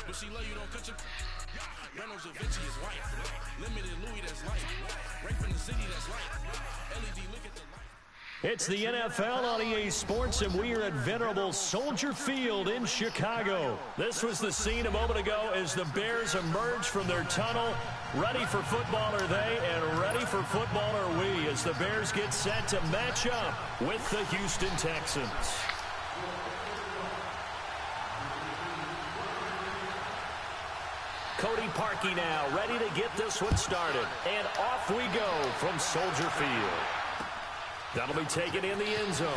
But she love you, don't cut your Reynolds Da Vinci is white. Limited Louis, that's light. Rape in the city, that's light. LED, look at the light. It's the NFL on EA Sports, and we are at venerable Soldier Field in Chicago. This was the scene a moment ago as the Bears emerged from their tunnel. Ready for football are they, and ready for football are we, as the Bears get set to match up with the Houston Texans. Cody Parkey now, ready to get this one started. And off we go from Soldier Field. That'll be taken in the end zone.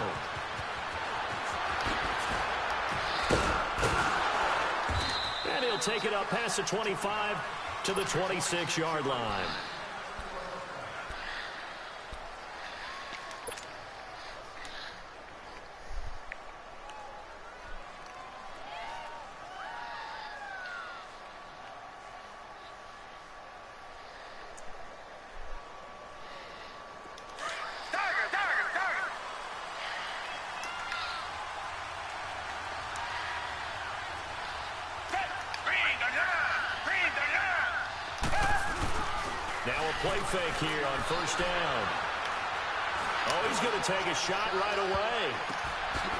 And he'll take it up past the 25 to the 26-yard line. Play fake here on first down. Oh, he's going to take a shot right away.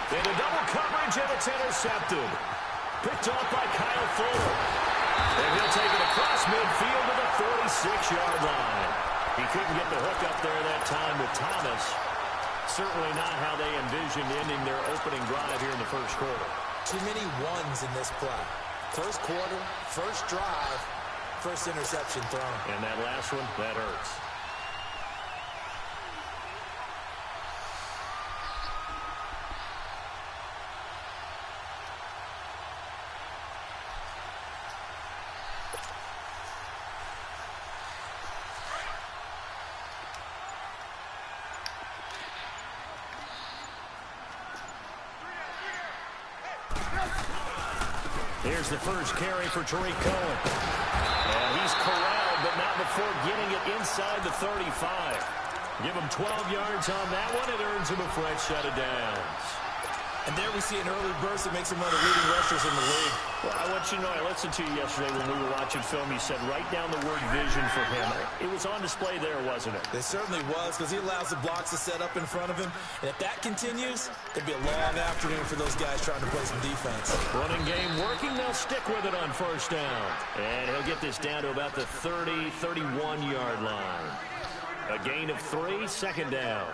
Into double coverage, and it's intercepted. Picked off by Kyle Fuller. And he'll take it across midfield to the 46-yard line. He couldn't get the hook up there that time with Thomas. Certainly not how they envisioned ending their opening drive here in the first quarter. Too many ones in this play. First quarter, first drive. First interception thrown. And that last one, that hurts. Here's the first carry for Tariq Cohen. And he's corralled, but not before getting it inside the 35. Give him 12 yards on that one. It earns him a fresh set of downs. And there we see an early burst that makes him one of the leading rushers in the league. Well, I want you to know, I listened to you yesterday when we were watching film. You said write down the word vision for him. It was on display there, wasn't it? It certainly was, because he allows the blocks to set up in front of him. And if that continues, it'd be a long afternoon for those guys trying to play some defense. Running game working. They'll stick with it on first down. And he'll get this down to about the 30, 31-yard line. A gain of 3, second down.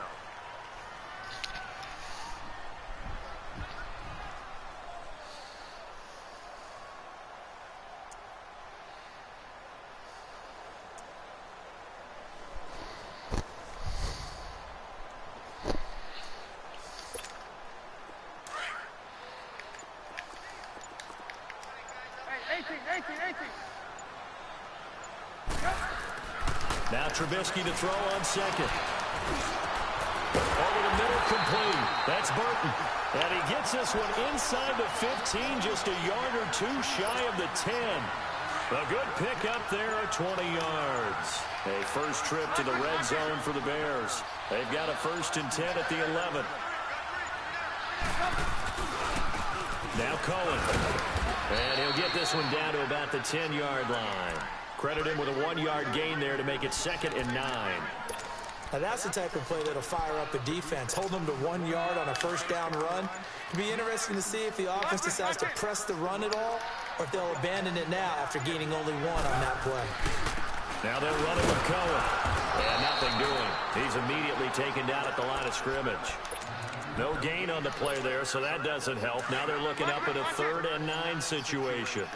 Now Trubisky to throw on second. Over the middle, complete. That's Burton. And he gets this one inside the 15, just a yard or two shy of the 10. A good pickup there at 20 yards. A first trip to the red zone for the Bears. They've got a 1st and 10 at the 11. Now Cohen. And he'll get this one down to about the 10-yard line. Credit him with a 1-yard gain there to make it 2nd and 9. Now that's the type of play that'll fire up a defense. Hold them to 1 yard on a first down run. It'll be interesting to see if the offense decides to press the run at all, or if they'll abandon it now after gaining only 1 on that play. Now they're running with Cohen. And nothing doing. He's immediately taken down at the line of scrimmage. No gain on the play there, so that doesn't help. Now they're looking up at a 3rd and 9 situation.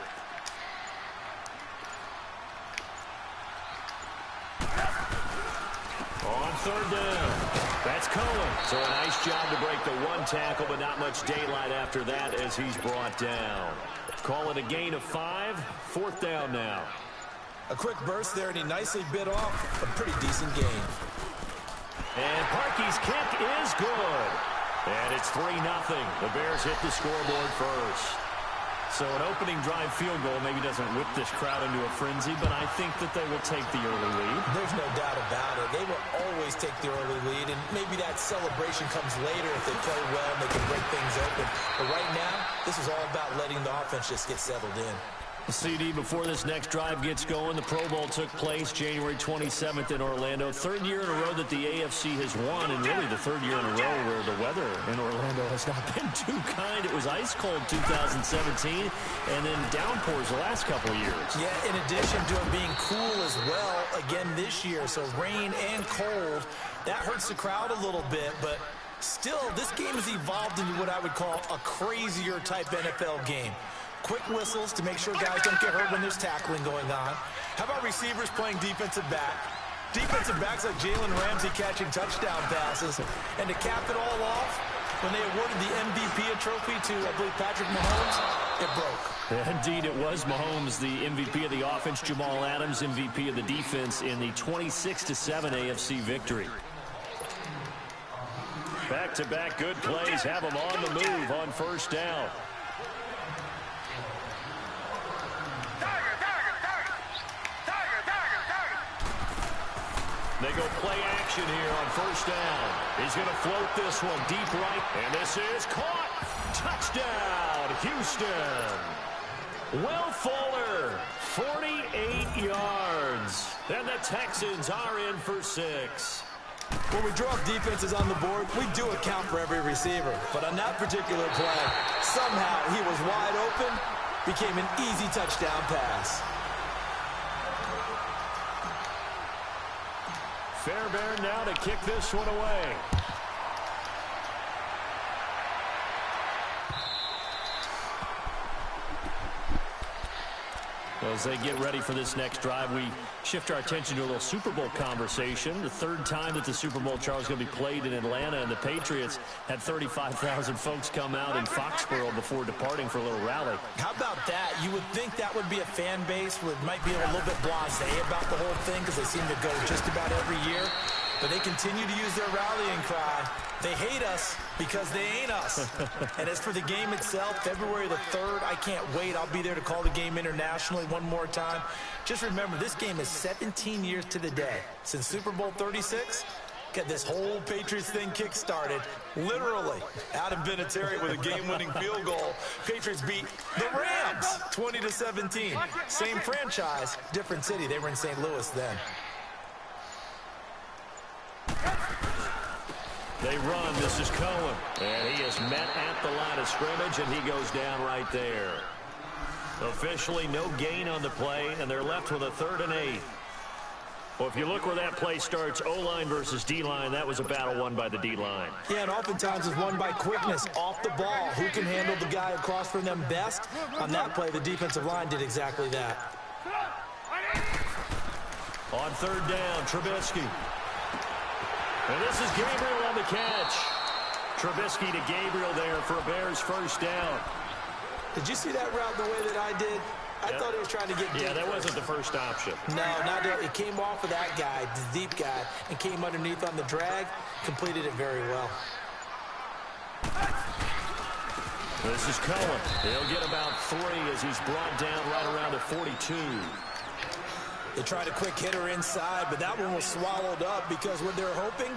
On 3rd down. That's Cohen. So a nice job to break the 1 tackle, but not much daylight after that as he's brought down. Call it a gain of 5. 4th down now. A quick burst there, and he nicely bit off a pretty decent gain. And Parkey's kick is good. And it's 3-0. The Bears hit the scoreboard first. So an opening drive field goal maybe doesn't whip this crowd into a frenzy, but I think that they will take the early lead. There's no doubt about it. They will always take the early lead, and maybe that celebration comes later if they play well and they can break things open. But right now, this is all about letting the offense just get settled in. CD, before this next drive gets going, the Pro Bowl took place January 27th in Orlando. Third year in a row that the AFC has won, and really the third year in a row where the weather in Orlando has not been too kind. It was ice cold 2017, and then downpours the last couple of years. Yeah, in addition to it being cool as well again this year, so rain and cold, that hurts the crowd a little bit, but still, this game has evolved into what I would call a crazier type NFL game. Quick whistles to make sure guys don't get hurt when there's tackling going on. How about receivers playing defensive back? Defensive backs like Jalen Ramsey catching touchdown passes. And to cap it all off, when they awarded the MVP trophy to, I believe, Patrick Mahomes, it broke. Indeed, it was Mahomes, the MVP of the offense. Jamal Adams, MVP of the defense in the 26-7 AFC victory. Back-to-back good plays have them on the move on first down. They go play action here on first down. He's going to float this one deep right, and this is caught. Touchdown, Houston. Will Fuller, 48 yards. And the Texans are in for 6. When we draw up defenses on the board, we do account for every receiver. But on that particular play, somehow he was wide open, became an easy touchdown pass. Fairbairn now to kick this one away. As they get ready for this next drive, we shift our attention to a little Super Bowl conversation. The third time that the Super Bowl, Charles, is going to be played in Atlanta, and the Patriots had 35,000 folks come out in Foxborough before departing for a little rally. How about that? You would think that would be a fan base where it might be a little bit blasé about the whole thing because they seem to go just about every year. But they continue to use their rallying cry. They hate us because they ain't us. And as for the game itself, February the 3rd, I can't wait. I'll be there to call the game internationally one more time. Just remember, this game is 17 years to the day since Super Bowl 36. Get this whole Patriots thing kick-started, literally. Adam Vinatieri with a game-winning field goal. Patriots beat the Rams 20-17. Same franchise, different city. They were in St. Louis then. They run. This is Cohen. And he is met at the line of scrimmage, and he goes down right there. Officially no gain on the play, and they're left with a 3rd and 8. Well, if you look where that play starts, O-line versus D-line, that was a battle won by the D-line. Yeah, and oftentimes it's won by quickness off the ball. Who can handle the guy across from them best? On that play, the defensive line did exactly that. On 3rd down, Trubisky. And this is Gabriel on the catch. Trubisky to Gabriel there for a Bears first down. Did you see that route the way that I did? I thought he was trying to get deep. Yeah, that wasn't the first option. No, not that. It came off of that guy, the deep guy, and came underneath on the drag. Completed it very well. This is Cohen. He'll get about 3 as he's brought down right around the 42. They tried a quick hitter inside, but that one was swallowed up because what they're hoping,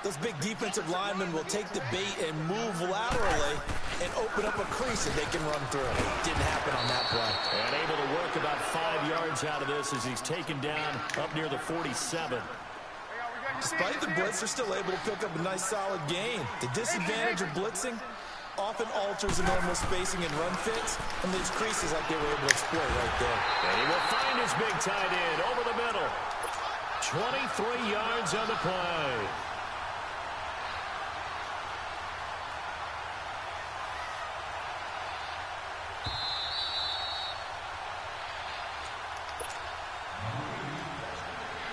those big defensive linemen will take the bait and move laterally and open up a crease that they can run through. Didn't happen on that play. And able to work about 5 yards out of this as he's taken down up near the 47. Despite the blitz, they're still able to pick up a nice solid gain. The disadvantage of blitzing often alters the normal spacing and run fits, and these creases like they were able to exploit right there. And he will find his big tight end over the middle. 23 yards on the play.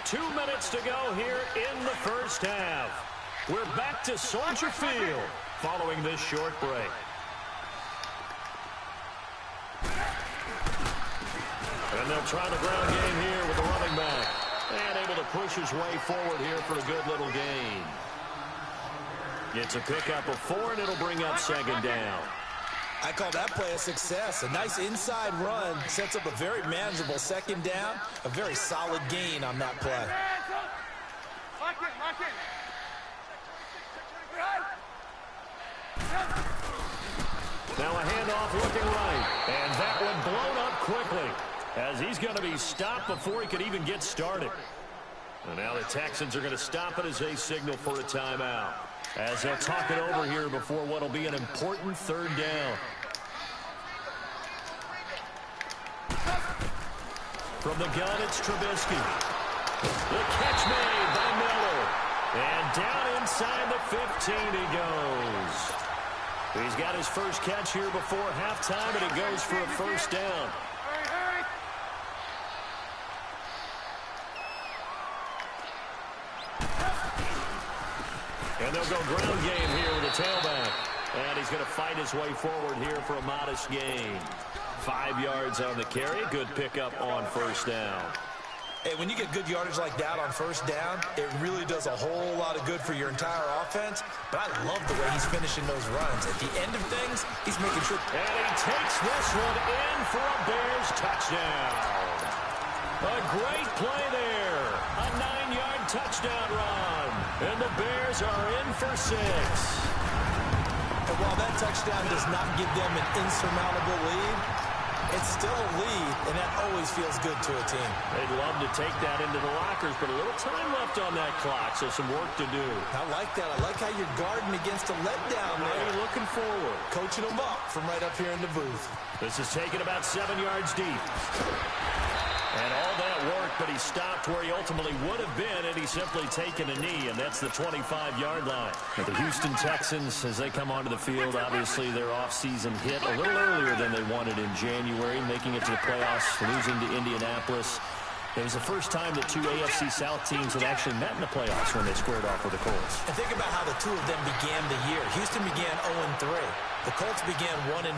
Two minutes to go here in the first half. We're back to Soldier Field following this short break. And they'll try the ground game here with the running back. And able to push his way forward here for a good little gain. Gets a pickup of 4, and it'll bring up 2nd down. I call that play a success. A nice inside run sets up a very manageable second down, a very solid gain on that play. Now a handoff looking right, and that one blown up quickly as he's going to be stopped before he could even get started. And now the Texans are going to stop it as they signal for a timeout, as they'll talk it over here before what will be an important third down. From the gun, it's Trubisky. The catch made by Miller. And down inside the 15 he goes. He's got his first catch here before halftime, and it goes for a first down. And they'll go ground game here with a tailback. And he's going to fight his way forward here for a modest gain. 5 yards on the carry. Good pickup on first down. Hey, when you get good yardage like that on first down, it really does a whole lot of good for your entire offense. But I love the way he's finishing those runs. At the end of things, he's making sure. And he takes this one in for a Bears touchdown. A great play there. A 9-yard touchdown run. And the Bears are in for 6. And while that touchdown does not give them an insurmountable lead, it's still a lead, and that always feels good to a team. They'd love to take that into the lockers, but a little time left on that clock, so some work to do. I like that. I like how you're guarding against a letdown there. Really looking forward. Coaching them up from right up here in the booth. This is taken about 7 yards deep. And all that work, but he stopped where he ultimately would have been, and he's simply taken a knee, and that's the 25-yard line. Now, the Houston Texans, as they come onto the field, obviously their offseason hit a little earlier than they wanted in January, making it to the playoffs, losing to Indianapolis. It was the first time that two AFC South teams had actually met in the playoffs when they squared off with the Colts. And think about how the two of them began the year. Houston began 0-3. The Colts began 1-5.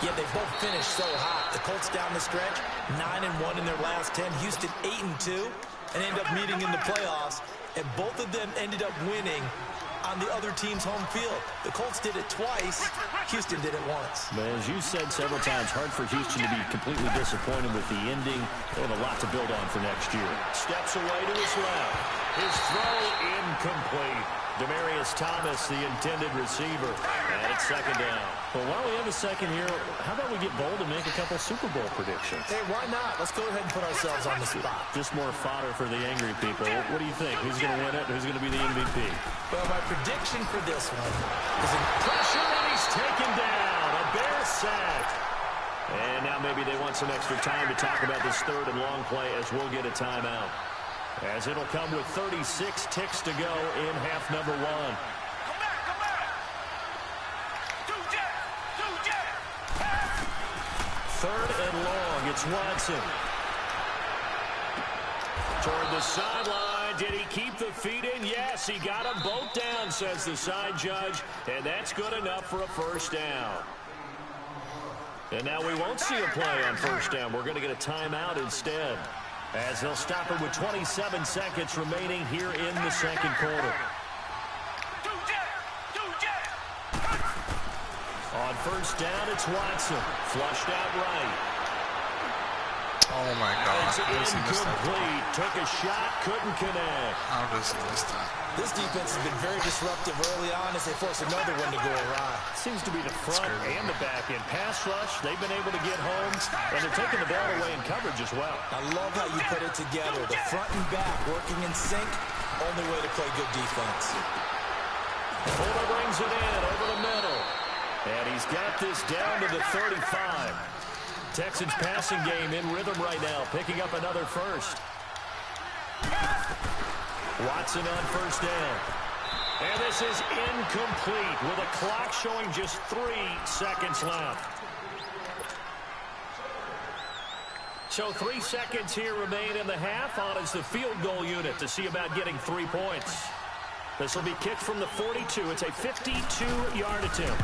Yet they both finished so hot. The Colts down the stretch, 9-1 in their last 10. Houston 8-2, and end up meeting in the playoffs. And both of them ended up winning on the other team's home field. The Colts did it twice. Houston did it once. But as you said several times, hard for Houston to be completely disappointed with the ending. They have a lot to build on for next year. Steps away to his left. His throw incomplete. Demaryius Thomas, the intended receiver. And it's second down. Well, while we have a second here, how about we get bold and make a couple Super Bowl predictions? Hey, why not? Let's go ahead and put ourselves on the spot. Just more fodder for the angry people. What do you think? Who's going to win it? Who's going to be the MVP? Well, my prediction for this one is pressure, and he's taken down. A Bear sack. And now maybe they want some extra time to talk about this third and long play as we'll get a timeout. As it'll come with 36 ticks to go in half number 1. Third and long, it's Watson. Toward the sideline, did he keep the feet in? Yes, he got them both down, says the side judge, and that's good enough for a first down. And now we won't see a play on first down. We're going to get a timeout instead, as they'll stop it with 27 seconds remaining here in the second quarter. On first down, it's Watson. Flushed out right. Oh, my God. It's incomplete. Took a shot, couldn't connect. How does he miss that? This defense has been very disruptive early on as they force another one to go awry. Seems to be the front and the back end. Pass rush, they've been able to get home, and they're taking the ball away in coverage as well. I love how you put it together. The front and back working in sync. Only way to play good defense. Fuller brings it in over the middle. And he's got this down to the 35. Texans passing game in rhythm right now, picking up another first. Watson on first down. And this is incomplete with a clock showing just 3 seconds left. So 3 seconds here remain in the half on as the field goal unit to see about getting 3 points. This will be kicked from the 42. It's a 52-yard attempt.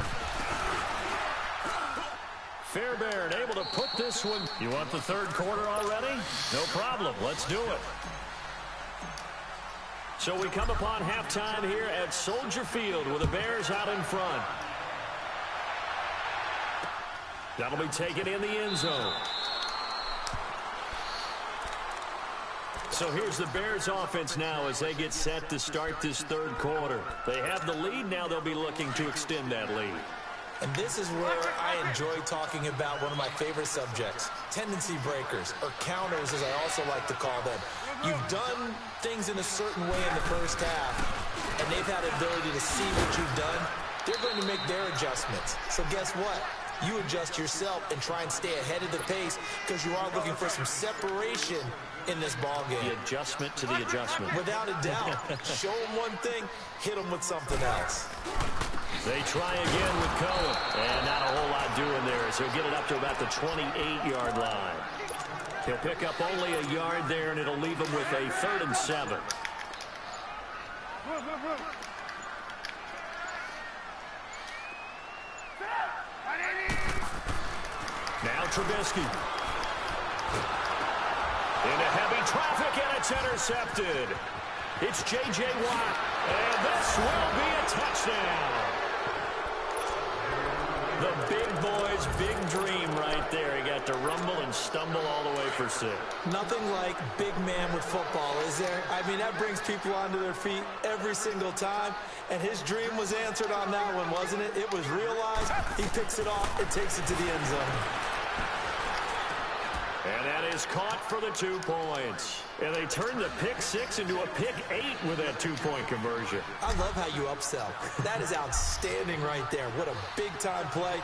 Fairbairn able to put this one. You want the third quarter already? No problem. Let's do it. So we come upon halftime here at Soldier Field with the Bears out in front. That'll be taken in the end zone. So here's the Bears offense now as they get set to start this third quarter. They have the lead. Now they'll be looking to extend that lead. And this is where I enjoy talking about one of my favorite subjects, tendency breakers, or counters as I also like to call them. You've done things in a certain way in the first half, and they've had the ability to see what you've done. They're going to make their adjustments. So guess what? You adjust yourself and try and stay ahead of the pace because you are looking for some separation in this ball game. The adjustment to the adjustment. Without a doubt. Show them one thing, hit them with something else. They try again with Cohen. And not a whole lot doing there as he'll get it up to about the 28-yard line. He'll pick up only a yard there, and it'll leave him with a 3rd and 7. Now Trubisky. Into heavy traffic, and it's intercepted. It's J.J. Watt, and this will be a touchdown. The big boy's big dream right there. He got to rumble and stumble all the way for 6. Nothing like big man with football, is there? I mean, that brings people onto their feet every single time, and his dream was answered on that one, wasn't it? It was realized. He picks it off and takes it to the end zone. And that is caught for the 2 points. And they turn the pick 6 into a pick 8 with that 2-point conversion. I love how you upsell. That is outstanding right there. What a big-time play.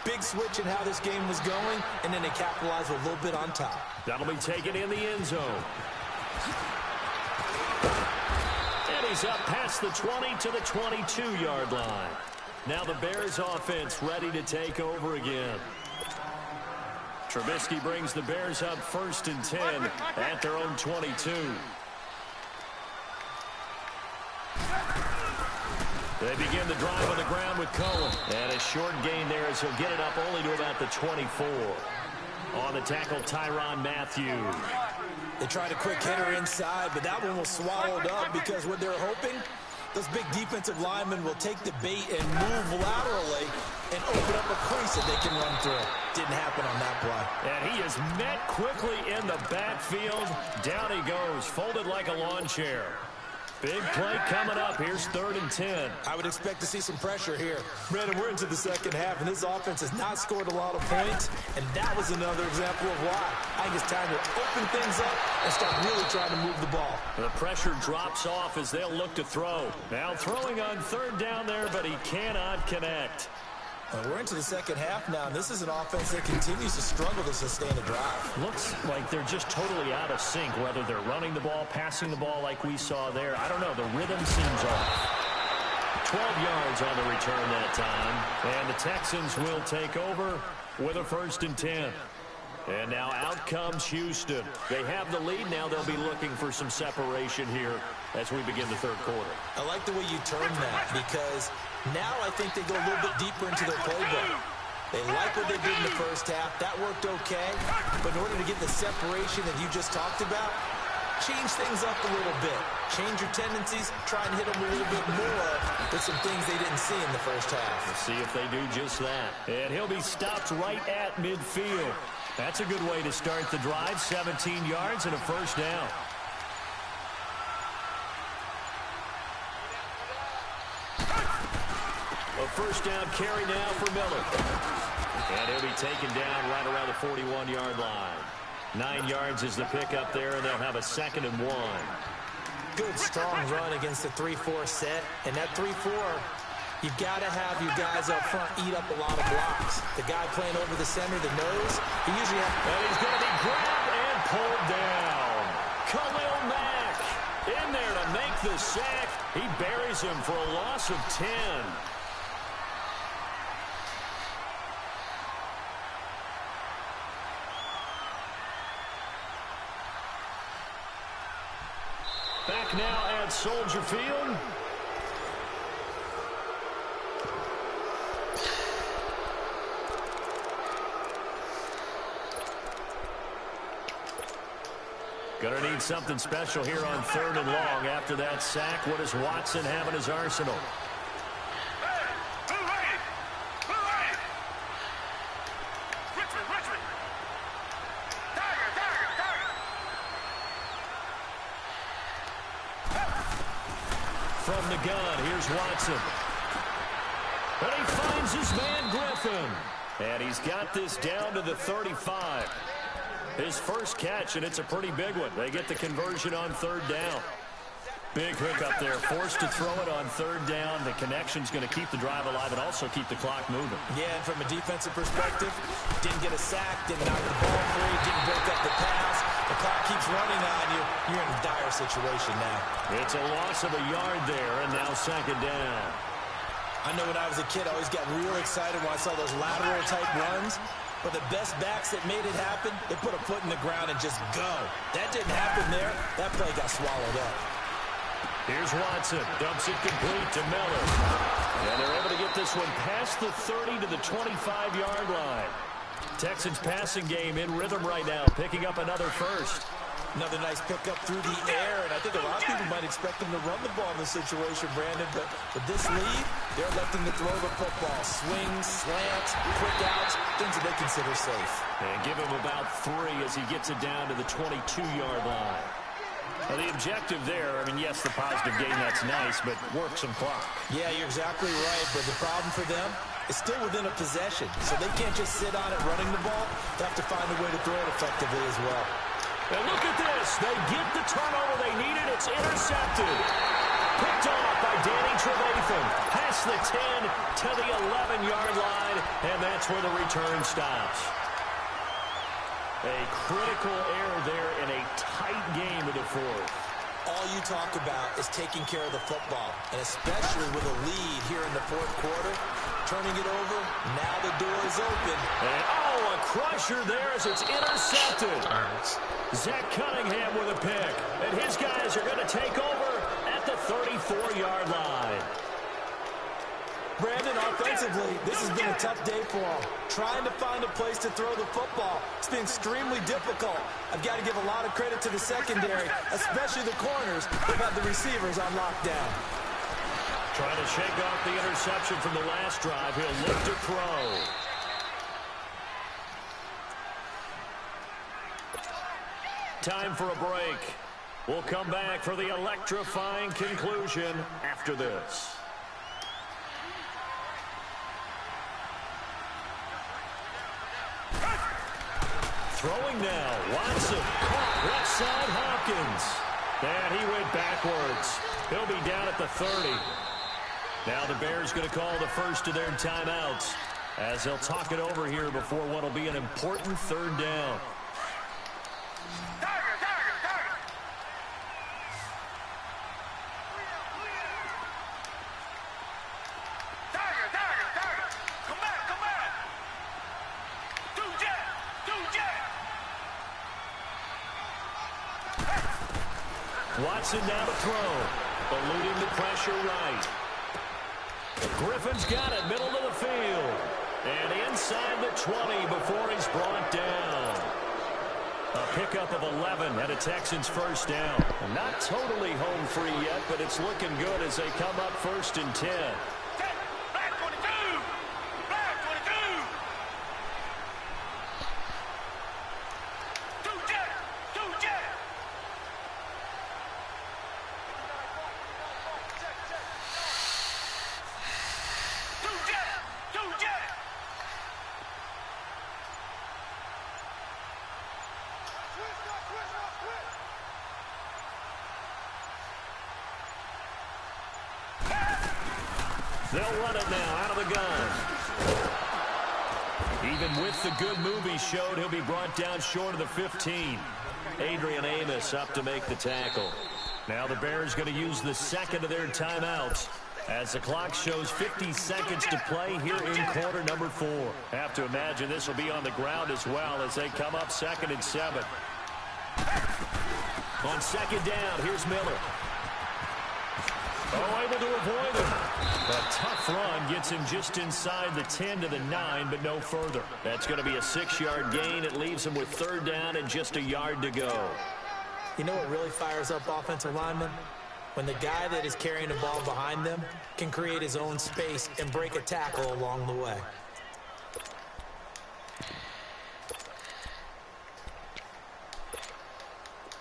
Big switch in how this game was going, and then they capitalize with a little bit on top. That'll be taken in the end zone. And he's up past the 20 to the 22-yard line. Now the Bears offense ready to take over again. Trubisky brings the Bears up 1st and 10 at their own 22. They begin the drive on the ground with Cohen. And a short gain there as he'll get it up only to about the 24. On the tackle, Tyrann Mathieu. They tried a quick hitter inside, but that one was swallowed up because what they're hoping, those big defensive linemen will take the bait and move laterally and open up a crease that they can run through. Didn't happen on that play. And he is met quickly in the backfield. Down he goes, folded like a lawn chair. Big play coming up. Here's 3rd and 10. I would expect to see some pressure here. Brandon, we're into the second half, and this offense has not scored a lot of points, and that was another example of why. I think it's time to open things up and start really trying to move the ball. The pressure drops off as they'll look to throw. Now throwing on 3rd down there, but he cannot connect. We're into the second half now, and this is an offense that continues to struggle to sustain a drive. Looks like they're just totally out of sync, whether they're running the ball, passing the ball like we saw there. I don't know. The rhythm seems off. 12 yards on the return that time, and the Texans will take over with a 1st and 10. And now out comes Houston. They have the lead. Now they'll be looking for some separation here as we begin the third quarter. I like the way you term that because now I think they go a little bit deeper into their playbook. They like what they did in the first half. That worked okay. But in order to get the separation that you just talked about, change things up a little bit. Change your tendencies. Try and hit them a little bit more with some things they didn't see in the first half. We'll see if they do just that. And he'll be stopped right at midfield. That's a good way to start the drive. 17 yards and a 1st down. A 1st down carry now for Miller. And he'll be taken down right around the 41-yard line. 9 yards is the pickup there, and they'll have a 2nd and 1. Good, strong run against the 3-4 set. And that 3-4, you've got to have your guys up front eat up a lot of blocks. The guy playing over the center, the nose, he usually has... And he's going to be grabbed and pulled down. Khalil Mack in there to make the sack. He buries him for a loss of 10. Back now at Soldier Field. Gonna need something special here on 3rd and long. After that sack, what does Watson have in his arsenal? from the gun. Here's Watson. And he finds his man Griffin. And he's got this down to the 35. His first catch, and it's a pretty big one. They get the conversion on third down. Big hook up there, forced to throw it on third down. The connection's going to keep the drive alive and also keep the clock moving. Yeah, and from a defensive perspective, didn't get a sack, didn't knock the ball free, didn't break up the pass. The clock keeps running on you. You're in a dire situation now. It's a loss of a yard there, and now second down. I know when I was a kid, I always got real excited when I saw those lateral-type runs. But the best backs that made it happen, they put a foot in the ground and just go. That didn't happen there. That play got swallowed up. Here's Watson. Dumps it complete to Miller. And they're able to get this one past the 30 to the 25-yard line. Texans passing game in rhythm right now, picking up another first. Another nice pickup through the air, and I think a lot of people might expect them to run the ball in this situation, Brandon, but with this lead, they're electing to throw the football. Swings, slants, quick outs, things that they consider safe. And give him about 3 as he gets it down to the 22-yard line. Now, the objective there, I mean, yes, the positive gain, that's nice, but work some clock. Yeah, you're exactly right, but the problem for them is still within a possession, so they can't just sit on it running the ball. They have to find a way to throw it effectively as well. And look at this. They get the turnover they needed. It's intercepted. Picked off by Danny Trevathan. Past the 10 to the 11-yard line, and that's where the return stops. A critical error there in a tight game of the fourth. All you talk about is taking care of the football, and especially with a lead here in the fourth quarter, turning it over, now the door is open. And, oh, a crusher there as it's intercepted. Zach Cunningham with a pick, and his guys are going to take over at the 34-yard line. Brandon, offensively, this has been a tough day for them. Trying to find a place to throw the football. It's been extremely difficult. I've got to give a lot of credit to the secondary, especially the corners. They've had the receivers on lockdown. Trying to shake off the interception from the last drive. He'll look to throw. Time for a break. We'll come back for the electrifying conclusion after this. Throwing now, Watson, caught left side Hopkins. And he went backwards. He'll be down at the 30. Now the Bears going to call the first of their timeouts as they'll talk it over here before what will be an important third down. Watson now to throw. Eluding the pressure right. Griffin's got it, middle of the field. And inside the 20 before he's brought down. A pickup of 11 and a Texans first down. Not totally home free yet, but it's looking good as they come up first and 10. They'll run it now out of the gun. Even with the good move he showed, he'll be brought down short of the 15. Adrian Amos up to make the tackle. Now the Bears going to use the second of their timeouts as the clock shows 50 seconds to play here in quarter number 4. Have to imagine this will be on the ground as well as they come up 2nd and 7. On second down, here's Miller. Oh, able to avoid him. A tough run gets him just inside the 10 to the 9, but no further. That's going to be a 6-yard gain. It leaves him with third down and just a yard to go. You know what really fires up offensive linemen? When the guy that is carrying the ball behind them can create his own space and break a tackle along the way.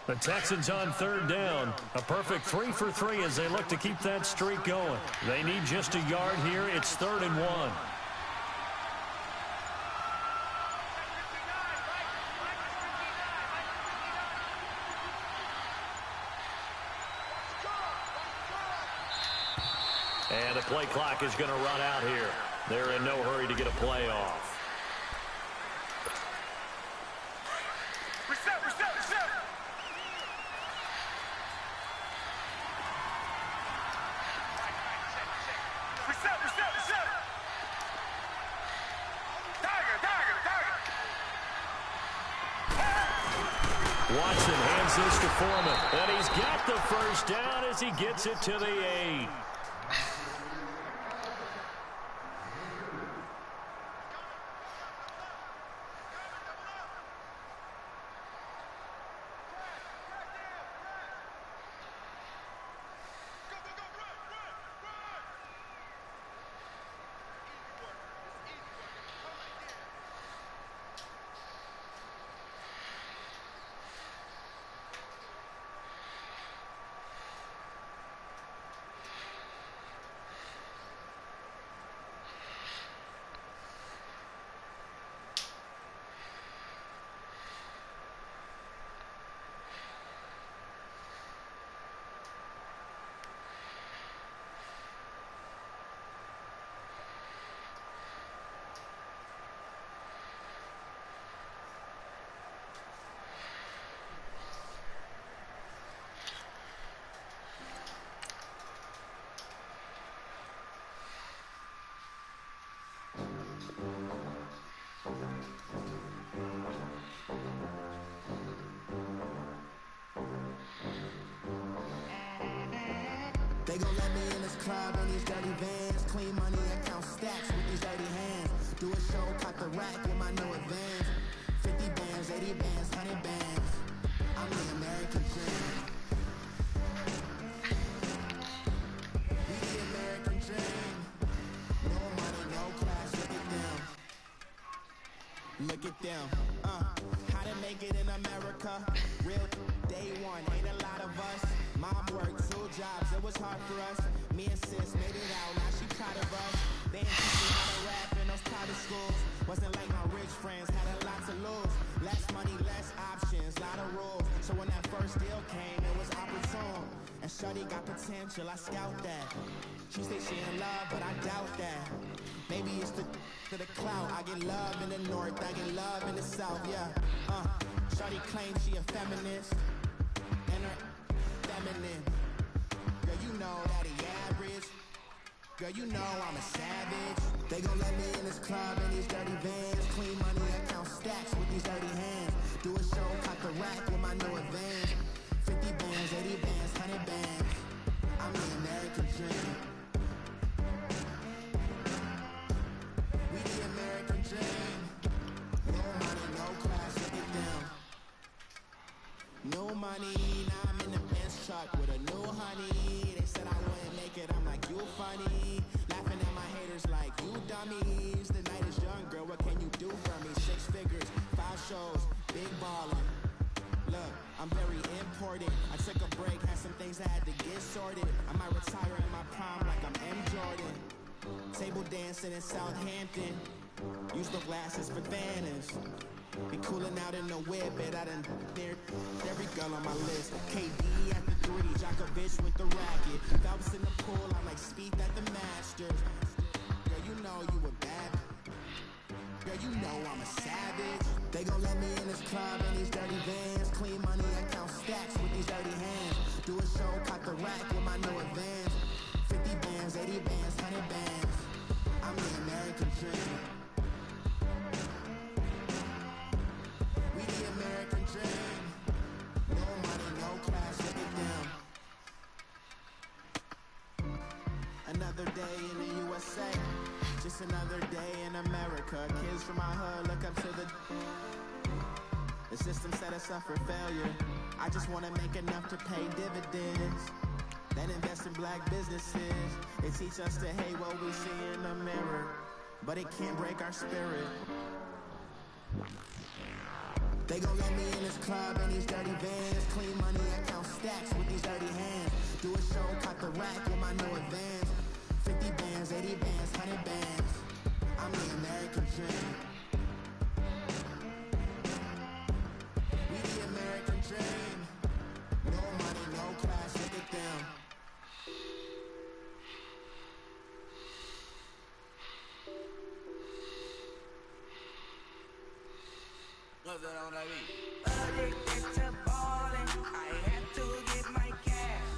The Texans on third down. A perfect 3 for 3 as they look to keep that streak going. They need just a yard here. It's 3rd and 1. And the play clock is going to run out here. They're in no hurry to get a play off. Watson hands this to Foreman, and he's got the first down as he gets it to the 8. They gon' let me in this club in these dirty vans. Clean money, account stacks with these dirty hands. Do a show, cut the rack with my new advance. 50 bands, 80 bands, 100 bands. I'm the American dream. We the American dream. No money, no class, look at them. Look at them. How to make it in America. Real day one, ain't a lot of us. Mom worked 2 jobs, it was hard for us. Me and sis made it out, now she proud of us. They ain't teach me how to rap in those private schools. Wasn't like my rich friends, had a lot to lose. Less money, less options, lot of rules. So when that first deal came, it was opportune. And shorty got potential, I scout that. She say she in love, but I doubt that. Maybe it's the clout. I get love in the north, I get love in the south, yeah. Shorty claims she a feminist. And her feminine. Girl, you know that he average. Girl, you know I'm a savage. They gon' let me in this club in these dirty vans. Clean money, account stacks with these dirty hands. Do a show, cut the rack with my new advance. 50 bands, 80 bands, 100 bands. I'm the American dream. We the American dream. No money, no class, look at them. No money, now I'm in the Benz truck with a new honey. They said I wouldn't make it, I'm like, you funny. Laughing at my haters like, you dummies. The night is young, girl, what can you do for me? 6 figures, 5 shows, big ballin'. Look, I'm very important. I took a break, had some things I had to get sorted. I might retire in my prime like I'm M. Jordan. Table dancing in Southampton. Use the glasses for Thanos. Be coolin' out in the whip, and I done near every girl on my list. KD at the 3, Djokovic with the racket. Phelps in the pool, I'm like Speed at the Masters. Girl, you know you a bad. Girl, you know I'm a savage. They gon' let me in this club in these dirty vans. Clean money, account stacks with these dirty hands. Do a show, cut the rack with my new advance. 50 bands, 80 bands, 100 bands. I'm the American dream. We the American dream. No money, no class, look at them. Another day in the USA. Just another day in America. Kids from my hood look up to the system set us up for failure. I just wanna make enough to pay dividends. Then invest in black businesses. They teach us to hate what we see in the mirror, but it can't break our spirit. They gon' let me in this club and these dirty vans. Clean money, I count stacks with these dirty hands. Do a show, cut the rack with my new advance. 50 bands, 80 bands, 100 bands. I'm the American dream. We the American dream. No money, no class, look at them. Addicted to ballin', I have to get my cash.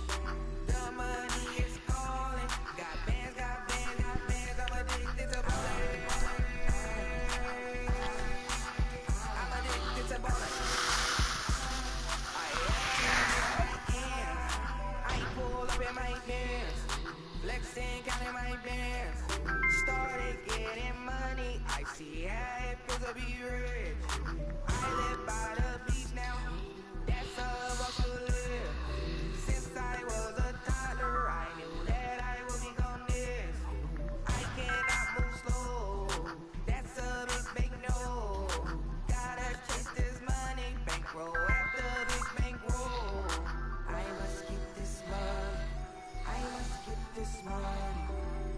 The money is calling. Got bands, got bands, got bands. I'm addicted to ballin'. I'm addicted to ballin'. I have to get my hands. I pull up in my bands, flexing, counting my bands. Started getting money. I see how it feels to be rich. I live by the beach now, that's how I should live. Since I was a toddler, I knew that I would become this. I cannot move slow, that's a big no. Gotta chase this money, bankroll after big bankroll. I must get this money, I must get this money.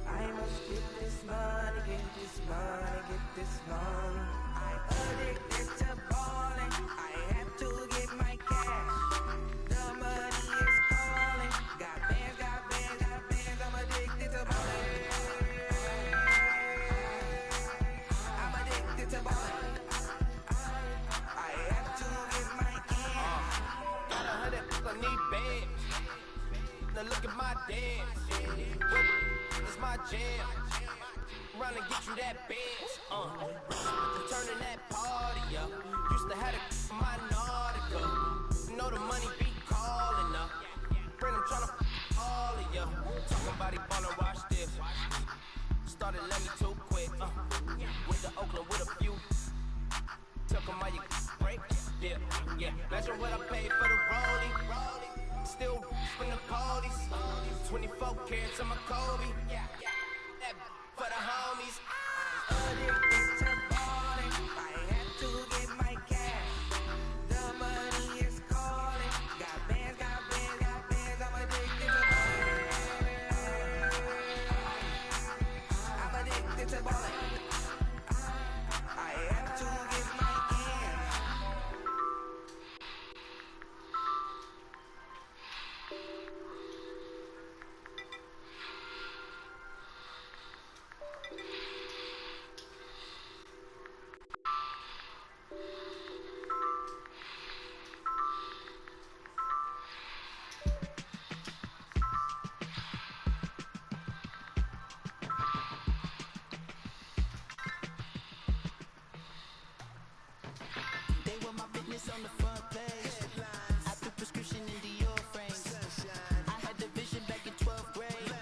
I must get this money, get this money, get this money. I'm addicted to ballin', I have to get my cash. The money is calling. Got bands, got bands, got bands. I'm addicted to ballin'. I'm addicted to ballin'. I have to get my cash. Got 100, I need bands. Now look at my dance. It's my jam. Run and get you that bands. Turning that party up. Used to have a my Nautica. Know the money be calling up. Friend, I'm tryna all of ya. Talking about he ballin', watch this. Started let me too quick. With the Oakland with a few. Took him all you break. Yeah. Imagine what I paid for the rollie. Still from the police. 24 carats on my Kobe. That for the homies. Addicted to ballin', I have to get my cash. The money is calling. Got bands, got bands, got bands. I'm addicted to ballin'. I'm addicted to ballin'. I have to get my cash. They were my business on the front page. I threw prescription in Dior frames. I had the vision back in 12th grade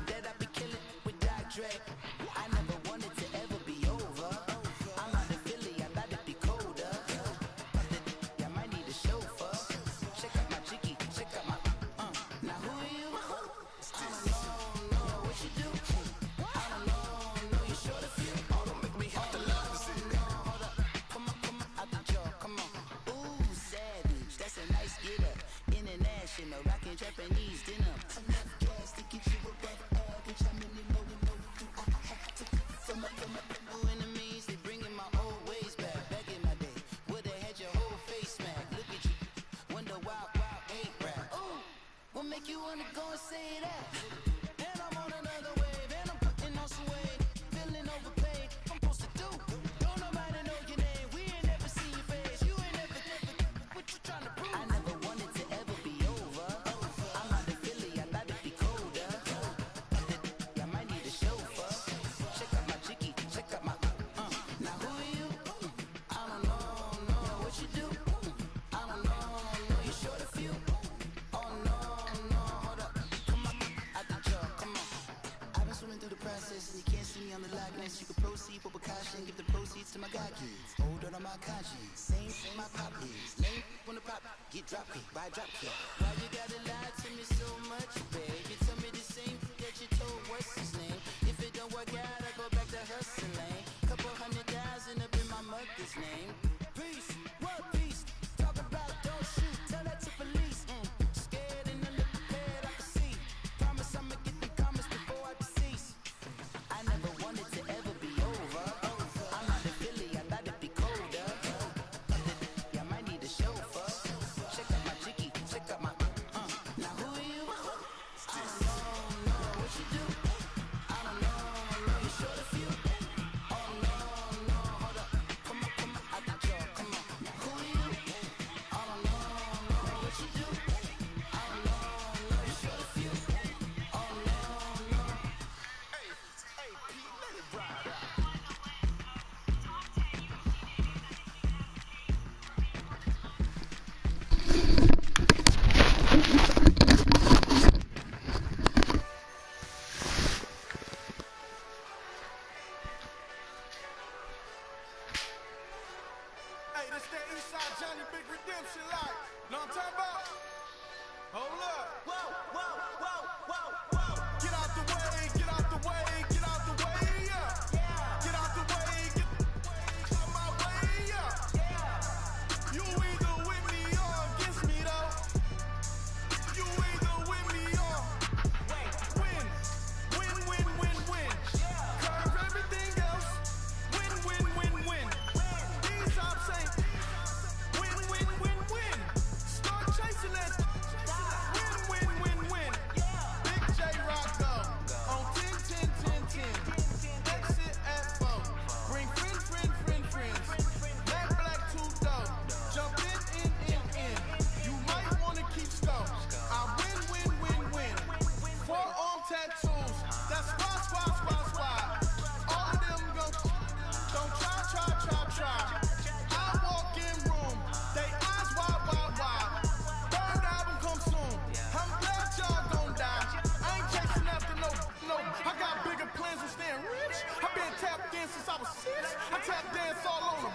that I'd be killing with Dr. Dre. I never wanted to ever be over. I'm out of Philly, I thought it'd be colder. I might need a chauffeur. Check out my jiggy, check out my Now who are you? I don't know what you do. I don't know you short of you. Oh, don't make me have to love you. Hold up, come on, out the jaw, come on. Ooh, savage, that's a nice get up. International, rockin' Japanese dinner. Enough gas to get you a rough average. How many more you know you I have to from my new enemies, they bringing my old ways back. Back in my day, where they had your whole face smacked. Look at you, wonder why ain't rap. Ooh, what make you wanna go and say that? And I'm on another wave, and I'm putting on some weight. Feeling overpaid, I'm supposed to do. Don't nobody know your name, we ain't never seen your face. You ain't never what you tryna prove? I never wanted to ever be over. I'm out of Philly, I thought it'd be colder. I might need a chauffeur. Check out my jiggy, check out my Now who are you? I don't know what you do. I don't know you short of few. Oh no, hold up, come on, out the jaw, come on. I've been swimming through the process, and you can't see me on the likeness. You can proceed with caution, give the proceeds to my God kids. Hold on my conscience, same my pop is. Lame when the pop get drop kick by drop kick. Why you gotta lie to me so much, babe? You tell me the same that you told what's his name. If it don't work out, I go back to hustling. Couple $100,000 up in my mother's name. Peace, what? tattoos. That's squad. All of them don't try. I walk in room, they eyes wide. Third album come soon. I'm glad y'all gon' die. I ain't chasing after no. I got bigger plans than staying rich. I've been tapped in since I was 6. I tap dance all on them.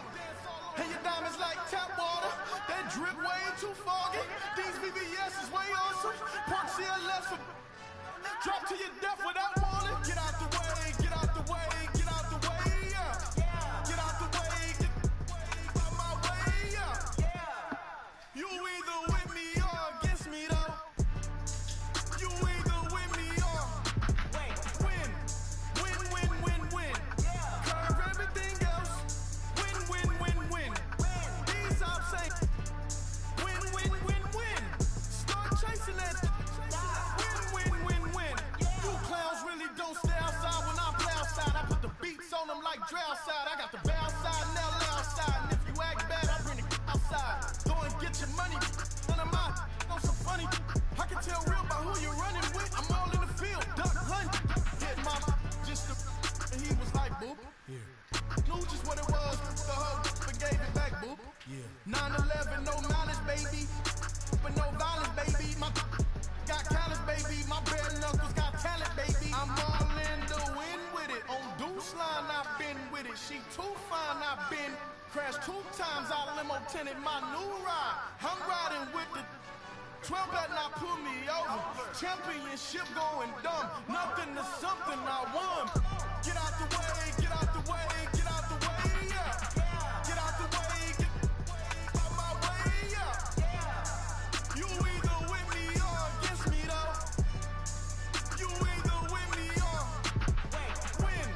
And your diamonds like tap water. They drip way too foggy. These VVS is way awesome. Park CLS for drop to your death without warning. Get out the way, yeah. Get out the way, get out my way, yeah. You either with me or against me, though. You either with me or win. Curve everything else. Win. These ops say win. Start chasing that. Win. You clowns really don't stay outside when I play outside. I put the beats on them like drow side. I got the bow side, now loud side. And if you act bad, I bring the outside. Go and get your money. None of my know some funny. I can tell real by who you're running with. I'm all in the field, duck hunt. Hit my just and he was like, boop. Yeah. Knew just what it was. The whole and gave it back, boop. Yeah. 9/11, no malice, baby. But no violence, baby. My got callous, baby. My bare knuckles got talent, baby. I'm all in the wind with it. On Deuce line, I've been with it. She too fine, I've been crashed 2 times. I limo tinted my new ride. I'm riding with the 12 better not pull me over. Championship going dumb. Nothing to something I won. Get out the way, yeah. Get out the way, get out my way, yeah. You either with me or against me, though. You either with me or win.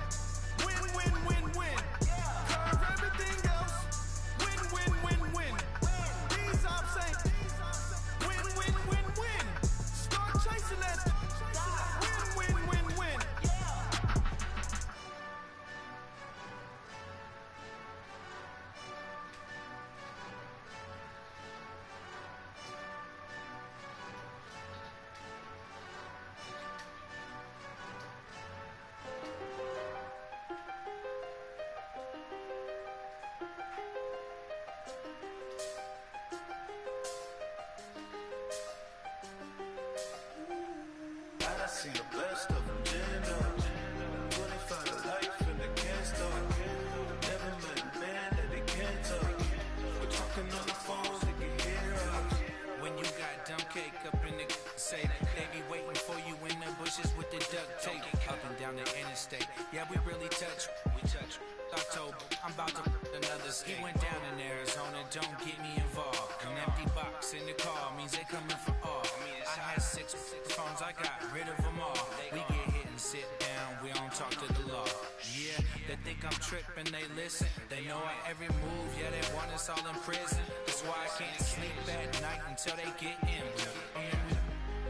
Curve everything else. Win. These ops say win. Start chasing that. Win. I seen the best of them jammed up. 25 to life and they can't stop. Never met a man that they can't touch. We're talking on the phones, they can hear us. When you got dumb cake up in the say that they be waiting for you in the bushes with the duct tape up and down the interstate. Yeah, we really touch. October, I'm about to another ski. Went down in Arizona, don't get me involved. An empty box in the car means they coming for all. I had 6 phones, I got rid of them all. We get hit and sit down, we don't talk to the law. Yeah, they think I'm tripping, they listen. They know our every move, yeah, they want us all in prison. That's why I can't sleep at night until they get in.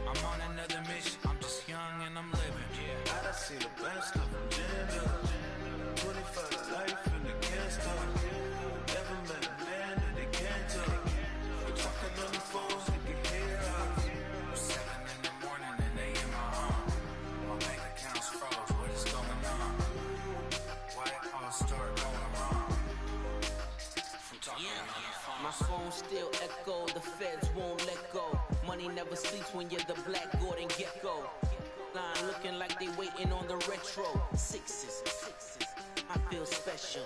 I'm on another mission, I'm just young and I'm living. I done seen the best of them jammed up. 25 to life and they can't stop. Never met a man that they can't touch. We're talking on the phones, they can hear us. 7 in the morning and they in my home. My bank account's froze, what is going on? Why it all start going wrong? From talking on the phone. My phone still echo, the feds won't let go. Money never sleeps when you're the Black Gordon Gecko. Line looking like they waiting on the retro. Sixes, I feel special.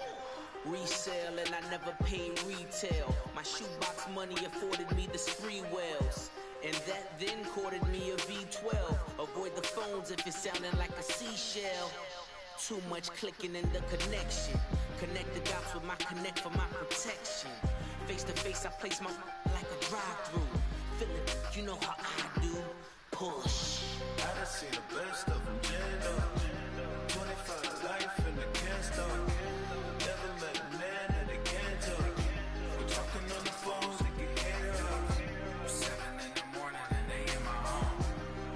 Resale and I never paid retail. My shoebox money afforded me the spree wells. And that then courted me a V12. Avoid the phones if it's sounding like a seashell. Too much clicking in the connection. Connect the dots with my connect for my protection. Face to face, I place my like a drive-through. Feel it, you know how I do. Push. I done seen the best of them jammed up. 25 to life and they can't stop. Never met a man that they can't touch. We're talking on the phones, they can hear us. 7 in the morning and they in my home.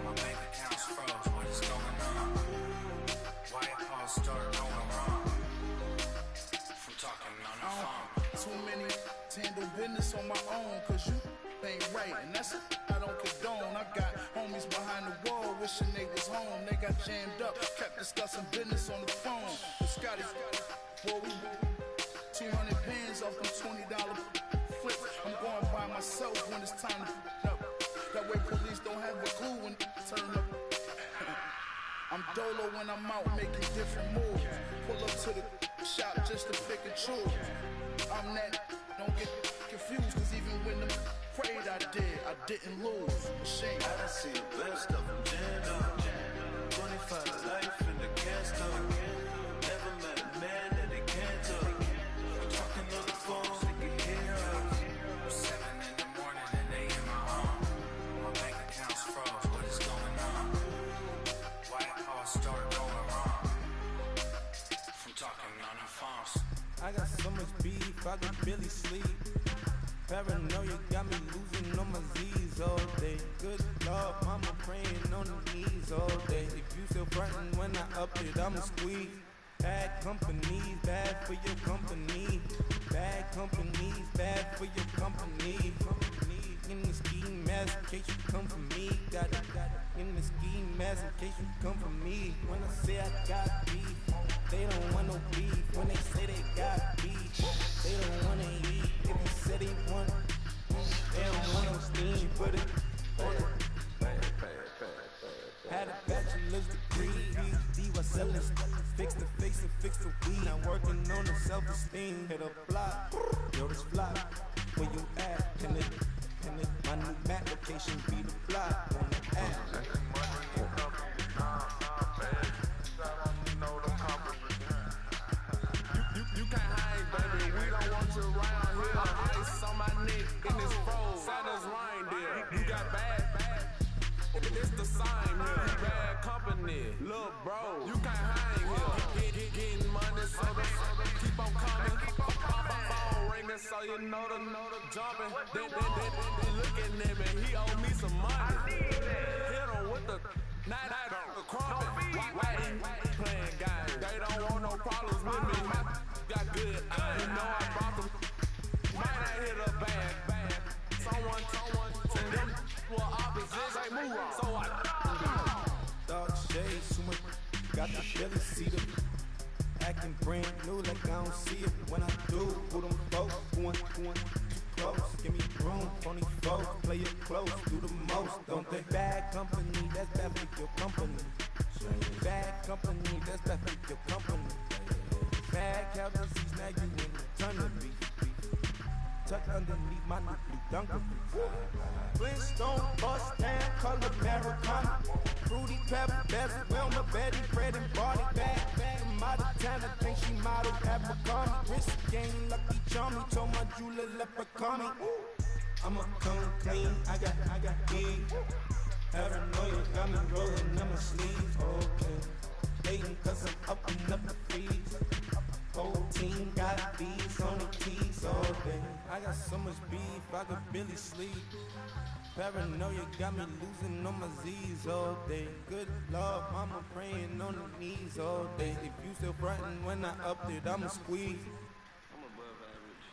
My bank account's froze, what is going on? Why it all start going wrong? From talking on the phone. Too many to handle business on my own, cause you ain't right, and that's it. I don't condone. I got homies behind the wall wishing they was home. They got jammed up, kept discussing business on the phone. But Scotty, boy, we 200 pins off them $20 flips. I'm going by myself when it's time to up. That way police don't have a clue when turn up. I'm dolo when I'm out making different moves. Pull up to the shop just to pick and choose. I'm that, don't get confused, cause even when them prayed I didn't lose. Shame. I done seen the best of them jammed up. 25 life in the gas tank. Never met a man that they can't talk. Talking on the phone, they can hear us. 7 in the morning and they in my home. My bank account's froze, what is going on? Why it all start going wrong? From talking on the phones. I got so much beef, I can barely sleep. Paranoia got me losing on my Z's all day. Good Lord, mama praying on the knees all day. If you still frontin' when I up it, I'ma squeeze. Bad companies, bad for your company. Bad companies, bad for your company. In the ski mask in case you come for me. Got it in the ski mask in case you come for me. When I say I got beef, they don't want no beef. When they say they got beef, they don't wanna eat. If you say they want, they don't want no steam. Put it on it. Had a bachelor's degree, PhD was selling. Fix the face and fix the weed. Now working on the self-esteem. Hit a block, yo this block. Where you at? Can it? My new map location be the block on the app. You can't hang, baby. We don't want you around here. Ice on my neck in this froze. Santa's reindeer. You got bad. It's the same here. Bad company, look, bro. You can't hang here. Getting money, so keep on coming. Phone ringing, so you know the jumping. Then looking at me, he owe me some money. Hit him with the night on the crumpet. Why he playing games? They don't want no problems with me. Got good, you know I brought them. Might not hit a bad. Someone to them were opposites. They move on. So I dark shades, too much. Got the Philly cedar. Acting brand new like I don't see it. When I do, who them folks going too close. Give me room, phony folks, play it close, do the most, don't they? Bad company, that's bad for your company. Bad company, that's bad for your company. Bad Cowboys, now you in the ton of beef. Tuck underneath my new blue Dunker. Flintstone, bust down, color Americana. Fruity pepper, best Wilma, Betty, bread and body bag. From out of town, I think she modeled Africana. Wrist game, lucky charming, told my jeweler leprechaun. I'ma come clean, I got heat. Paranoia got me rolling in my sleeves, okay. Hating cause I'm up and up the fees. Whole team got bees on the tees all day. I got so much beef, I could barely sleep. Paranoia got me losing on my Z's all day. Good Lord, mama praying on the knees all day. If you still frontin' when I up it, I'ma squeeze. I'm above average.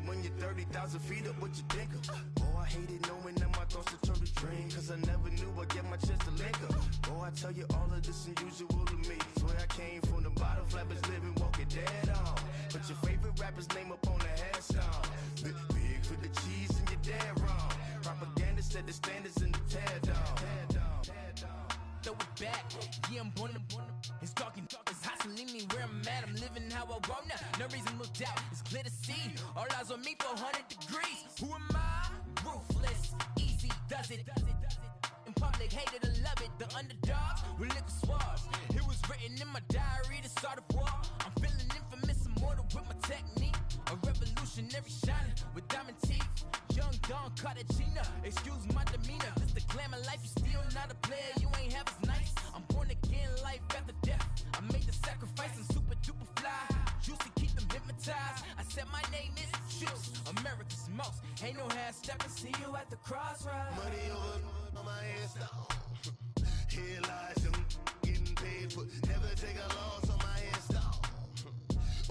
When you're 30,000 feet up, what you think of? Oh, I hated knowing that my thoughts to turn to dream. Cause I never knew I'd get my chance to link up. Oh, I tell you all of this unusual to me. Swear I came from the bottom, flappers living, walking dead on. Put your favorite rapper's name up on the headstone. Big for the cheese and you're dead wrong. Propaganda set the standards in the tear down. Throw it back, yeah, I'm born to. It's talking, it's hustling me where I'm at. I'm living how I want now. No reason to look out, it's clear to see. All eyes on me for 100 degrees. Who am I? Ruthless, easy does it. In public, hated or love it. The underdogs with liquor swabs. It was written in my diary to start a war. I'm feeling infamous, immortal with my technique. A revolutionary shining with diamond teeth. Young Don Cartagena, excuse my demeanor. This the glamour life, you still not a player. You ain't half as nice. I'm born again, life after death. I made the sacrifice, I'm super duper fly. Juicy, keep them hypnotized. I said my name is Juice, America's most. Ain't no half stepping, see you at the crossroads. Money over on my hairstyle. Here lies young, getting paid for. Never take a loss on my hairstyle.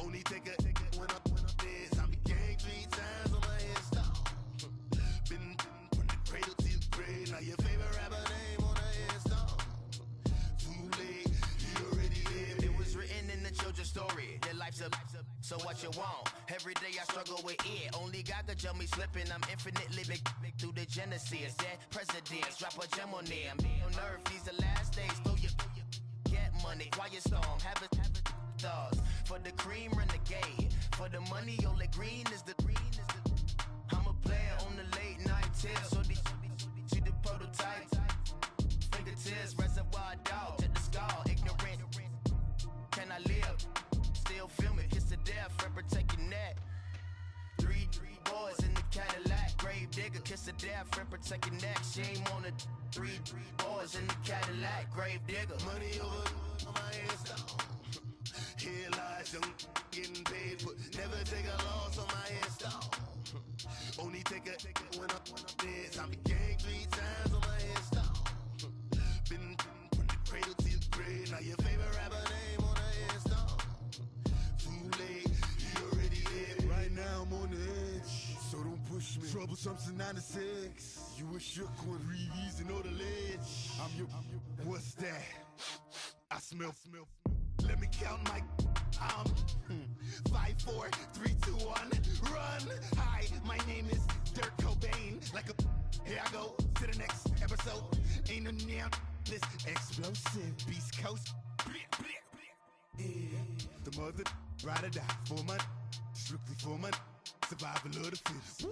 Only take a when I'm dead. I be gang 3 times on my hairstyle. Been from the cradle to the grave. Now your favorite rapper name on a hairstyle. Too late, you already lived. It was written in the children's story. Their life's a so what you want? Every day I struggle with it. Only God could jump me slipping. I'm infinitely big through the genesis. Dead presidents, drop a gem on them. On earth, these the last days. Throw your get money, quiet storm. Have it thoughts. For the cream, renegade. For the money, only green is the green is the. I'm a player on the late night tips. So see the prototype. Fingertips, reservoir dog to the skull. Ignorant. Can I live? Still film it, kiss to death, friend protect your neck. Three boys in the Cadillac, grave digger, kiss to death, friend protect your neck. Shame on the three boys in the Cadillac, grave digger. Money over on my hairstyle. Here lies young, getting paid for. Never take a loss on my hairstyle. Only take a when I'm dead. I be gang 3 times on my hairstyle. Been from the cradle to the grave. Now your favorite rapper name on a hairstyle. Too late, you already lived. Right now I'm on the edge, so don't push me. Troublesome to 96. You a shook one, Reeves and all the ledge. I'm your. What's that? I smell. Let me count my. 5, 4, 3, 2, 1. Run. Hi, my name is Dirk Cobain. Like a. Here I go to the next episode. Ain't no damn this explosive Beast Coast. Yeah. The mother ride or die for my strictly for my survival of the fittest.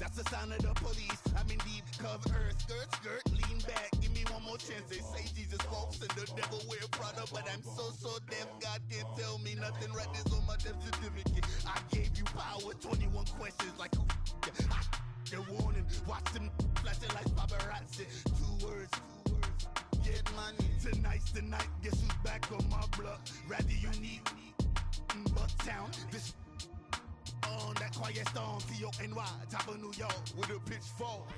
That's the sign of the police. I'm in deep cover earth, skirt, lean back. Give me one more chance. They say Jesus walks and the devil wear Prada, but I'm so deaf. God can't tell me nothing. Right this on my death certificate. I gave you power. 21 questions like who? The warning. Watch them flashing like paparazzi. 2 words. Get money. Tonight's the night. Guess who's back on my block? Rather unique. Bucktown. This on that quiet storm. T-O-N-Y. Top of New York with a pitchfork.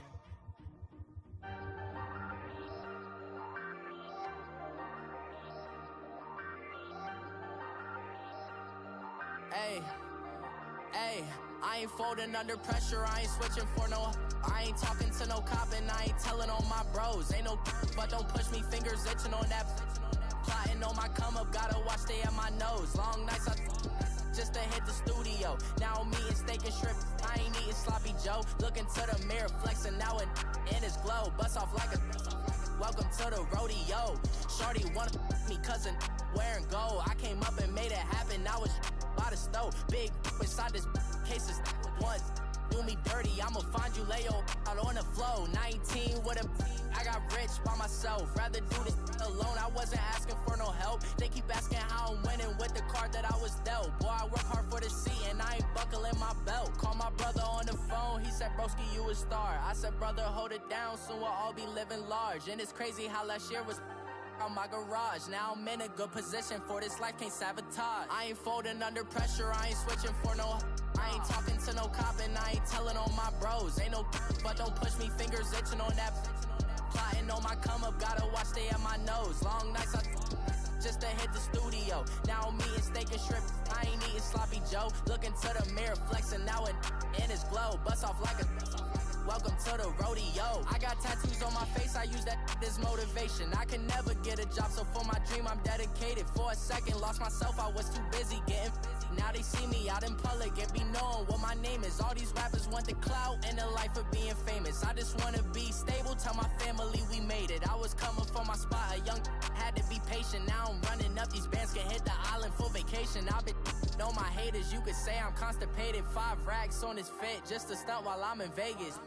Hey, I ain't folding under pressure, I ain't switching for no. I ain't talking to no cop and I ain't telling on my bros. Ain't no but don't push me, fingers itching on that. Plotting on my come up, gotta watch stay at my nose. Long nights I just to hit the studio. Now I'm eating steak and shrimp, I ain't eating sloppy Joe. Looking to the mirror, flexing now and in his glow. Bust off like a welcome to the rodeo. Shorty wanna me cousin wearing gold. I came up and made it happen, now it's by the stove. Big inside this cases once do me dirty, I'ma find you lay out on the floor. 19 with a I got rich by myself. Rather do this alone, I wasn't asking for no help. They keep asking how I'm winning with the card that I was dealt. Boy, I work hard for the seat and I ain't buckling my belt. Call my brother on the phone, he said, broski, you a star. I said, brother, hold it down, soon we'll all be living large. And it's crazy how last year was on my garage. Now I'm in a good position for this life, can't sabotage. I ain't folding under pressure, I ain't switching for no. I ain't talking to no cop and I ain't telling on my bros. Ain't no but don't push me, fingers itching on that. Plotting on my come up, gotta watch stay at my nose. Long nights I just to hit the studio. Now I'm eating steak and shrimp, I ain't eating sloppy Joe. Looking to the mirror, flexing now and in his glow. Bust off like a welcome to the rodeo. I got tattoos on my face, I use that as motivation. I can never get a job, so for my dream I'm dedicated. For a second, lost myself, I was too busy getting busy. Now they see me out in public and be knowing what my name is. All these rappers want the clout and the life of being famous. I just wanna be stable, tell my family we made it. I was coming for my spot, a young had to be patient. Now I'm running up, these bands can hit the island for vacation. I've been on my haters, you could say I'm constipated. 5 racks on his fit, just to stunt while I'm in Vegas.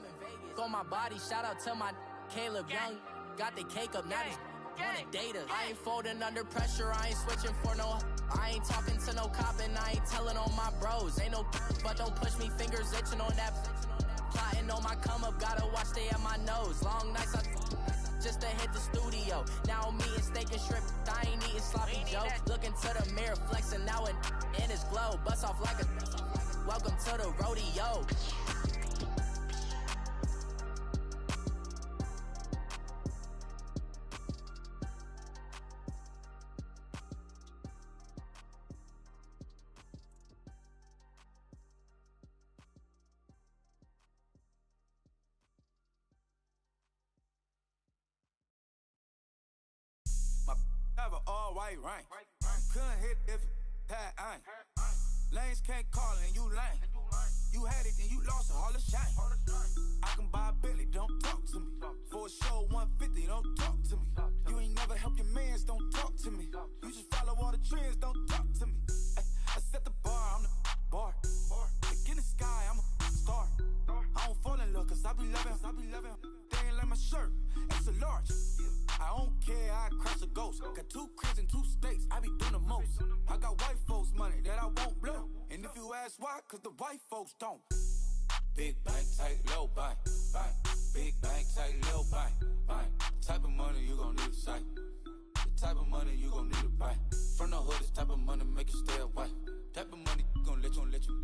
on my body. Shout out to my Caleb Young. Got the cake up, now these wanna date us. I ain't folding under pressure, I ain't switching for no. I ain't talking to no cop and I ain't telling on my bros. Ain't no but don't push me, fingers itching on that. Plotting on my come up, gotta watch stay at my nose. Long nights I just to hit the studio. Now I'm eating steak and shrimp, I ain't eating sloppy joe. Looking to the mirror, flexing now and in his glow. Bust off like a welcome to the rodeo. Have an all-white rank. Couldn't hit if it had ain't. Lanes can't call it and you lame. You had it and you lost it, all the shame. I can buy a Bentley, don't talk to me. For a show 150, don't talk to me. You ain't never helped your mans, don't talk to me. You just follow all the trends, don't talk to me. I set the bar, I'm the bar. Look in the sky, I'm a star. I don't fall in love, cause I be loving. They ain't like my shirt, extra large. I don't care, I crush a ghost. Got 2 cribs and 2 states, I be doing the most. I got white folks money that I won't blow. And if you ask why, cause the white folks don't. Big bank, tight, low bank. Big bank, tight, low bank. Type of money you gon' need a sight. The type of money you gon' need to buy. From the hood, this type of money make you stay away. Type of money gon' let you.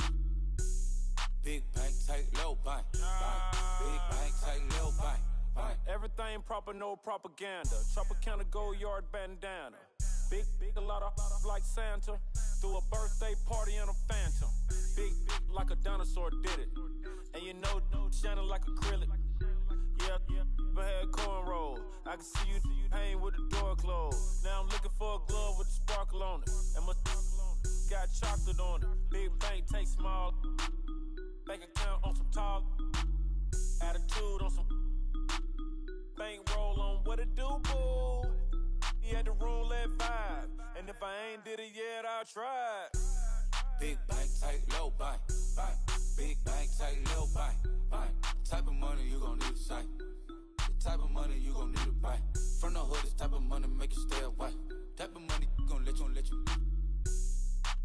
Big bank, tight, low bank. Big bank, tight, low bank. Everything proper, no propaganda. Tropicana gold yard bandana. Big, a lot of like Santa. Threw a birthday party in a phantom. Big like a dinosaur did it. And you know, shining like acrylic. Yeah, but had cornrow. I can see you hang with the door closed. Now I'm looking for a glove with a sparkle on it. And my got chocolate on it. Big bank, take small. Bank account on some tall. Attitude on some. Bankroll on what it do, boo. He had the roulette vibe. And if I ain't did it yet, I'll try. Big bank, tight, low bank. Big bank, tight, low bank. Type of money you gon' need a sight. The type of money you gon' need to buy. From the hood, this type of money make you stay away. Type of money gon' let you.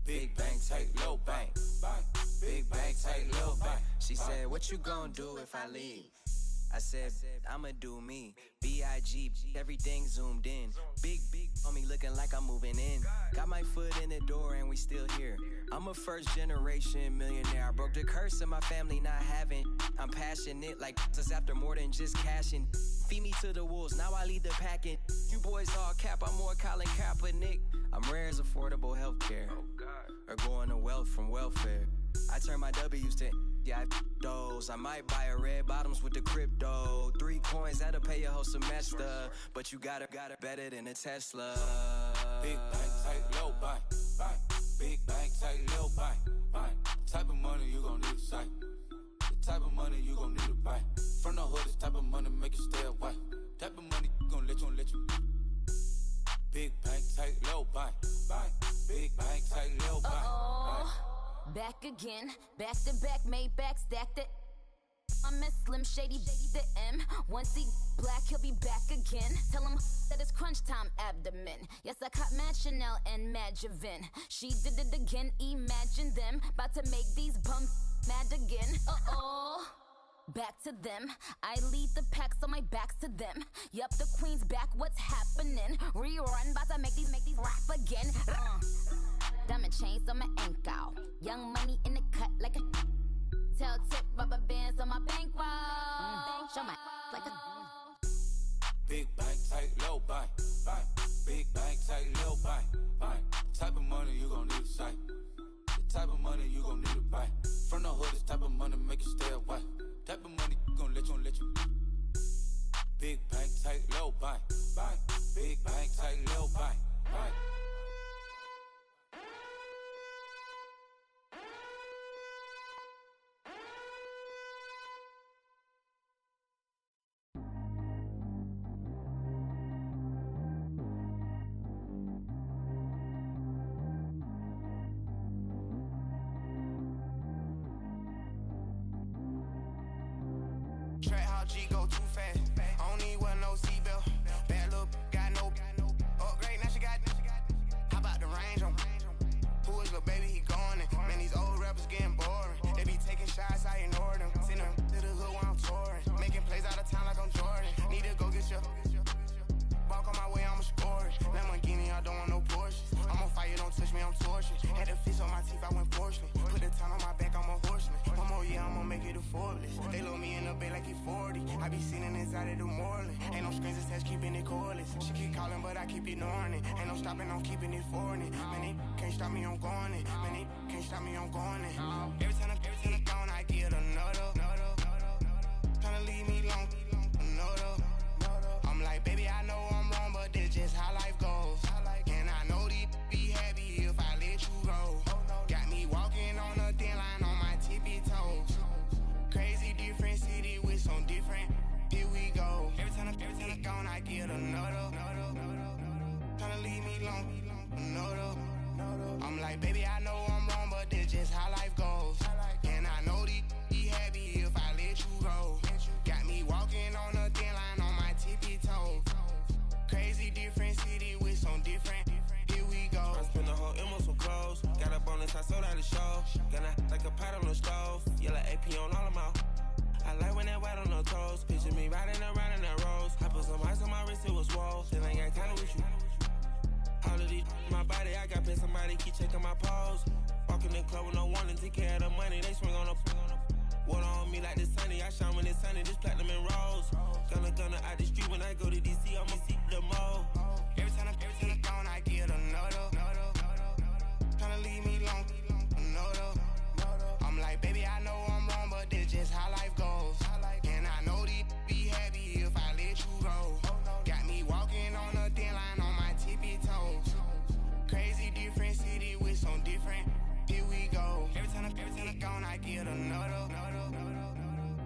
Big bank, tight, low bank. Big bank, tight, low bank. She said, what you gon' do if I leave? I said, I'ma do me. B.I.G. Everything zoomed in. Big on me looking like I'm moving in. Got my foot in the door and we still here. I'm a first generation millionaire. I broke the curse of my family not having. I'm passionate like this after more than just cashing. Feed me to the wolves, now I lead the packing. You boys all cap, I'm more Colin Kaepernick. I'm rare as affordable healthcare. Or going to wealth from welfare. I turn my W's to those. I might buy a red bottoms with the crypto. 3 coins, that'll pay your whole semester. But you gotta better than a Tesla. Big bank, tight, low bank. Big bank, tight, low bank. Type of money you gon' need a sight. The type of money you gon' need to buy. From the hood, this type of money make you stay away. Type of money gon' let you. Big bank, tight, low bank. Big bank, tight, low bank. Back again, back to back, made back, stacked it. I'm a Slim Shady, the M. Once he black, he'll be back again. Tell him that it's crunch time abdomen. Yes, I caught Mad Chanel and Mad Javin. She did it again, imagine them. About to make these bums mad again. Back to them. I lead the pack, so my back's to them. Yup, the queen's back, what's happening? Rerun, about to make these rap again. Diamond chains on my ankle. Young money in the cut like a tail tip, rubber bands on my bankroll. Show my like a Big bank, tight, low bank. Big bank, tight, low bank. Type of money you gon' need a sight. The type of money you gon' need to buy. From the hood, this type of money make you stay away. Type of money gon' let you. Big bank, tight, low bank. Big bank, tight, low bank. like he 40. I be sitting inside of the Moreland. Ain't no strings attached, keeping it cordless. She keep calling, but I keep ignoring it. Ain't no stopping, I'm keeping it foreign. Man, they can't stop me, I'm going it. Man, they can't stop me, I'm going it. Every time I'm gone, I get another. Tryna leave me alone, another. I'm like, baby, I know I'm wrong, but this just how life goes. And I know these be happy if I let you go. Got me walking on a thin line on my tippy toes. Crazy different city with some different. Here we go. Every time I'm gone, I get another. Tryna leave me alone, another. I'm like, baby, I know I'm wrong, but this just how life goes. And I know these be happy if I let you go. Got me walking on a thin line on my tippy toes. Crazy different city with some different. Here we go. I spent the whole M on some clothes. Got up on this, I sold out the show. Gonna like a pot on the stove. Yellow AP on all of my. I like when that white on the toes. Picture me riding around in that rose. I put some ice on my wrist, it was swole. Still ain't got time with you. All of these my body, I got paid somebody keep checking my pose. Walking in the club with no warning, take care of the money. They swing on the water on me like the sunny. I shine when it's sunny, this platinum and rose. Gonna out the street when I go to DC, I'ma see the mall. Every time I'm gone, I get another. Tryna leave me alone, another. I'm like, baby, I know I'm wrong, but this just how life goes. And I know these be happy if I let you go. Got me walking on a thin line on my tippy toes. Crazy different city with some different. Here we go. Every time I'm gone, I get another.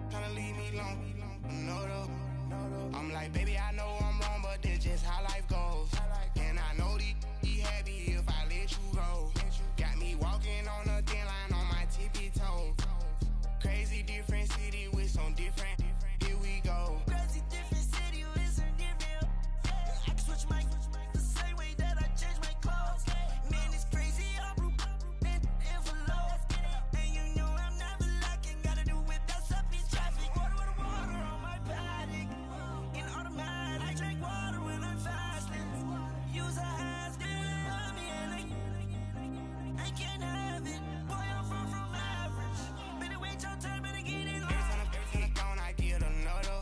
Tryna leave me alone, another. I'm like, baby, I know I'm wrong, but this just how life goes. And I know these be happy if I let you go. Got me walking on a thin line on my tippy toes. Crazy different city with some different. Here we go. Crazy different city with some different. I can switch my the same way that I change my clothes. Man, it's crazy. I'm envelope. And you know I'm never lacking. Gotta do it, that's up in traffic. Water on my paddock. In automatic, I drink water when I'm fasting. Use a has on me and I can't have it. Boy, I'm from average. Better wait your turn, better get in line. Every time I'm gone, I get another.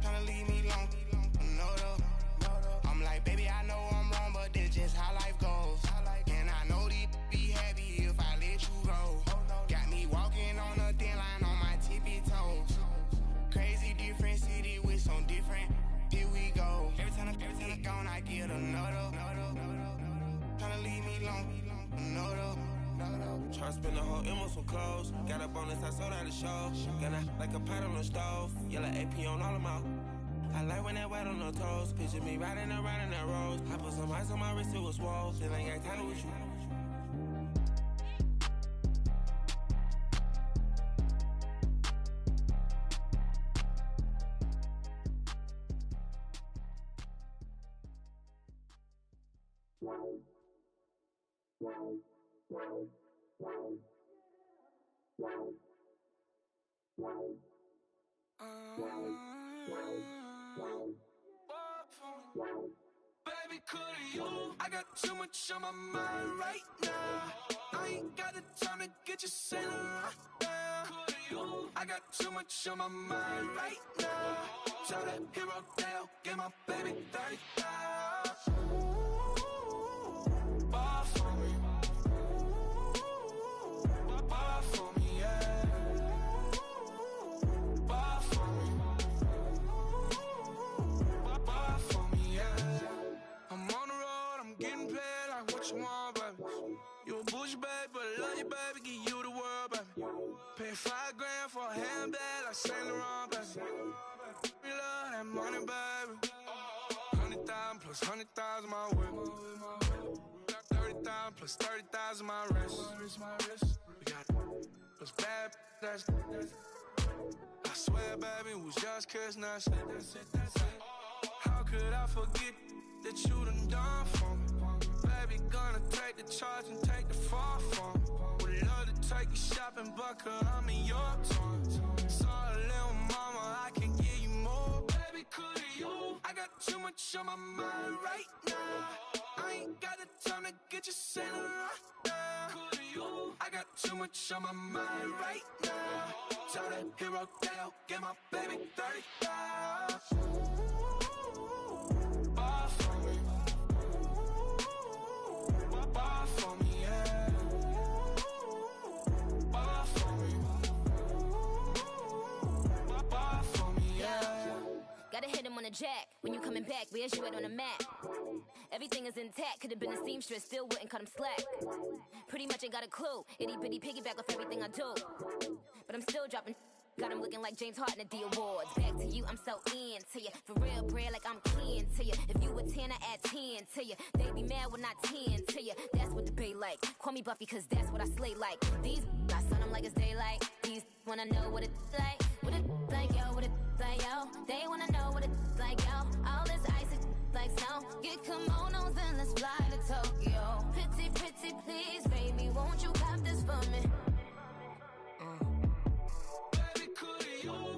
Tryna leave me alone, another. I'm like, baby, I know I'm wrong, but this just how life goes. And I know these be happy if I let you go. Got me walking on a thin line on my tippy toes. Crazy different city with some different. Here we go. Every time I'm gone, I get another. Tryna leave me alone, another. Tryna spend the whole M on some clothes. Got up on this, I sold out the show. Gonna like a pot on the stove. Yellow AP on all of my. I like when that white on the toes. Picture me riding around in that rose. I put some ice on my wrist, it was swole. Still ain't got time with you. Baby, could you? I got too much on my mind right now. I ain't got the time to get you sailing right now. I got too much on my mind right now. Tell that hero down, get my baby 30,000. Bar for me. Bar for me, yeah. Bar for me. Bar for me, yeah. I'm on the road, I'm getting paid like what you want, baby. You a bougie, baby, but I love you, baby. Give you the world, baby. Pay $5 grand for a handbag like Saint Laurent, baby. We love that money, baby. 100,000 plus 100,000 my whip. 30,000 plus 30,000 my wrist. We got those bad, that's I swear, baby, it was just kiss, that's it. How could I forget that you done for me? Baby, gonna take the charge and take the fall from me. Would love to take you shopping, but I'm in your town. Sorry, little mama, I can give you more. Baby, could you? I got too much on my mind right now. I ain't got the time to get you sailing right now. Could you. I got too much on my mind right now. Tell that hero down, get my baby 30,000. Bar for me. Bar for me, yeah. Bar for me. Bar for me, yeah. Gotta hit him on the jack. When you coming back, where's you at on the map? Everything is intact. Could've been a seamstress, still wouldn't cut him slack. Pretty much ain't got a clue. Itty bitty piggyback off everything I do. But I'm still dropping. Got him looking like James Harden at the awards. Back to you, I'm so into you. For real, bread, like I'm kin to you. If you a 10, I add 10 to you. They be mad when I 10 to you. That's what the bay like. Call me Buffy, cause that's what I slay like. These, I son them like it's daylight. These wanna know what it's like. What it like, yo, what it like, yo. They wanna know what it's like, yo. All this ice is like snow. Get kimonos and let's fly to Tokyo. Pretty, pretty, please, baby, won't you cop this for me?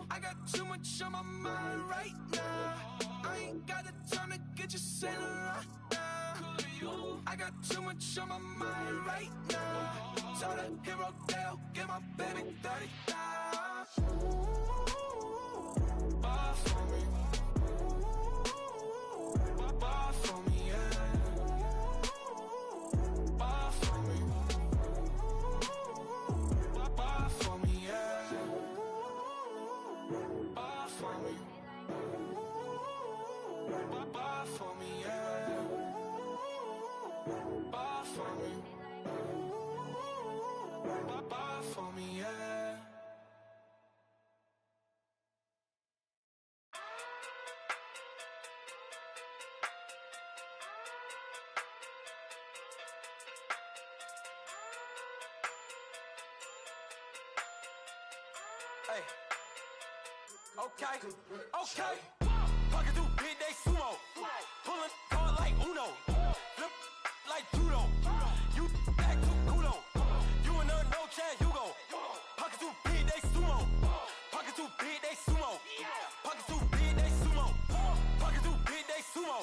I got too much on my mind right now. I ain't got the time to get you sailing right now. I got too much on my mind right now. Tell that hero down, get my baby 30,000. Bar for me. Bar for me, yeah. Bar for me. Bar for me, yeah. Bar for me. Bar for me, yeah. Bar for me. Bar for me, yeah. Hey. Okay. Pocket through big day sumo. Pulling card like Uno. Flip like judo. You back to Kudo. You and her no Chad Hugo. Pocket through big day sumo. Pocket through big day sumo. Pocket through big day sumo. Pocket through big day sumo.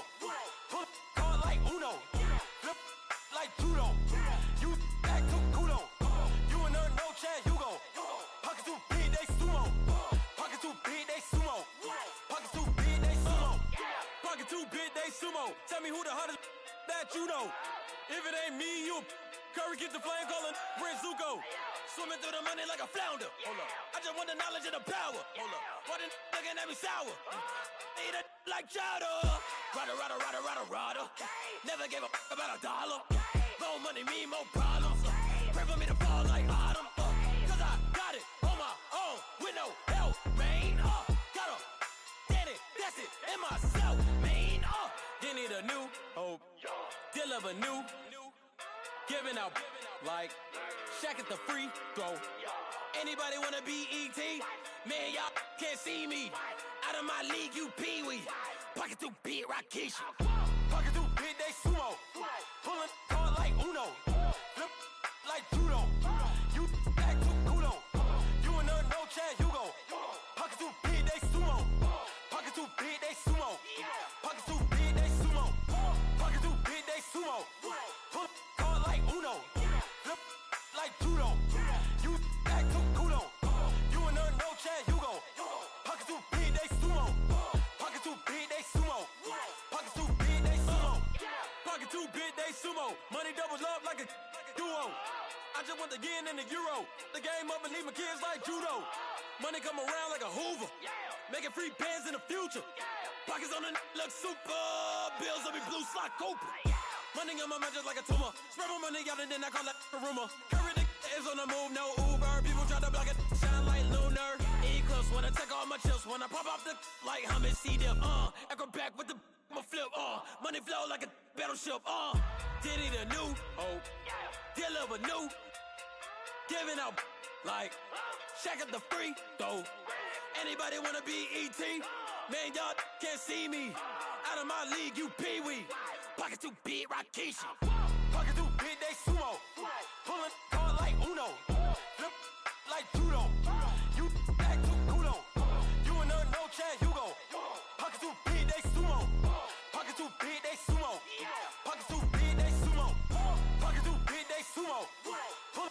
Pull card like Uno. Flip like judo. You back to Kudo. You and her no Chad Hugo. Pocket through big day sumo. Pocket too big, they sumo. Pocket too big, they sumo. Pocket too big, they sumo. Tell me who the hottest that you know. If it ain't me, you Curry get the flame calling Prince Zuko. Swimming through the money like a flounder. Hold up. I just want the knowledge and the power. Hold up. Why the looking at me sour? Eat it like chowder. Rada. Never gave a about $1. More money, me, more problems. Pray for me to fall like autumn. Cause I got it on my own with no help, man. Gotta get it, that's it, in myself, man. You need a new hope, deliver new, giving out like Shaq at the free throw. Anybody wanna be ET? Man, y'all can't see me. Out of my league, you pee-wee. Pocket too big, Rakesh. Pocket too big, they sumo. Pulling card like Uno. Flip like judo. You back to Kudo. You and her no Chad Hugo. Pocket too big, they sumo. Pocket too big, they sumo. Pocket too big, they sumo. Pocket too big, they sumo. Pull card like Uno. Flip like judo. You back to Kudo. You and her no Chad Hugo. Pocket too big, they sumo. Pocket too big, they sumo. Pocket too big, they sumo. Pocket too big, they sumo. Money doubles up like a duo. I just want the yen and the euro. The game up and leave my kids like judo. Money come around like a Hoover. Making free bands in the future. Pockets on the look super. Bills on me blue slot Cooper. Money on my mind just like a tumor. Spread my money out and then I call that a rumor. Curry the is on the move, no Uber. People try to block it, shine like lunar. Eclipse when I take all my chips. When I pop off the like hummus C-dip. Echo back with the flip. Money flow like a battleship. Diddy the new hope. Deliver new. Giving out like Shaq at the free throw. Anybody wanna be ET? Man, y'all can't see me. Out of my league, you pee-wee. Pocket too big, Rakesh. Pocket too big, they sumo. Pulling card like Uno. Flip like judo. You back to Kudo. You and her no Chad Hugo. Pocket too big, they sumo. Pocket too big, they sumo. Pocket too big, they sumo. Pocket too big, they sumo. Pull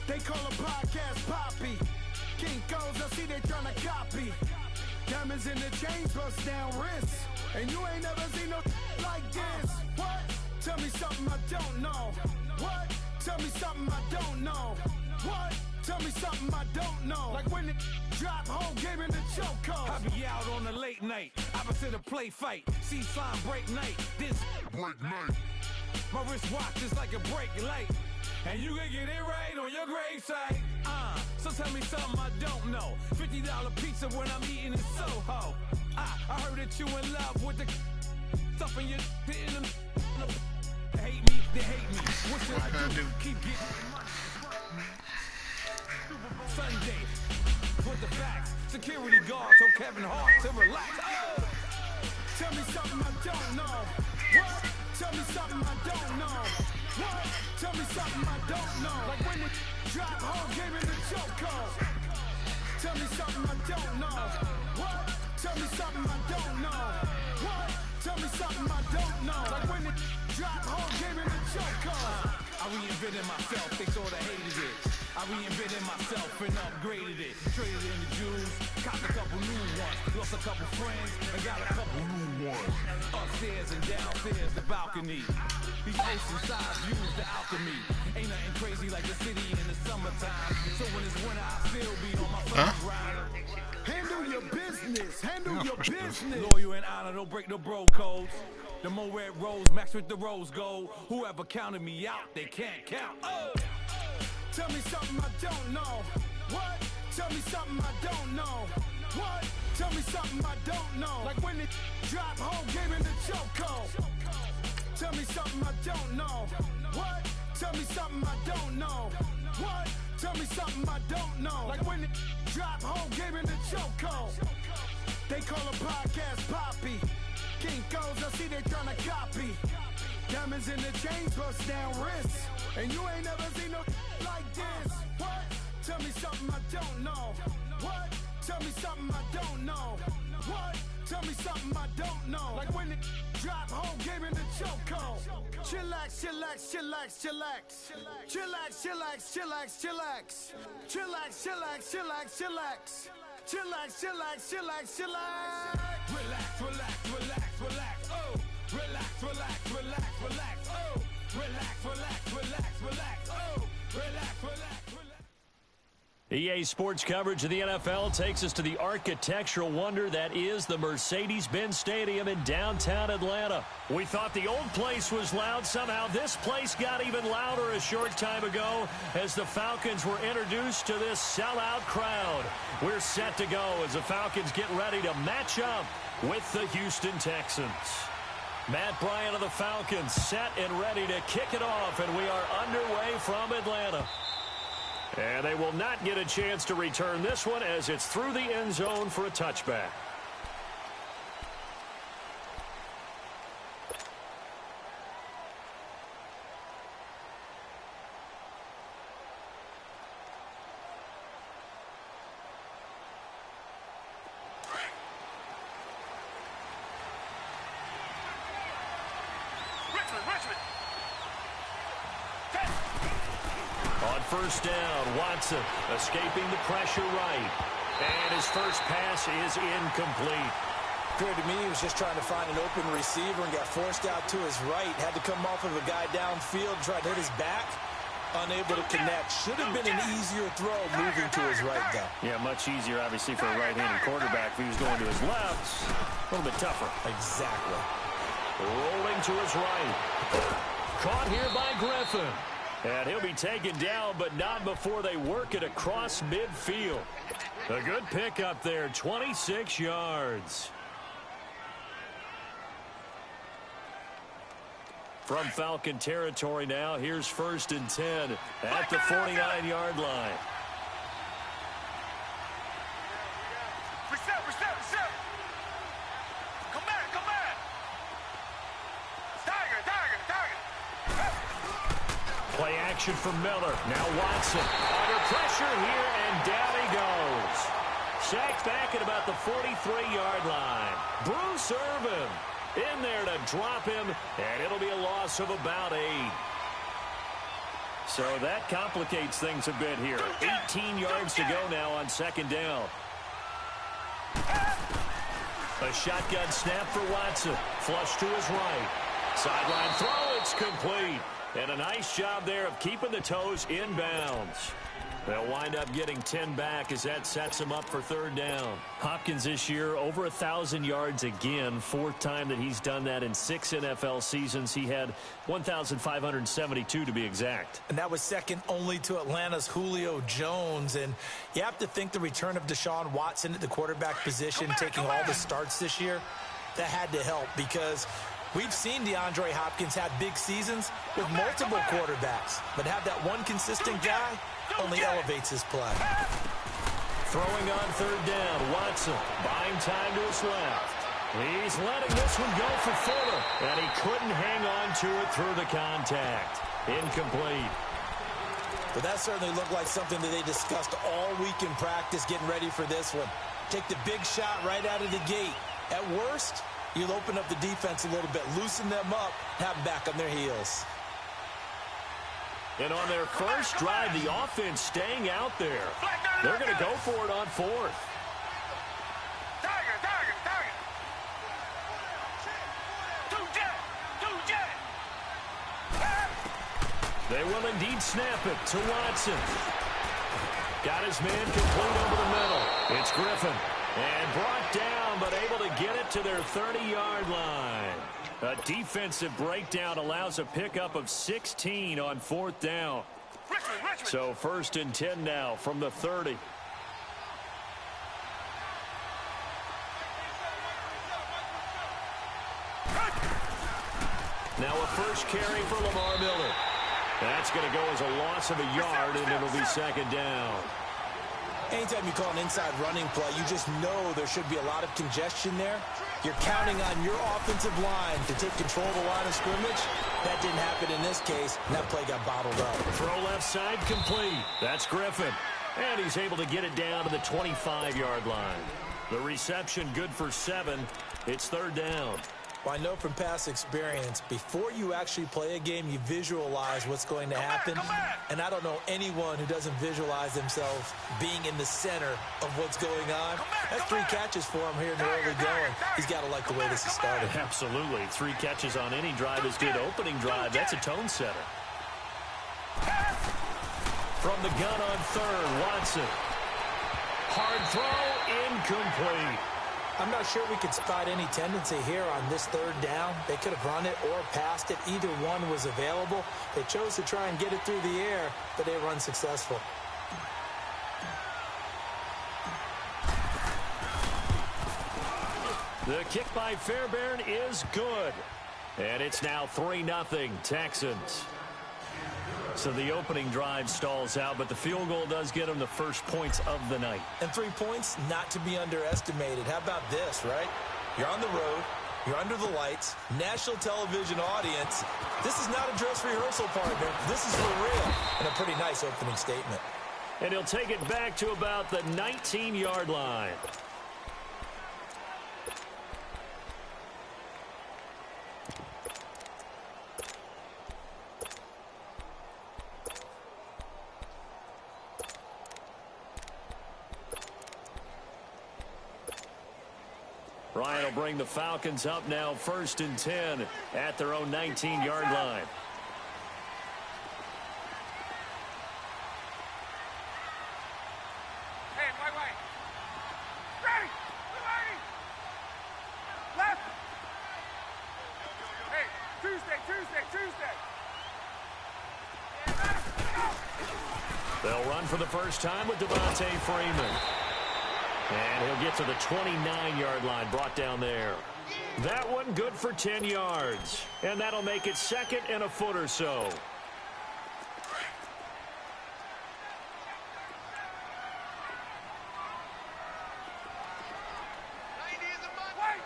They call a podcast Poppy. Kinkos, I see they tryna copy. Diamonds in the chains, bust down wrists. And you ain't never seen no like this. What? Tell me something I don't know. What? Tell me something I don't know. What? Tell me something I don't know. Like when it drop home, game in the chokehold. I be out on a late night, opposite a play fight. See sign break night, this break night. My wristwatch is like a break light. And you can get it right on your gravesite. So tell me something I don't know. $50 pizza when I'm eating in Soho. I heard that you in love with the stuff in your hitting them. Hate me, they hate me. What should I do? Keep getting money. Sunday, with the facts. Security guard told Kevin Hart to relax. Oh! Tell me something I don't know. What? Tell me something I don't know. What? Tell me something I don't know. Like when it drop home, game in the chokehold. Tell me something I don't know. What? Tell me something I don't know. What? Tell me something I don't know. Like when it drop home, game in the chokehold. I reinvented myself, they sorta hated it. I reinvented myself and upgraded it. Traded in the Jews, copped a couple new ones. Lost a couple friends and got a couple new ones. Upstairs and downstairs, the balcony. These ocean-side views, the alchemy. Ain't nothing crazy like the city in the summertime. So when it's winter, I still be on my first grind. Handle your business, handle your business. Loyal and honor, don't break the bro codes. The more red rose, match with the rose gold. Whoever counted me out, they can't count. Oh! Tell me something I don't know. What? Tell me something I don't know. What? Tell me something I don't know. Like when it drop home, game in the chokehold. Tell me something I don't know. What? Tell me something I don't know. What? Tell me something I don't know. Like when it drop home, game in the chokehold. They call a podcast Poppy. Kinkos, I see they tryna copy. Diamonds in the chains, bust down wrists. And you ain't never seen no like this. What? Tell me something I don't know. What? Tell me something I don't know. What? Tell me something I don't know. Like when it drop home, game in the chokehold. Chillax, chillax, chillax, chillax. Chillax, chillax, chillax, chillax. Chillax, chillax, chillax, chillax. Chillax, chillax, chillax, chillax. Relax, relax, relax, relax. Oh! Relax, relax, relax, relax. Oh! Relax, relax, relax, relax. Oh! Relax, relax, relax. EA Sports coverage of the NFL takes us to the architectural wonder that is the Mercedes-Benz Stadium in downtown Atlanta. We thought the old place was loud. Somehow this place got even louder a short time ago as the Falcons were introduced to this sellout crowd. We're set to go as the Falcons get ready to match up with the Houston Texans. Matt Bryant of the Falcons set and ready to kick it off, and we are underway from Atlanta. And they will not get a chance to return this one as it's through the end zone for a touchback. On first down, Watson escaping the pressure right. And his first pass is incomplete. Appeared to me he was just trying to find an open receiver and got forced out to his right. Had to come off of a guy downfield, tried to hit his back. Unable to connect. Should have been an easier throw moving to his right, though. Yeah, much easier, obviously, for a right-handed quarterback. If he was going to his left, a little bit tougher. Exactly. Rolling to his right. Caught here by Griffin. And he'll be taken down, but not before they work it across midfield. A good pickup there, 26 yards. From Falcon territory now, here's 1st and 10 at the 49-yard line. Reset. Come back. Tiger. Play action for Miller. Now Watson under pressure here, and down he goes. Sacked back at about the 43-yard line. Bruce Irvin in there to drop him, and it'll be a loss of about 8. So that complicates things a bit here. 18 yards to go now on second down. A shotgun snap for Watson. Flush to his right. Sideline throw, it's complete. And a nice job there of keeping the toes in bounds. They'll wind up getting 10 back as that sets them up for third down. Hopkins this year, over 1,000 yards again. Fourth time that he's done that in 6 NFL seasons. He had 1,572 to be exact. And that was second only to Atlanta's Julio Jones. And you have to think the return of Deshaun Watson at the quarterback position, taking all the starts this year, that had to help because we've seen DeAndre Hopkins have big seasons with multiple quarterbacks. But have that one consistent guy only elevates his play. Throwing on third down, Watson buying time to his left. He's letting this one go for Fuller, and he couldn't hang on to it through the contact. Incomplete. But that certainly looked like something that they discussed all week in practice getting ready for this one. Take the big shot right out of the gate. At worst, you'll open up the defense a little bit, loosen them up, have them back on their heels. And on their first drive, the offense staying out there. They're going to go for it on fourth. They will indeed snap it to Watson. Got his man complete over the middle. It's Griffin. And brought down, but able to get it to their 30-yard line. A defensive breakdown allows a pickup of 16 on fourth down. So first and 10 now from the 30. Now a first carry for Lamar Miller. That's going to go as a loss of a yard, and it'll be second down. Anytime you call an inside running play, you just know there should be a lot of congestion there. You're counting on your offensive line to take control of the line of scrimmage. That didn't happen in this case, and that play got bottled up. Throw left side complete. That's Griffin. And he's able to get it down to the 25-yard line. The reception good for 7. It's third down. Well, I know from past experience, before you actually play a game, you visualize what's going to happen. And I don't know anyone who doesn't visualize themselves being in the center of what's going on. That's 3 catches for him here in the early going. He's got to like the way this is started. Absolutely. 3 catches on any drive is good. Opening drive, that's a tone setter. From the gun on third, Watson. Hard throw, incomplete. I'm not sure we could spot any tendency here on this third down. They could have run it or passed it. Either one was available. They chose to try and get it through the air, but they were unsuccessful. The kick by Fairbairn is good. And it's now 3-0 Texans. So the opening drive stalls out, but the field goal does get them the first points of the night. And 3 points, not to be underestimated. How about this, right? You're on the road. You're under the lights. National television audience. This is not a dress rehearsal, partner. This is for real. And a pretty nice opening statement. And he'll take it back to about the 19-yard line. Ryan will bring the Falcons up now, first and 10 at their own 19-yard line. Hey, wait. Ready! Ready! Left! Hey, Tuesday! They'll run for the first time with Devontae Freeman. And he'll get to the 29-yard line, brought down there. That one good for 10 yards. And that'll make it second and a foot or so. Wait!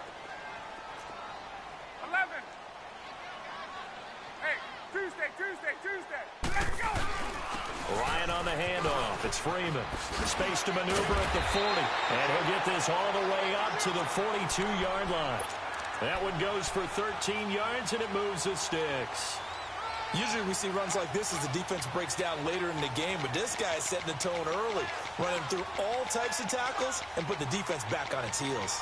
11! Hey, Tuesday! Let's go! Ryan on the handoff. It's Freeman. Space to maneuver at the 40. And he'll get this all the way up to the 42-yard line. That one goes for 13 yards, and it moves the sticks. Usually we see runs like this as the defense breaks down later in the game, but this guy is setting the tone early, running through all types of tackles and put the defense back on its heels.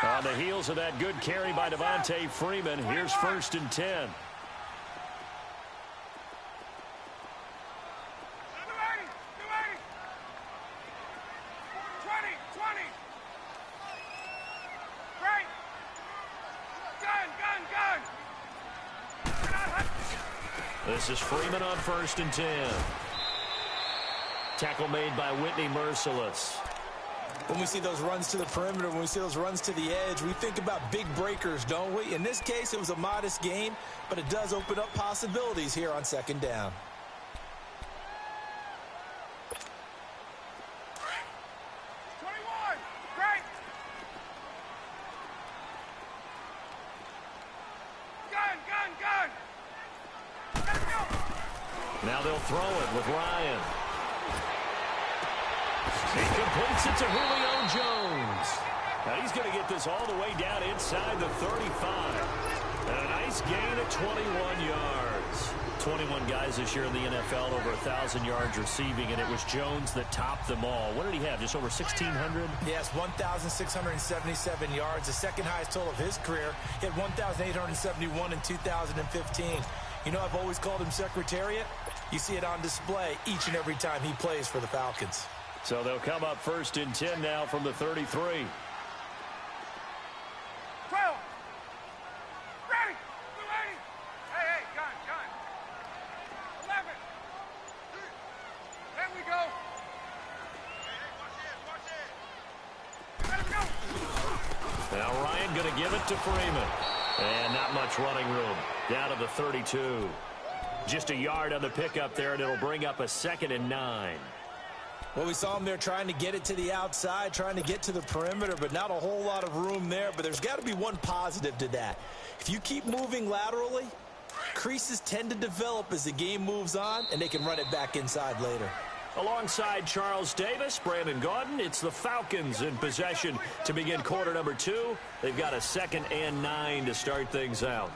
On the heels of that good carry by Devontae Freeman, here's 1st and 10. This is Freeman on 1st and 10. Tackle made by Whitney Merciless. When we see those runs to the perimeter, when we see those runs to the edge, we think about big breakers, don't we? In this case, it was a modest gain, but it does open up possibilities here on 2nd down. Now they'll throw it with Ryan. He completes it to Julio Jones. Now he's going to get this all the way down inside the 35. And a nice gain of 21 yards. 21 guys this year in the NFL over 1,000 yards receiving, and it was Jones that topped them all. What did he have, just over 1,600? Yes, 1,677 yards, the second highest total of his career. He had 1,871 in 2015. You know, I've always called him Secretariat. You see it on display each and every time he plays for the Falcons. So they'll come up 1st and 10 now from the 33. 12. Ready. Hey, gun. 11. There we go. Watch this. Let him go. Now Ryan going to give it to Freeman. And not much running room. Down to the 32. Just a yard on the pickup there, and it'll bring up a 2nd and 9. Well, we saw him there trying to get it to the outside, trying to get to the perimeter, but not a whole lot of room there. But there's got to be one positive to that. If you keep moving laterally, creases tend to develop as the game moves on, and they can run it back inside later. Alongside Charles Davis, Brandon Gaudin, it's the Falcons in possession to begin quarter number 2. They've got a 2nd and 9 to start things out.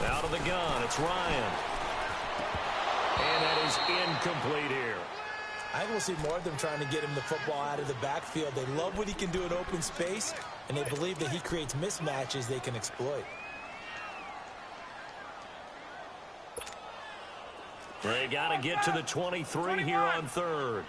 Out of the gun, it's Ryan. And that is incomplete here. I think we'll see more of them trying to get him the football out of the backfield. They love what he can do in open space, and they believe that he creates mismatches they can exploit. They got to get to the 23 here on 3rd.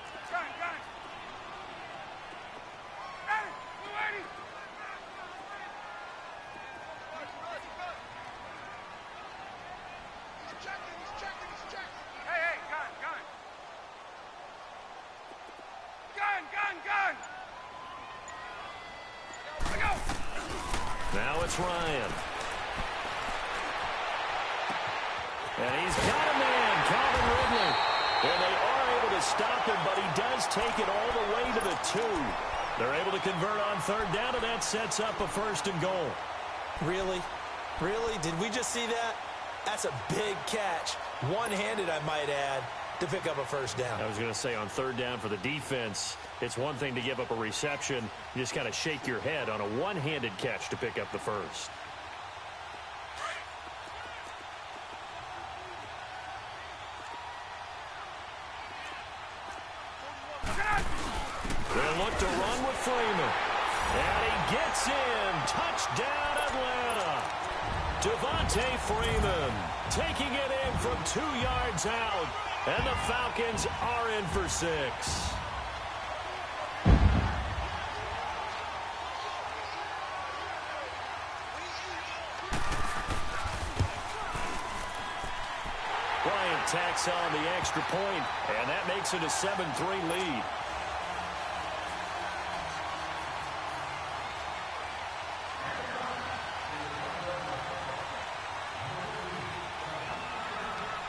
Now it's Ryan. And he's got a man, Calvin Ridley. And they are able to stop him, but he does take it all the way to the 2. They're able to convert on 3rd down, and that sets up a 1st and goal. Really? Really? Did we just see that? That's a big catch. One-handed, I might add, to pick up a 1st down. I was going to say on 3rd down for the defense, it's one thing to give up a reception. You just kind of shake your head on a one-handed catch to pick up the 1st. They'll look to run with Freeman. And he gets in. Touchdown, Atlanta. Devontae Freeman taking it in from 2 yards out. And the Falcons are in for 6. Bryant tacks on the extra point, and that makes it a 7-3 lead.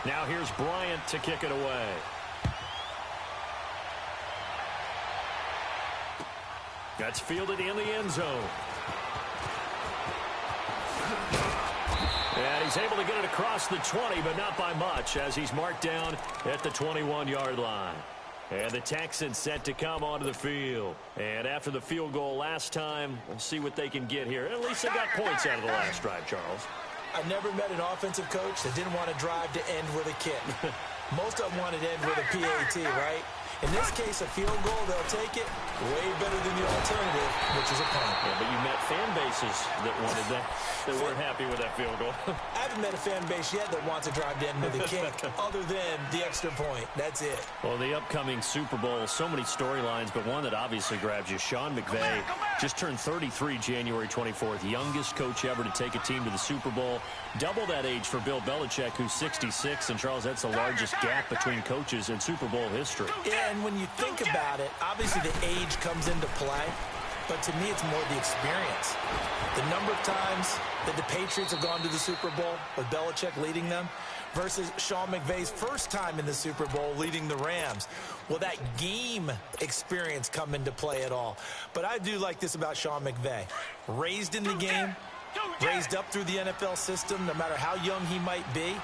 Now here's Bryant to kick it away. That's fielded in the end zone. And he's able to get it across the 20, but not by much, as he's marked down at the 21-yard line. And the Texans set to come onto the field. And after the field goal last time, we'll see what they can get here. At least they got points out of the last drive, Charles. I never met an offensive coach that didn't want to drive to end with a kick. Most of them wanted to end with a PAT, right? In this case, a field goal, they'll take it way better than the alternative, which is a punt. Yeah, but you met fan bases that wanted that, that weren't happy with that field goal. I haven't met a fan base yet that wants to drive to end with a kick, other than the extra point. That's it. Well, the upcoming Super Bowl, so many storylines, but one that obviously grabs you. Sean McVay just turned 33 January 24th, youngest coach ever to take a team to the Super Bowl. Double that age for Bill Belichick, who's 66. And, Charles, that's the largest gap between coaches in Super Bowl history. Yeah, and when you think about it, obviously the age comes into play. But to me, it's more the experience. The number of times that the Patriots have gone to the Super Bowl with Belichick leading them versus Sean McVay's first time in the Super Bowl leading the Rams. Will that game experience come into play at all? But I do like this about Sean McVay. Raised in the game, raised up through the NFL system, no matter how young he might be.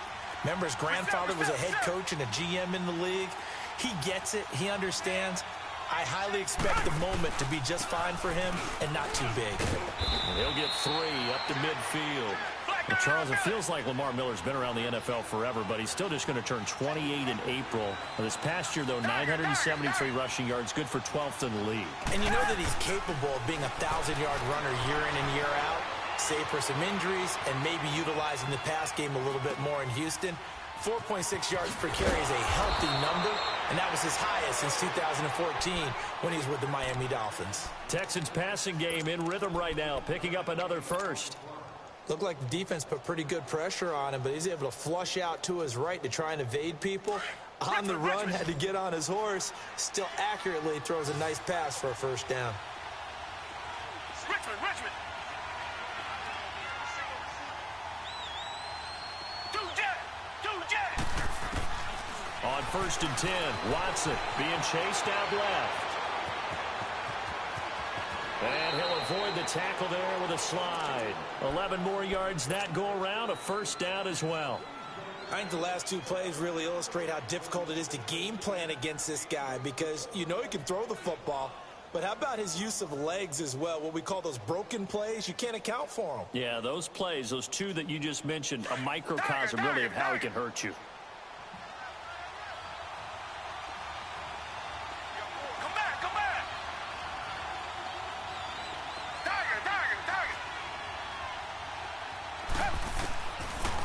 Remember, his grandfather was a head coach and a GM in the league. He gets it. He understands. I highly expect the moment to be just fine for him and not too big. He'll get 3 up to midfield. Well, Charles, it feels like Lamar Miller's been around the NFL forever, but he's still just going to turn 28 in April. This past year, though, 973 rushing yards, good for 12th in the league. And you know that he's capable of being a 1,000-yard runner year in and year out, save for some injuries, and maybe utilizing the pass game a little bit more in Houston. 4.6 yards per carry is a healthy number, and that was his highest since 2014 when he was with the Miami Dolphins. Texans passing game in rhythm right now, picking up another first. Looked like the defense put pretty good pressure on him, but he's able to flush out to his right to try and evade people. On the run, had to get on his horse. Still accurately throws a nice pass for a first down. Richmond. On 1st and 10, Watson being chased out left. And he'll avoid the tackle there with a slide. 11 more yards that go around, a first down as well. I think the last 2 plays really illustrate how difficult it is to game plan against this guy because you know he can throw the football, but how about his use of legs as well, what we call those broken plays? You can't account for them. Yeah, those plays, those 2 that you just mentioned, a microcosm really of how he can hurt you.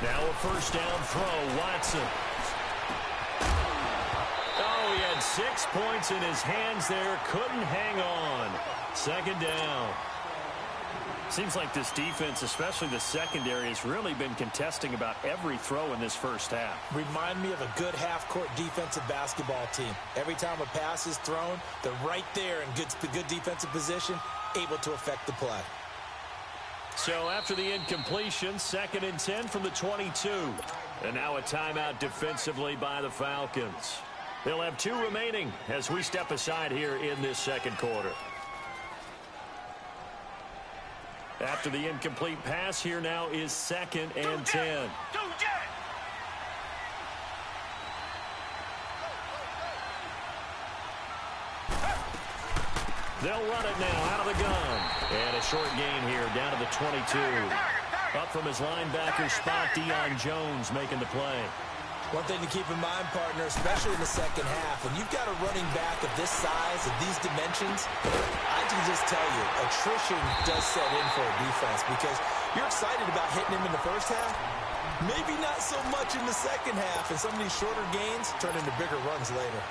Now a first down throw, Watson. Oh, he had 6 points in his hands there. Couldn't hang on. 2nd down. Seems like this defense, especially the secondary, has really been contesting about every throw in this first half. Remind me of a good half-court defensive basketball team. Every time a pass is thrown, they're right there in good defensive position, able to affect the play. So after the incompletion, 2nd and 10 from the 22. And now a timeout defensively by the Falcons. They'll have 2 remaining as we step aside here in this second quarter. After the incomplete pass, here now is 2nd and 10. They'll run it now out of the gun. And a short gain here down to the 22. Up from his linebacker spot, Deion Jones making the play. One thing to keep in mind, partner, especially in the second half, when you've got a running back of this size, of these dimensions, I can just tell you, attrition does set in for a defense because you're excited about hitting him in the first half, maybe not so much in the second half, and some of these shorter gains turn into bigger runs later.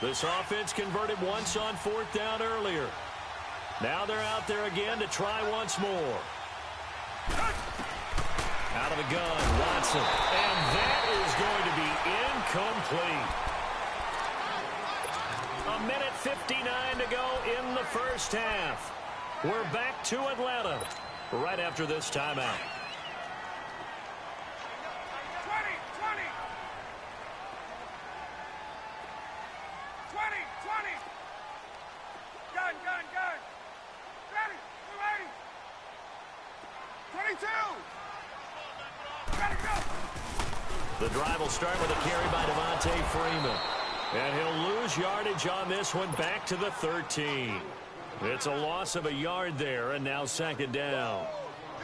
This offense converted once on 4th down earlier. Now they're out there again to try once more. Out of the gun, Watson. And that is going to be incomplete. minute 59 to go in the first half. We're back to Atlanta right after this timeout. 20. Gun. Ready. 22. Ready, go. The drive will start with a carry by Devontae Freeman. And he'll lose yardage on this one back to the 13. It's a loss of a yard there, and now second down.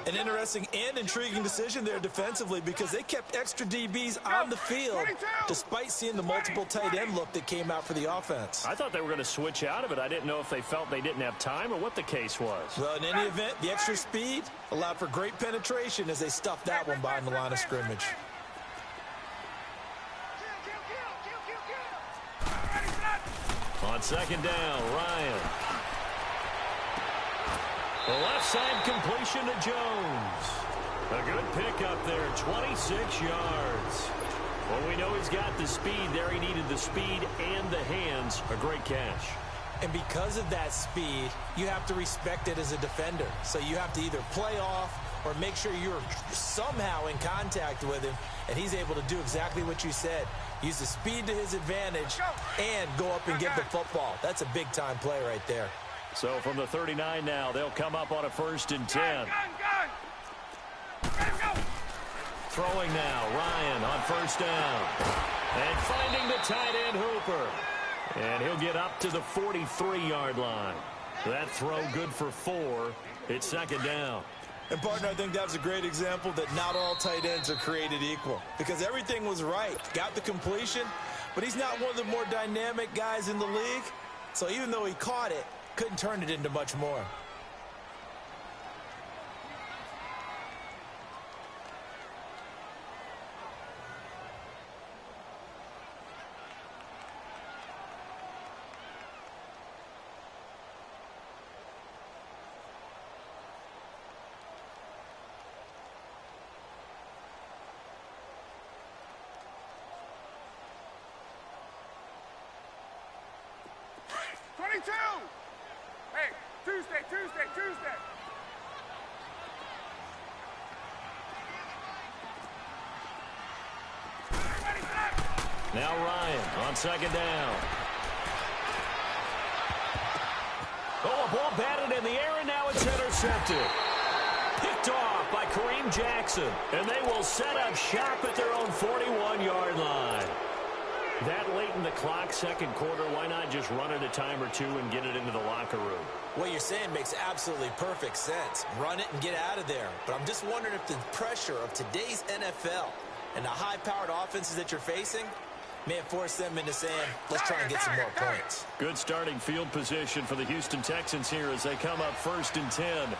An interesting and intriguing decision there defensively because they kept extra DBs on the field despite seeing the multiple tight end look that came out for the offense. I thought they were going to switch out of it. I didn't know if they felt they didn't have time or what the case was. Well, in any event, the extra speed allowed for great penetration as they stuffed that one behind the line of scrimmage. On second down, Ryan. The left side completion to Jones. A good pickup there, 26 yards. Well, we know he's got the speed there. He needed the speed and the hands. A great catch. And because of that speed, you have to respect it as a defender. So you have to either play off or make sure you're somehow in contact with him, and he's able to do exactly what you said. Use the speed to his advantage and go up and get the football. That's a big-time play right there. So from the 39 now, they'll come up on a 1st and 10. Throwing now, Ryan on 1st down. And finding the tight end Hooper. And he'll get up to the 43-yard line. That throw good for 4. It's second down. And, partner, I think that's a great example that not all tight ends are created equal because everything was right. Got the completion, but he's not one of the more dynamic guys in the league. So even though he caught it, couldn't turn it into much more. Hey, Tuesday. Now Ryan on second down. Oh, a ball batted in the air, and now it's intercepted. Picked off by Kareem Jackson, and they will set up shop at their own 41-yard line. That late in the clock, second quarter, why not just run it a time or two and get it into the locker room? What you're saying makes absolutely perfect sense. Run it and get out of there. But I'm just wondering if the pressure of today's NFL and the high-powered offenses that you're facing may have forced them into saying, let's try and get some more points. Good starting field position for the Houston Texans here as they come up 1st and 10.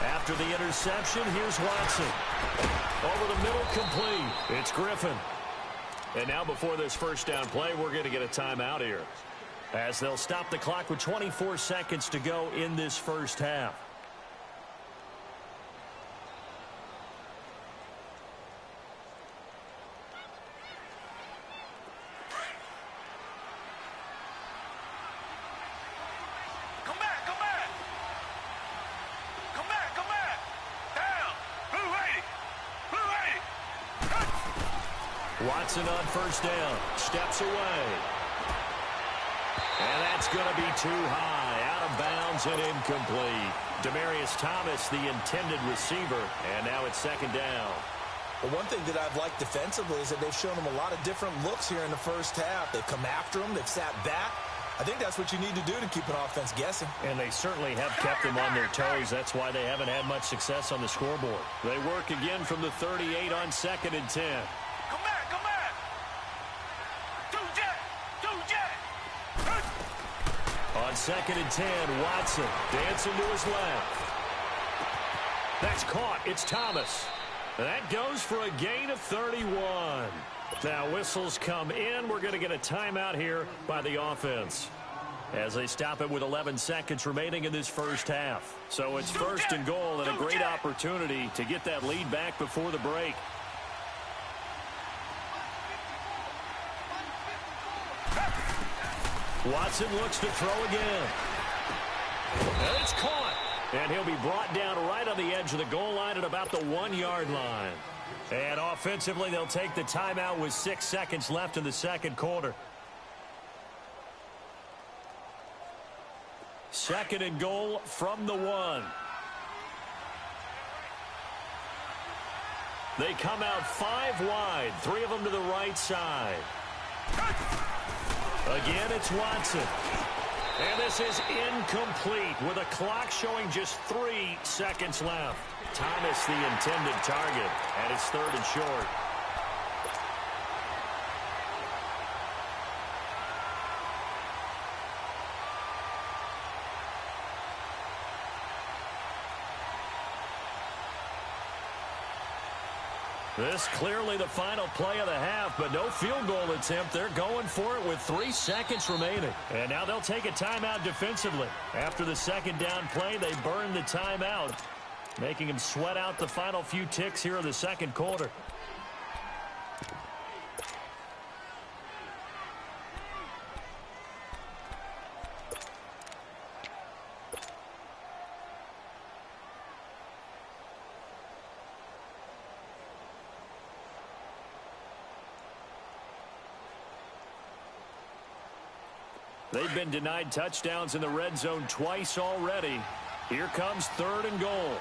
After the interception, here's Watson. Over the middle, complete. It's Griffin. And now before this first down play, we're going to get a timeout here, as they'll stop the clock with 24 seconds to go in this first half. Watson on 1st down. Steps away. And that's going to be too high. Out of bounds and incomplete. Demaryius Thomas, the intended receiver. And now it's 2nd down. Well, one thing that I've liked defensively is that they've shown them a lot of different looks here in the first half. They've come after them. They've sat back. I think that's what you need to do to keep an offense guessing. And they certainly have kept them on their toes. That's why they haven't had much success on the scoreboard. They work again from the 38 on 2nd and 10. On 2nd and 10, Watson dancing to his left. That's caught. It's Thomas. That goes for a gain of 31. Now whistles come in. We're going to get a timeout here by the offense. as they stop it with 11 seconds remaining in this first half. So it's first and goal and a great opportunity to get that lead back before the break. Watson looks to throw again. And it's caught. And he'll be brought down right on the edge of the goal line at about the 1-yard line. And offensively, they'll take the timeout with 6 seconds left in the second quarter. Second and goal from the 1. They come out 5 wide, 3 of them to the right side. Again, it's Watson. And this is incomplete with a clock showing just 3 seconds left. Thomas, the intended target, and it's 3rd and short. This clearly the final play of the half, but no field goal attempt. They're going for it with 3 seconds remaining. And now they'll take a timeout defensively. After the second down play, they burn the timeout, making them sweat out the final few ticks here in the second quarter. They've been denied touchdowns in the red zone twice already. Here comes 3rd and goal.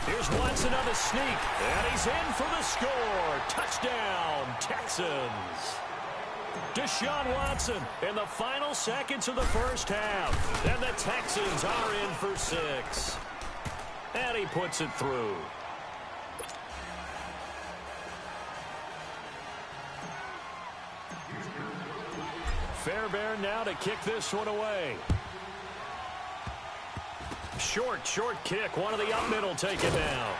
Here's Watson on the sneak, and he's in for the score. Touchdown, Texans. Deshaun Watson in the final seconds of the first half. And the Texans are in for 6. And he puts it through. Fairbairn now to kick this one away. Short kick. One of the up middle take it down.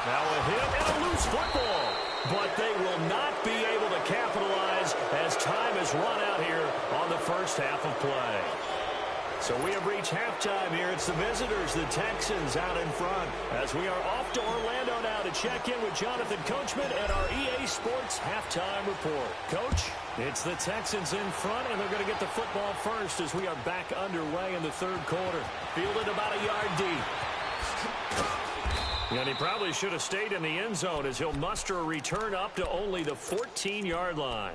Now a hit and a loose football. But they will not be able to capitalize as time has run out here on the first half of play. So we have reached halftime here. It's the visitors, the Texans, out in front. As we are off to Orlando now to check in with Jonathan Coachman and our EA Sports halftime report. Coach, it's the Texans in front, and they're going to get the football first as we are back underway in the third quarter. Fielded about a yard deep. And he probably should have stayed in the end zone as he'll muster a return up to only the 14-yard line.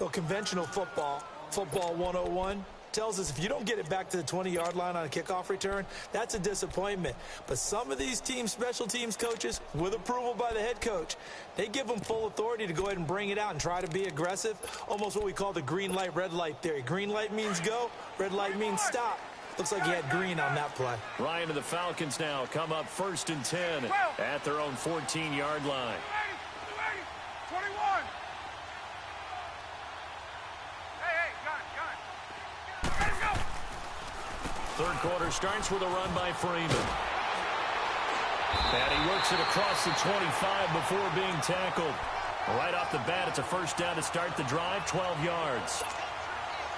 Well, conventional football 101, tells us if you don't get it back to the 20-yard line on a kickoff return, that's a disappointment. But some of these special teams coaches, with approval by the head coach, they give them full authority to go ahead and bring it out and try to be aggressive, almost what we call the green light, red light theory. Green light means go, red light means stop. Looks like he had green on that play. Ryan and the Falcons now come up 1st and 10 at their own 14-yard line. 21. Third quarter starts with a run by Freeman. And he works it across the 25 before being tackled. Right off the bat, it's a first down to start the drive, 12 yards.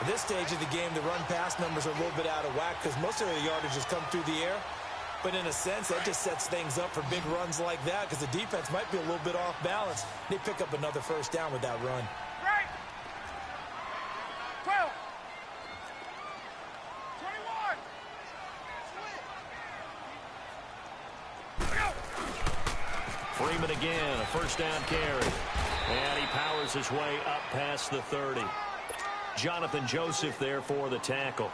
At this stage of the game, the run-pass numbers are a little bit out of whack because most of the yardage has come through the air. But in a sense, that just sets things up for big runs like that because the defense might be a little bit off balance. They pick up another first down with that run. Right. 12. 21. Freeman again, a first down carry. And he powers his way up past the 30. Jonathan Joseph there for the tackle.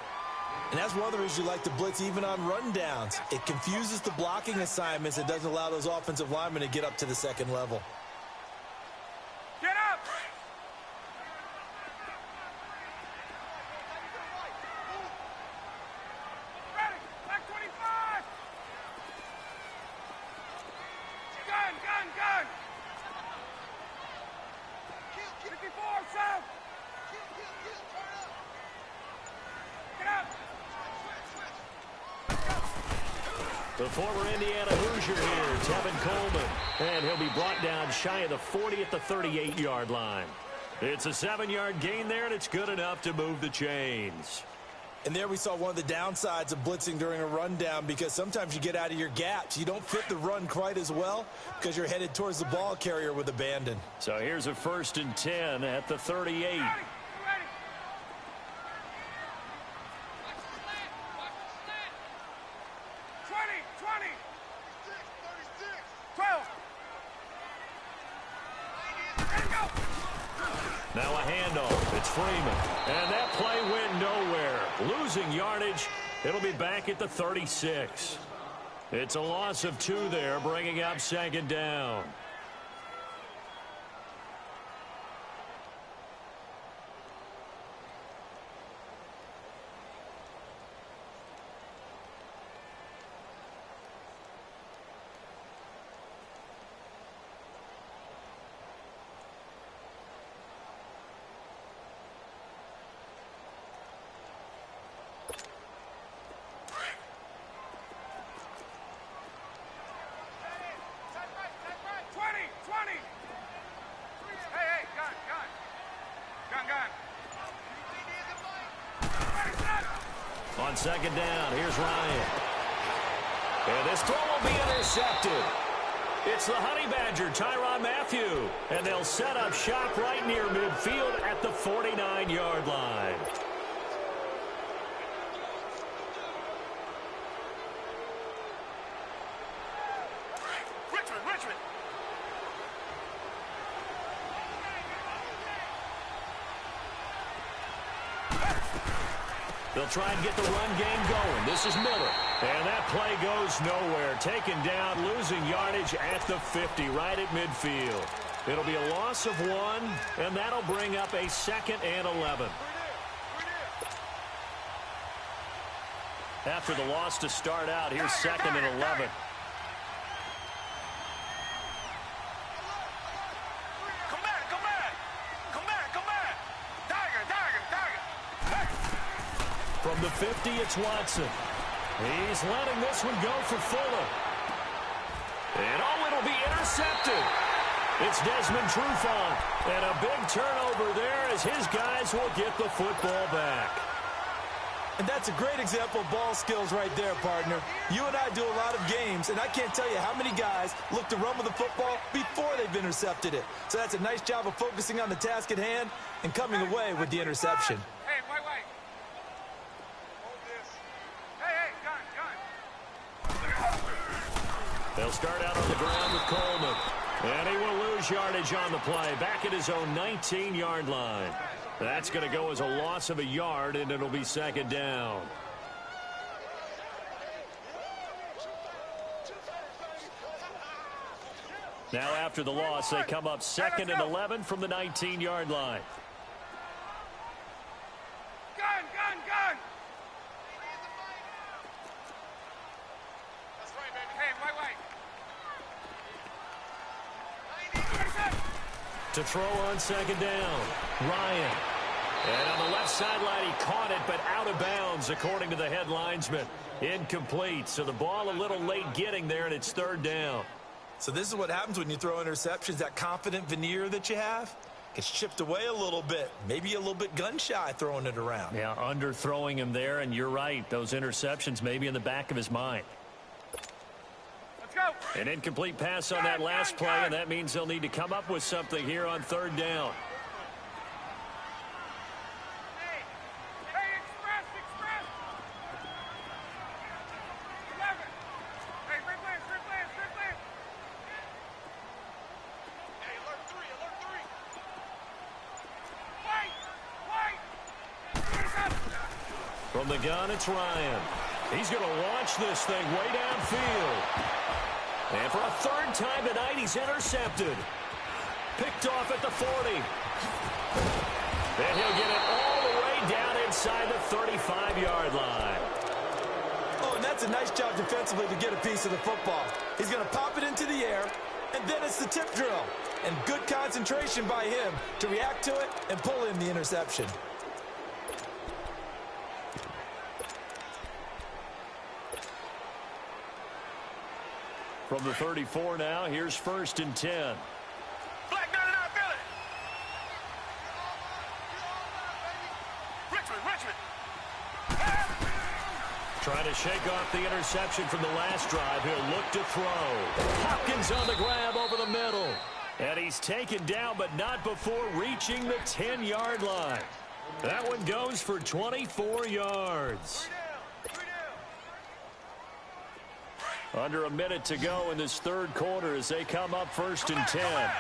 And that's one of the reasons you like to blitz even on rundowns. It confuses the blocking assignments. It doesn't allow those offensive linemen to get up to the second level. Get up! Ready! Back 25! Gun! 54, south! Get up! The former Indiana Hoosier here, Tevin Coleman. And he'll be brought down shy of the 40 at the 38-yard line. It's a 7-yard gain there, and it's good enough to move the chains. And there we saw one of the downsides of blitzing during a rundown, because sometimes you get out of your gaps. You don't fit the run quite as well because you're headed towards the ball carrier with abandon. So here's a 1st and 10 at the 38. 12. Now a handoff. It's Freeman. And that play went nowhere. Losing yardage. It'll be back at the 36. It's a loss of 2 there, bringing up 2nd down. On 2nd down, here's Ryan. And this throw will be intercepted. It's the Honey Badger, Tyrann Mathieu. And they'll set up shop right near midfield at the 49-yard line. Richmond. They'll try and get the run game going. This is Miller. And that play goes nowhere. Taken down, losing yardage at the 50, right at midfield. It'll be a loss of 1, and that'll bring up a 2nd and 11. After the loss to start out, here's 2nd and 11. From the 50, it's Watson. He's letting this one go for Fuller. And it'll be intercepted. It's Desmond Trufant. And a big turnover there as his guys will get the football back. And that's a great example of ball skills right there, partner. You and I do a lot of games, and I can't tell you how many guys look to run with the football before they've intercepted it. So that's a nice job of focusing on the task at hand and coming away with the interception. Hey, wait. They'll start out on the ground with Coleman. And he will lose yardage on the play. Back at his own 19-yard line. That's going to go as a loss of a yard, and it'll be 2nd down. Now after the loss, they come up 2nd and 11 from the 19-yard line. Gun! That's right, baby. Hey, wait. To throw on 2nd down, Ryan. And on the left sideline, he caught it, but out of bounds, according to the head linesman. Incomplete, so the ball a little late getting there, and it's 3rd down. So this is what happens when you throw interceptions. That confident veneer that you have gets chipped away a little bit. Maybe a little bit gun-shy throwing it around. Yeah, underthrowing him there, and you're right. Those interceptions may be in the back of his mind. An incomplete pass on that last play, and that means they'll need to come up with something here on 3rd down. Hey, express! 11. Hey, replay. Hey, alert 3. From the gun, it's Ryan. He's going to launch this thing way downfield. And for a 3rd time tonight, he's intercepted. Picked off at the 40. And he'll get it all the way down inside the 35-yard line. Oh, and that's a nice job defensively to get a piece of the football. He's going to pop it into the air, and then it's the tip drill. And good concentration by him to react to it and pull in the interception. From the 34 now, here's 1st and 10. Black 99 Philly. Richmond. Trying to shake off the interception from the last drive. He'll look to throw. Hopkins on the grab over the middle. And he's taken down, but not before reaching the 10-yard line. That one goes for 24 yards. Under a minute to go in this third quarter as they come up 1st and 10.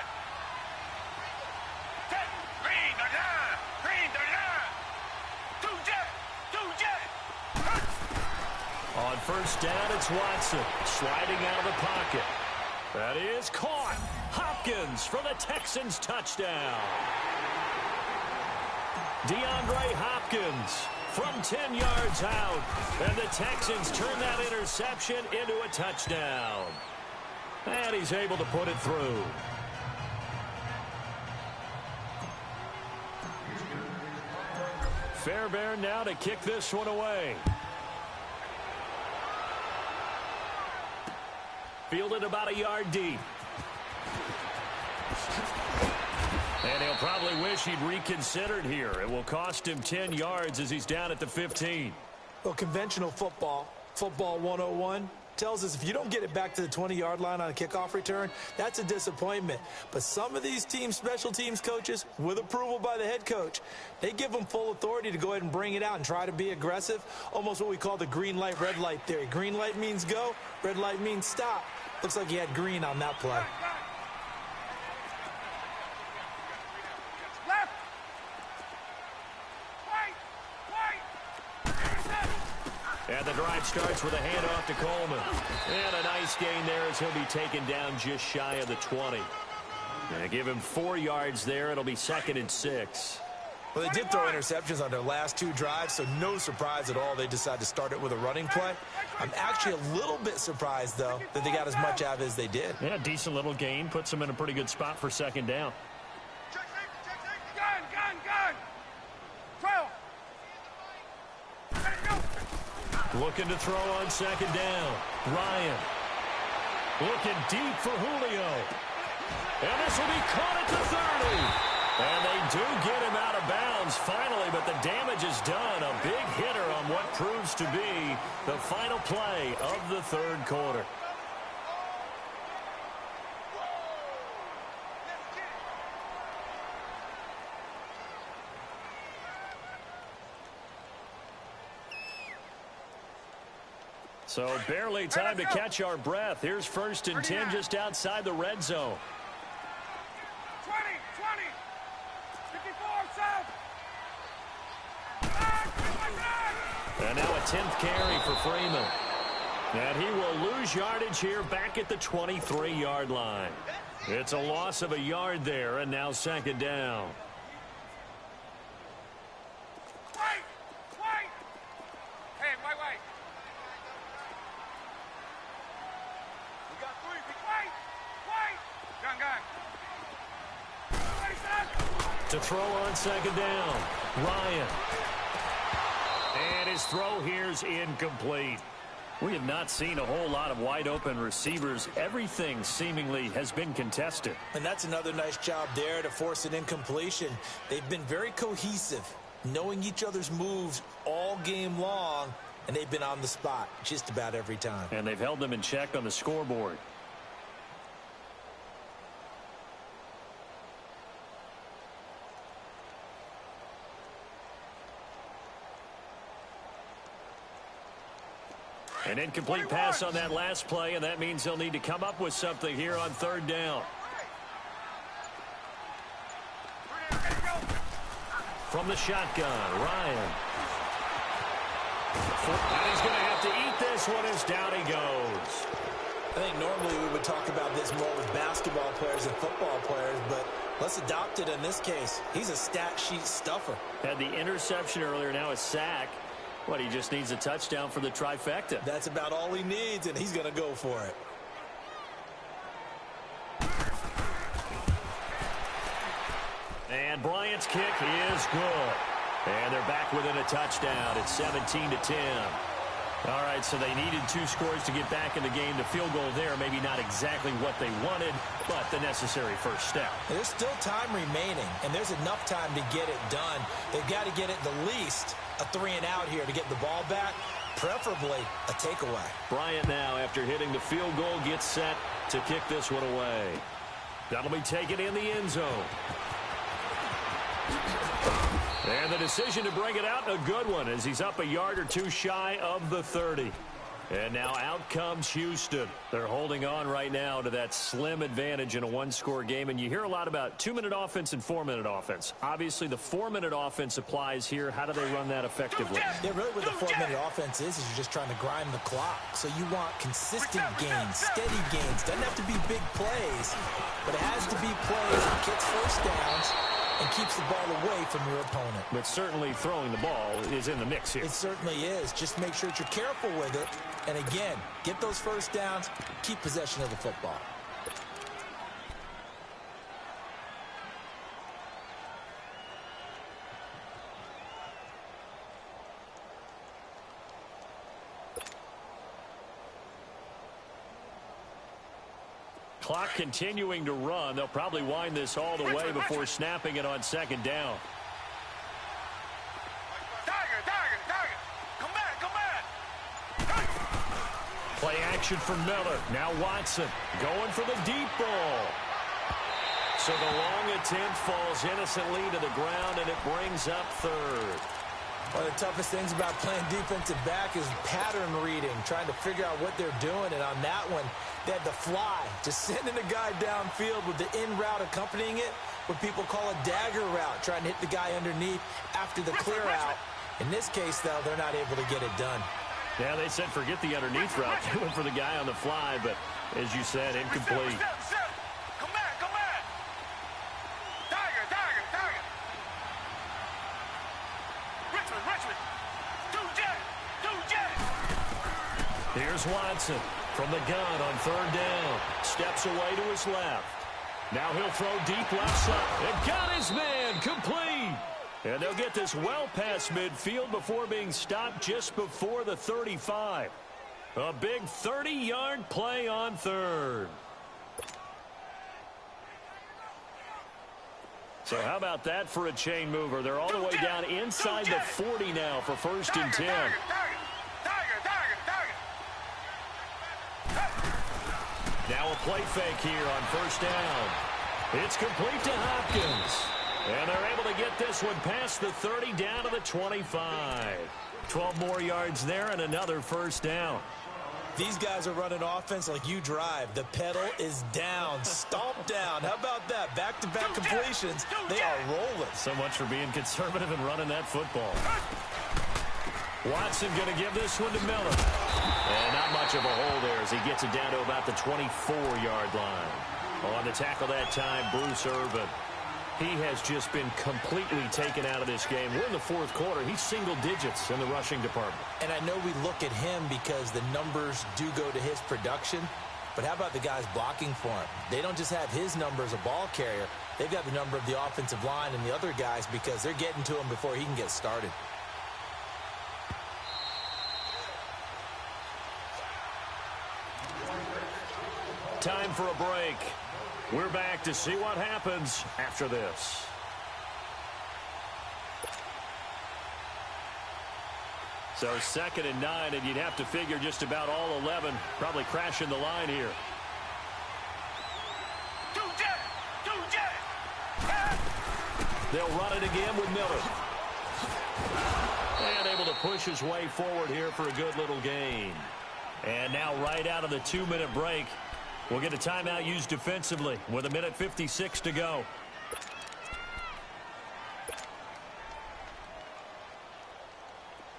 On 1st down, it's Watson sliding out of the pocket. That is caught. Hopkins for the Texans touchdown. DeAndre Hopkins from 10 yards out. And the Texans turn that interception into a touchdown. And he's able to put it through. Fairbairn now to kick this one away. Fielded about a yard deep. And he'll probably wish he'd reconsidered here. It will cost him 10 yards as he's down at the 15. Well, conventional football 101, tells us if you don't get it back to the 20-yard line on a kickoff return, that's a disappointment. But some of these teams, special teams coaches, with approval by the head coach, they give them full authority to go ahead and bring it out and try to be aggressive, almost what we call the green light, red light theory. Green light means go, red light means stop. Looks like he had green on that play. And the drive starts with a handoff to Coleman. And a nice gain there as he'll be taken down just shy of the 20. And give him 4 yards there. It'll be 2nd and 6. Well, they did throw interceptions on their last 2 drives, so no surprise at all they decided to start it with a running play. I'm actually a little bit surprised, though, that they got as much out of it as they did. Yeah, decent little gain. Puts them in a pretty good spot for 2nd down. Gun! 12. Looking to throw on 2nd down. Ryan. Looking deep for Julio. And this will be caught at the 30. And they do get him out of bounds finally, but the damage is done. A big hitter on what proves to be the final play of the third quarter. So barely time to catch our breath. Here's 1st and 10 just outside the red zone. 20. 54 south. And now a 10th carry for Freeman. And he will lose yardage here back at the 23-yard line. It's a loss of a yard there, and now 2nd down. To throw on 2nd down, Ryan. And his throw here's incomplete. We have not seen a whole lot of wide-open receivers. Everything seemingly has been contested. And that's another nice job there to force an incompletion. They've been very cohesive, knowing each other's moves all game long, and they've been on the spot just about every time. And they've held them in check on the scoreboard. An incomplete pass on that last play, and that means they'll need to come up with something here on 3rd down. From the shotgun, Ryan. And he's going to have to eat this one as down he goes. I think normally we would talk about this more with basketball players and football players, but let's adopt it in this case. He's a stat sheet stuffer. Had the interception earlier, now a sack. What, he just needs a touchdown for the trifecta. That's about all he needs, and he's going to go for it. And Bryant's kick is good. And they're back within a touchdown. It's 17-10. All right, so they needed 2 scores to get back in the game. The field goal there, maybe not exactly what they wanted, but the necessary first step. There's still time remaining, and there's enough time to get it done. They've got to get it the least a 3-and-out here to get the ball back, preferably a takeaway. Bryant now, after hitting the field goal, gets set to kick this one away. That'll be taken in the end zone. And the decision to bring it out, a good one, as he's up a yard or 2 shy of the 30. And now out comes Houston. They're holding on right now to that slim advantage in a 1-score game. And you hear a lot about 2-minute offense and 4-minute offense. Obviously, the 4-minute offense applies here. How do they run that effectively? Yeah, really what the 4-minute offense is you're just trying to grind the clock. So you want consistent gains, steady gains. Doesn't have to be big plays, but it has to be plays that gets first downs and keeps the ball away from your opponent. But certainly throwing the ball is in the mix here. It certainly is. Just make sure that you're careful with it. And again, get those first downs, keep possession of the football. Clock continuing to run. They'll probably wind this all the way before snapping it on 2nd down. Play action for Miller. Now Watson going for the deep ball. So the long attempt falls innocently to the ground, and it brings up 3rd. One of the toughest things about playing defensive back is pattern reading, trying to figure out what they're doing. And on that one, they had the fly, just sending a guy downfield with the in route accompanying it, what people call a dagger route, trying to hit the guy underneath after the clear out. In this case, though, they're not able to get it done. Yeah, they said forget the underneath route. They went for the guy on the fly, but as you said, incomplete. Come back. Tiger. Richmond. Do jet. Here's Watson from the gun on 3rd down. Steps away to his left. Now he'll throw deep left side. And got his man complete. And they'll get this well past midfield before being stopped just before the 35. A big 30-yard play on 3rd. So how about that for a chain mover? They're all the way down inside the 40 now for 1st and 10. Now a play fake here on 1st down. It's complete to Hopkins. And they're able to get this one past the 30 down to the 25. 12 more yards there and another 1st down. These guys are running offense like you drive. The pedal is down, stomped down. How about that? Back-to-back completions. They are rolling. So much for being conservative and running that football. Watson going to give this one to Miller. And not much of a hole there as he gets it down to about the 24-yard line. On the tackle that time, Bruce Irvin. He has just been completely taken out of this game. We're in the 4th quarter. He's single digits in the rushing department. And I know we look at him because the numbers do go to his production. But how about the guys blocking for him? They don't just have his number as a ball carrier. They've got the number of the offensive line and the other guys because they're getting to him before he can get started. Time for a break. We're back to see what happens after this. So 2nd and 9, and you'd have to figure just about all 11 probably crashing the line here. They'll run it again with Miller. And able to push his way forward here for a good little gain. And now right out of the 2-minute break, we'll get a timeout used defensively with 1:56 to go.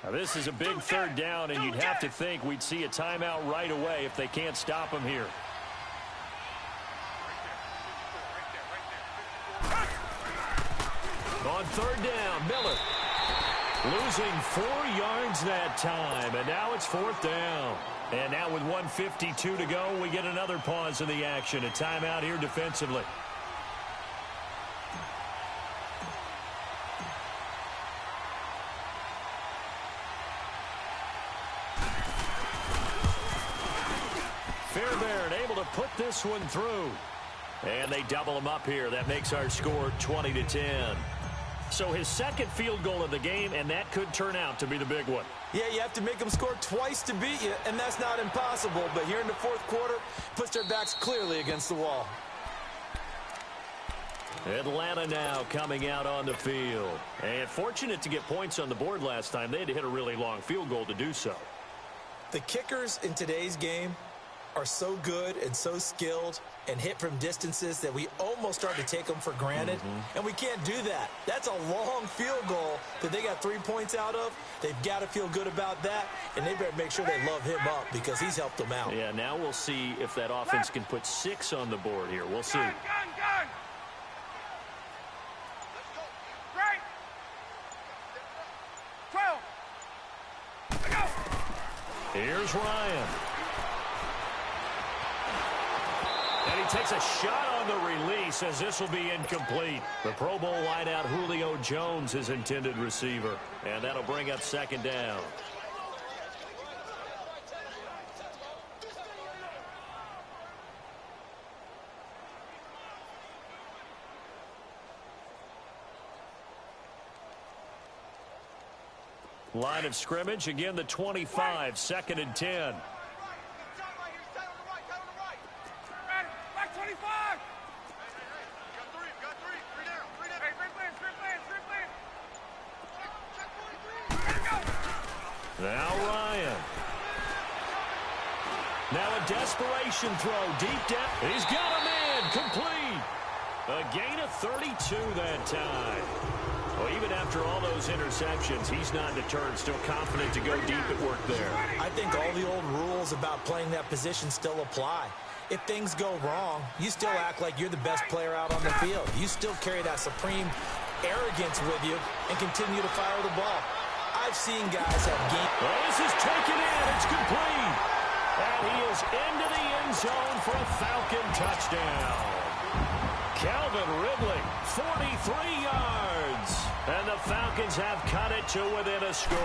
Now this is a big 3rd down, and you'd have to think we'd see a timeout right away if they can't stop him here. On 3rd down, Miller losing 4 yards that time, and now it's 4th down. And now with 1:52 to go, we get another pause in the action. A timeout here defensively. put this one through. And they double them up here. That makes our score 20-10. So his second field goal of the game, and that could turn out to be the big one. Yeah, you have to make them score twice to beat you, and that's not impossible. But here in the fourth quarter, puts their backs clearly against the wall. Atlanta now coming out on the field. And fortunate to get points on the board last time. They had to hit a really long field goal to do so. The kickers in today's game are so good and so skilled and hit from distances that we almost start to take them for granted. And we can't do that. That's a long field goal that they got 3 points out of. They've got to feel good about that, and they better make sure they love him up because he's helped them out. Yeah, now we'll see if that offense can put 6 on the board here. We'll see. Gun. Right. 12. Let's go. Here's Ryan. And he takes a shot on the release as this will be incomplete. The Pro Bowl wideout Julio Jones, his intended receiver. And that'll bring up second down. Line of scrimmage, again the 25, 2nd and 10. Back 25. Now Ryan. Now a desperation throw deep down. He's got a man complete. A gain of 32 that time. Well, even after all those interceptions, he's not deterred, still confident to go deep at work there. I think all the old rules about playing that position still apply. If things go wrong, you still act like you're the best player out on the field. You still carry that supreme arrogance with you and continue to fire the ball. I've seen guys have game. Well, this is taken in. It's complete. And he is into the end zone for a Falcon touchdown. Calvin Ridley, 43 yards. And the Falcons have cut it to within a score.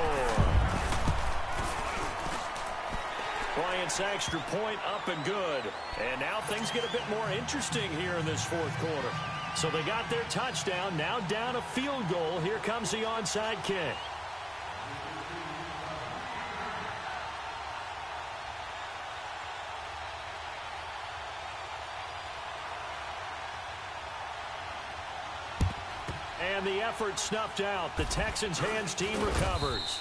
Bryant's extra point up and good. And now things get a bit more interesting here in this fourth quarter. So they got their touchdown, now down a field goal. Here comes the onside kick. And the effort snuffed out. The Texans' hands team recovers.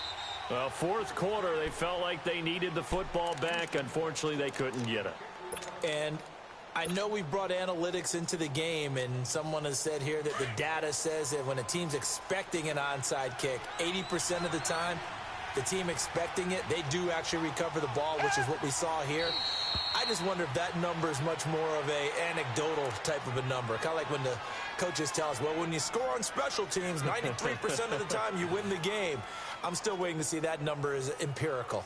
Well, fourth quarter, they felt like they needed the football back. Unfortunately, they couldn't get it. And I know we brought analytics into the game, and someone has said here that the data says that when a team's expecting an onside kick, 80% of the time, the team expecting it, they do actually recover the ball, which is what we saw here. I just wonder if that number is much more of a anecdotal type of a number. Kind of like when the coaches tell us, well, when you score on special teams, 93% of the time you win the game. I'm still waiting to see that number is empirical.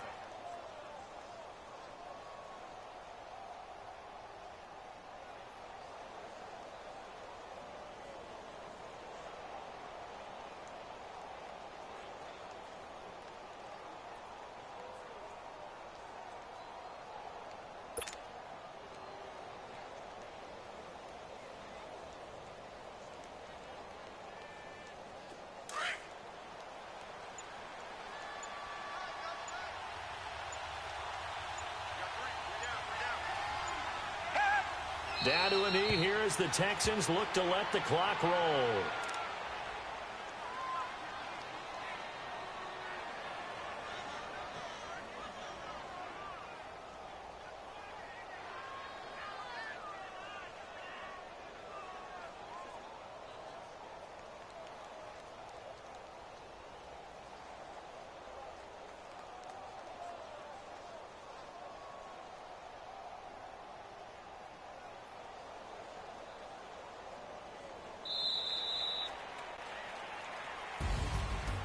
Down to a knee here as the Texans look to let the clock roll.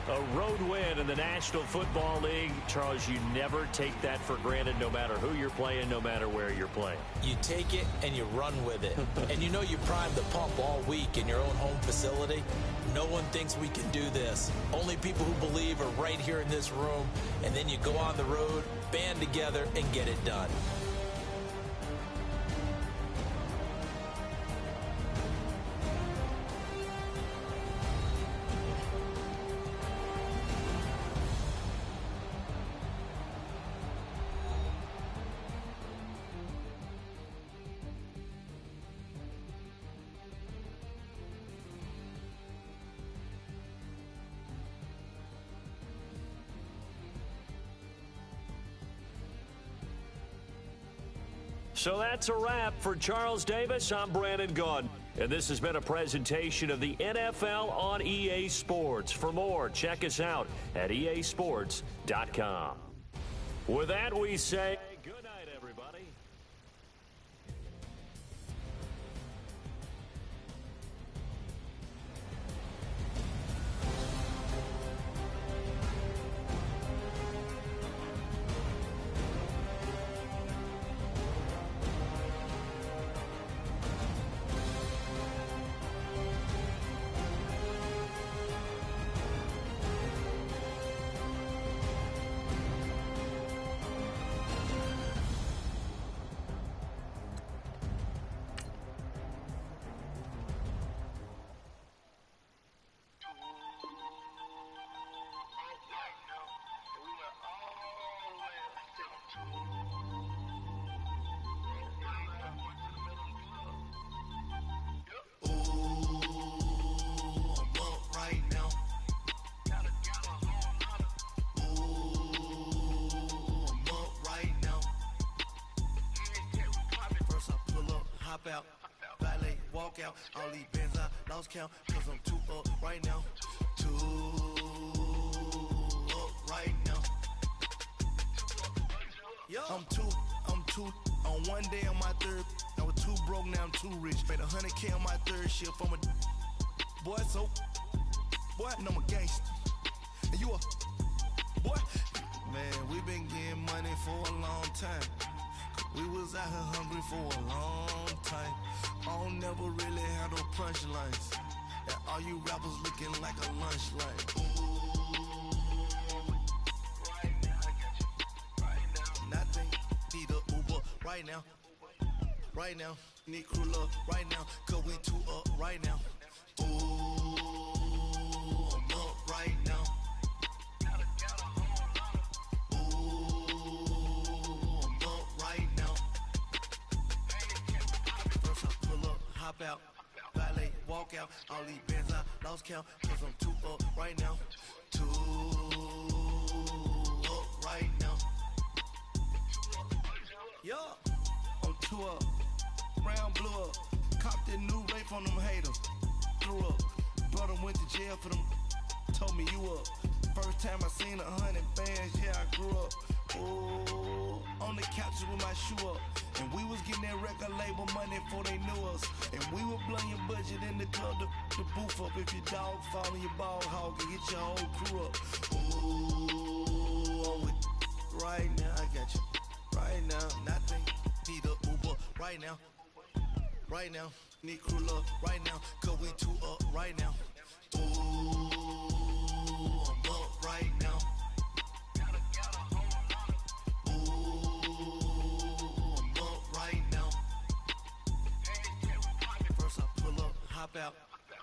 A road win in the National Football League. Charles, you never take that for granted no matter who you're playing, no matter where you're playing. You take it and you run with it. And you know you primed the pump all week in your own home facility. No one thinks we can do this. Only people who believe are right here in this room. And then you go on the road, band together, and get it done. So that's a wrap for Charles Davis. I'm Brandon Gaudin, and this has been a presentation of the NFL on EA Sports. For more, check us out at easports.com. With that, we say good night, everybody. Out, valet, walk out, all these bands I lost count, cause I'm too up right now, too up right now. I'm too, on one day on my third, I was too broke, now I'm too rich, paid 100K on my third shift, I'm a boy, so, boy, and I'm a gangster, and you a, boy, man, we been getting money for a long time. We was out here hungry for a long time. I don't never really had no punchlines. And all you rappers looking like a lunch line. Nothing, need a Uber right now. Right now, need crew love right now. Cause we too up right now. Ooh, I'm up right now. Hop out, valet, walk out, all these bands I lost count, cause I'm too up right now, too up right now. Yeah, I'm too up, round blew up, copped that new rape on them haters, threw up, brother went to jail for them, told me you up, first time I seen 100 bands, yeah I grew up, ooh, on the couches with my shoe up. And we was getting that record label money before they knew us. And we were blowing your budget in the club, the booth up. If your dog fall in your ball hog and get your whole crew up. Ooh, I'm with right now, I got you. Right now, nothing, need a Uber right now. Right now, need crew love right now. Cause we too up right now. Ooh, I'm up right now. Hop out,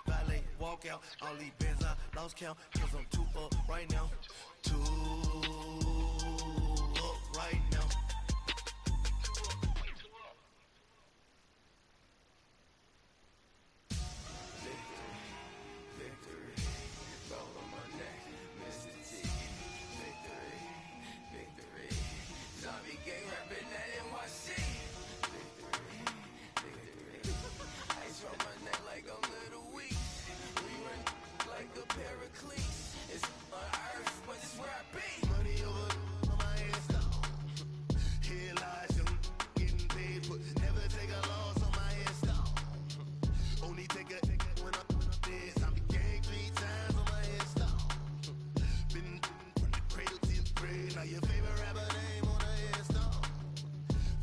valet, walk out, all these bands I lost count, cause I'm too up right now, too up right now. Victory, gold on my neck, Mr. T, victory, zombie gang rapping that NYC. Ice on my neck like I'm little weak. We run like a Pericles. It's on earth, but it's where I be. Money over my head stone. Here lies them getting paid, but never take a loss on my head stone. Only take a when I'm dead. I'm the gang 3 times on my head stone. Been from the cradle to the grave. Now your favorite rapper name on a headstone.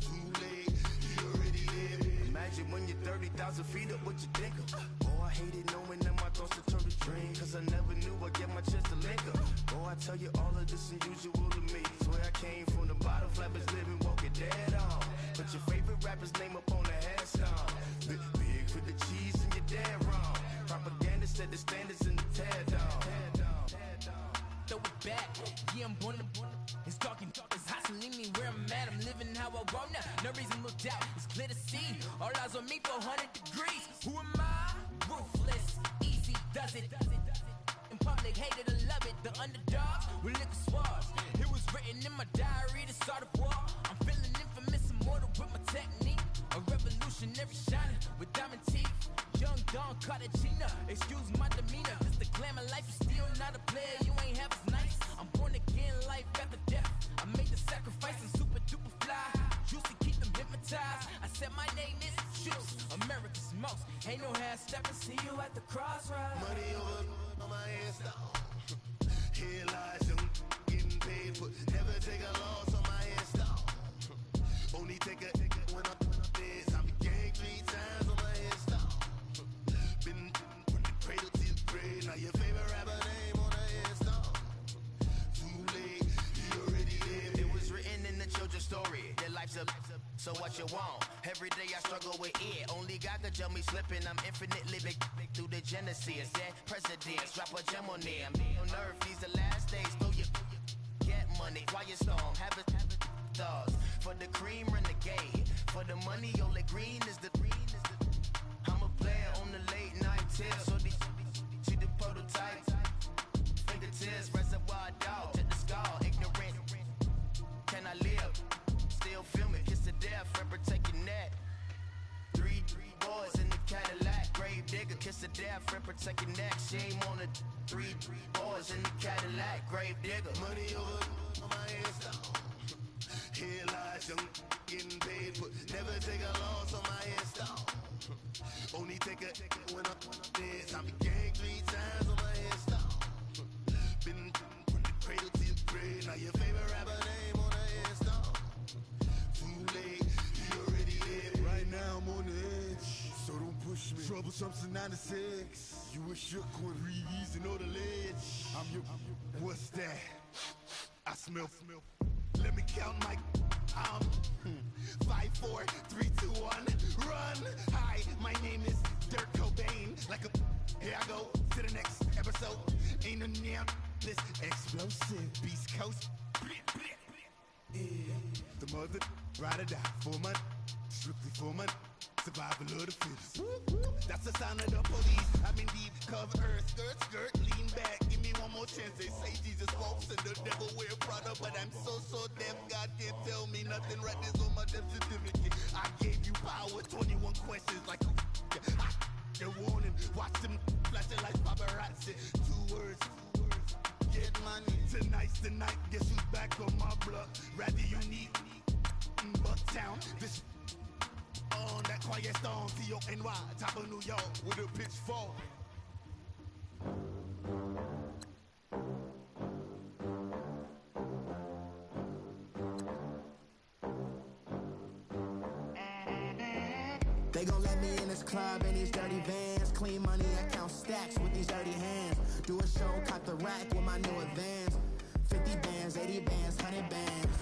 Too late, he already dead. Imagine when you're 30,000 feet up, what you think of? Oh, I hated knowing that my thoughts would turn to dream. Cause I never knew I'd get my chance to link up. Oh, I tell you all of this unusual to me. Swear I came from the bottom, flappers living, walking dead on. Put your favorite rapper's name up on the headstone. Big for the cheese and you're dead wrong. Propaganda set the standards in the tear down. Throw it back, yeah, I'm born to it's talking, it's hustling me where I'm at. I'm living how I want now. No reason to look out, it's clear to see. All eyes on me for 100 degrees. Who am I? Ruthless, easy does it. In public, hated or love it. The underdogs with liquor swabs. It was written in my diary to start a war. I'm feeling infamous, immortal with my technique. Cartagena, excuse my demeanor. This the glamour life, you still not a player, you ain't half as nice. I'm born again, life after death. I made the sacrifice and super duper fly. Used to keep them hypnotized. I said my name is Juice, America's most. Ain't no half stepping, see you at the crossroads. Money over on my hairstyle. Here lies young, getting paid, but never take a loss on my hairstyle. Only take a when I'm this. I be gang 3 times on my hairstyle. Been from the cradle to the grave. Now your favorite rapper name on the hairstyle. Too late, he already lived. It was written in the children's story. Their life's a so what you want? Every day I struggle with it. Only God could tell me slipping. I'm infinitely big through the genesis. Dead presidents, drop a gem on them. On earth, these the last days. Throw your get money, quiet storm. Have it thoughts. For the cream, renegade. For the money, only green is the green is the. I'm a player on the late night till. So these see the prototype. Fingertips, reservoir dog. Check the skull, ignorant. Can I live? Still film it, kiss the death, rep take your neck. Three boys in the Cadillac, grave digger, kiss the death, rep take your neck. Shame on the three boys in the Cadillac, grave digger. Money over on my hairstyle. Here lies young, getting paid, but never take a loss on my hairstyle. Only take a when I'm this. I be gang 3 times on my hairstyle. Been from the cradle to the grave. Now your favorite rapper name on the hairstyle. Too late, he already lived. Right now I'm on the edge, so don't push me. Troublesome since 96. You wish you could breathe and know the ledge. I'm your. What's that? I smell. Let me count my. 5, 4, 3, 2, 1, run. Hi, my name is Dirk Cobain. Like a. Here I go to the next episode. Ain't no damn this explosive Beast Coast. The mother ride or die for money, strictly for money. Survival of the fittest. That's the sound of the police. I'm indeed cover earth, skirt, lean back. Give me one more chance. They say Jesus walks and the devil wear Prada, but I'm so deaf. God can't tell me nothing. Right there's on my death certificate. I gave you power. 21 questions like a warning. Watch them flashing like paparazzi. 2 words. Get money. Tonight's the night. Guess who's back on my block? Rather unique. Bucktown. This. On that quiet storm, T-O-N-Y, top of New York, with a pitchfork. They gon' let me in this club in these dirty vans. Clean money, I count stacks with these dirty hands. Do a show, cop the rack with my new advance. 50 bands, 80 bands, 100 bands.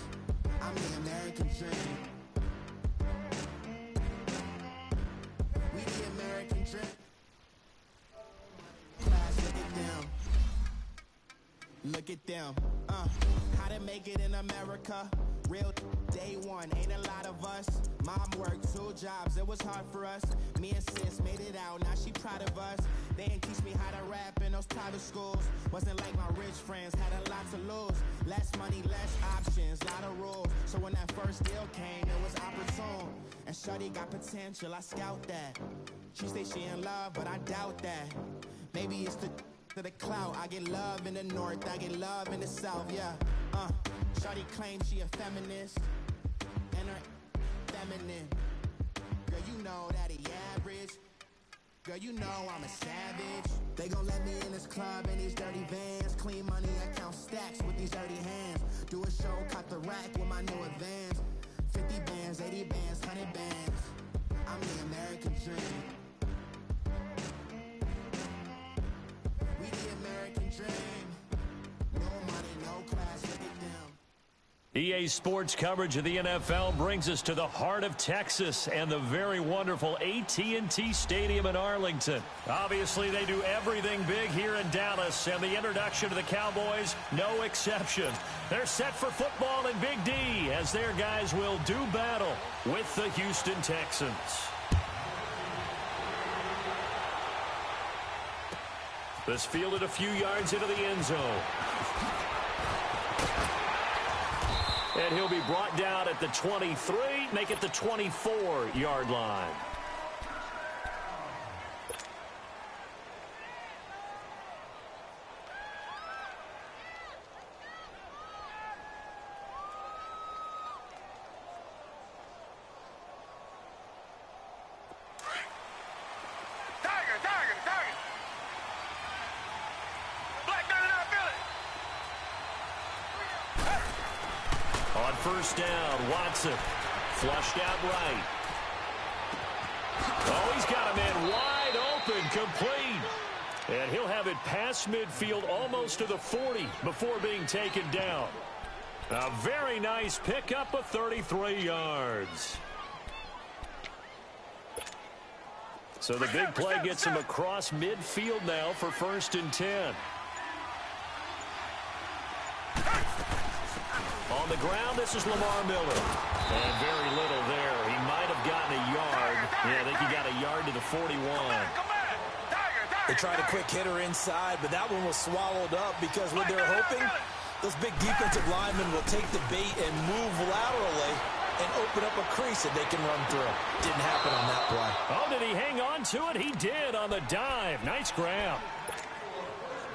I'm the American dream. We the American dream. Class, look at them. Look at them. How to make it in America. Real day one, ain't a lot of us. Mom worked 2 jobs, it was hard for us. Me and sis made it out, now she proud of us. They didn't teach me how to rap in those private schools. Wasn't like my rich friends, had a lot to lose. Less money, less options, lot of rules. So when that first deal came, it was opportune. And shorty got potential, I scout that. She say she in love, but I doubt that. Maybe it's the clout. I get love in the north, I get love in the south, yeah. Shorty claims she a feminist, and her feminine. Girl, you know that he average. Girl, you know I'm a savage. They gon' let me in this club in these dirty vans. Clean money, I count stacks with these dirty hands. Do a show, cop the rack with my new advance. 50 bands, 80 bands, 100 bands. I'm the American dream. We the American dream. No money, no class, look at them. EA Sports coverage of the NFL brings us to the heart of Texas and the very wonderful AT&T Stadium in Arlington. Obviously, they do everything big here in Dallas, and the introduction to the Cowboys, no exception. They're set for football in Big D as their guys will do battle with the Houston Texans. This fielded a few yards into the end zone. And he'll be brought down at the 23, make it the 24-yard line. On first down, Watson flushed out right. Oh, he's got a man wide open, complete. And he'll have it past midfield almost to the 40 before being taken down. A very nice pickup of 33 yards. So the big play gets him across midfield now for 1st and 10. On the ground, this is Lamar Miller. And very little there. He might have gotten a yard. Yeah, I think he got a yard to the 41. They tried a quick hitter inside, but that one was swallowed up because what they're hoping, those big defensive linemen will take the bait and move laterally and open up a crease that they can run through. Didn't happen on that play. Oh, did he hang on to it? He did on the dive. Nice grab.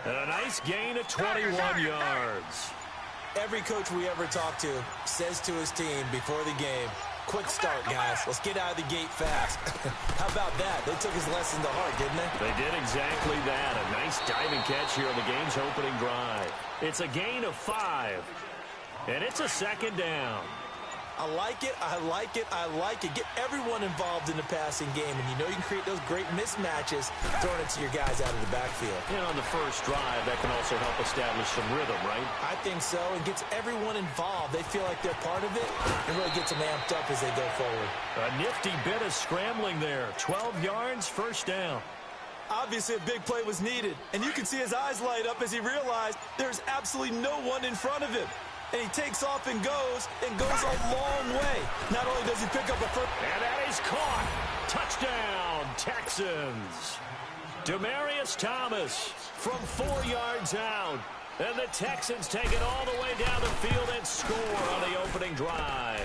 And a nice gain of 21 yards. Every coach we ever talk to says to his team before the game, quick start, guys. Let's get out of the gate fast. How about that? They took his lesson to heart, didn't they? They did exactly that. A nice diving catch here on the game's opening drive. It's a gain of 5. And it's a 2nd down. I like it. I like it. I like it. Get everyone involved in the passing game, and you know you can create those great mismatches throwing it to your guys out of the backfield. And on the first drive, that can also help establish some rhythm, right? I think so. It gets everyone involved. They feel like they're part of it, and really gets them amped up as they go forward. A nifty bit of scrambling there. 12 yards, 1st down. Obviously, a big play was needed, and you can see his eyes light up as he realized there's absolutely no one in front of him. And he takes off and goes a long way. Not only does he pick up a first... And that is caught. Touchdown, Texans. Demaryius Thomas from 4 yards out. And the Texans take it all the way down the field and score on the opening drive.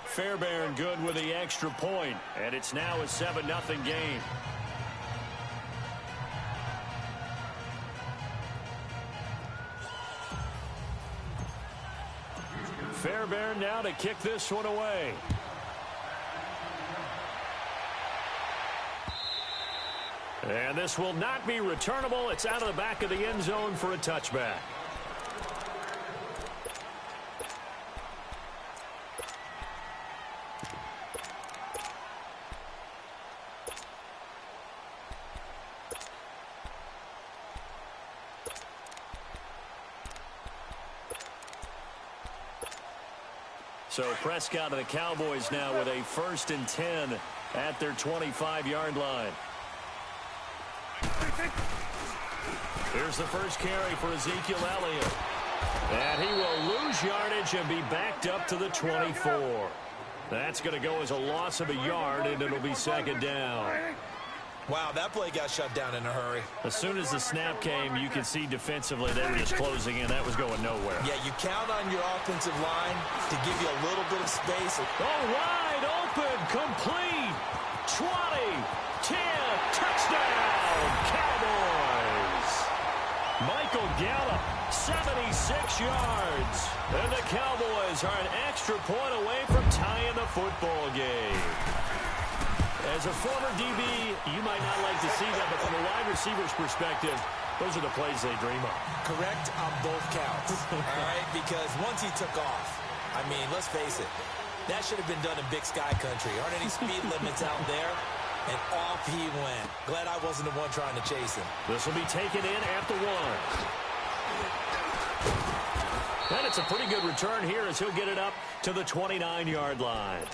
Fairbairn good with the extra point, and it's now a 7-0 game. Fairbairn now to kick this one away. And this will not be returnable. It's out of the back of the end zone for a touchback. So Prescott and the Cowboys now with a 1st and 10 at their 25-yard line. Here's the first carry for Ezekiel Elliott. And he will lose yardage and be backed up to the 24. That's going to go as a loss of a yard, and it'll be 2nd down. Wow, that play got shut down in a hurry. As soon as the snap came, you could see defensively they were just closing in. That was going nowhere. Yeah, you count on your offensive line to give you a little bit of space. Oh, wide open, complete. 20, 10, touchdown, Cowboys. Michael Gallup, 76 yards. And the Cowboys are an extra point away from tying the football game. As a former DB, you might not like to see that, but from a wide receiver's perspective, those are the plays they dream of. Correct on both counts, all right? Because once he took off, I mean, let's face it, that should have been done in Big Sky Country. Aren't any speed limits out there? And off he went. Glad I wasn't the one trying to chase him. This will be taken in at the 1. And it's a pretty good return here as he'll get it up to the 29-yard line.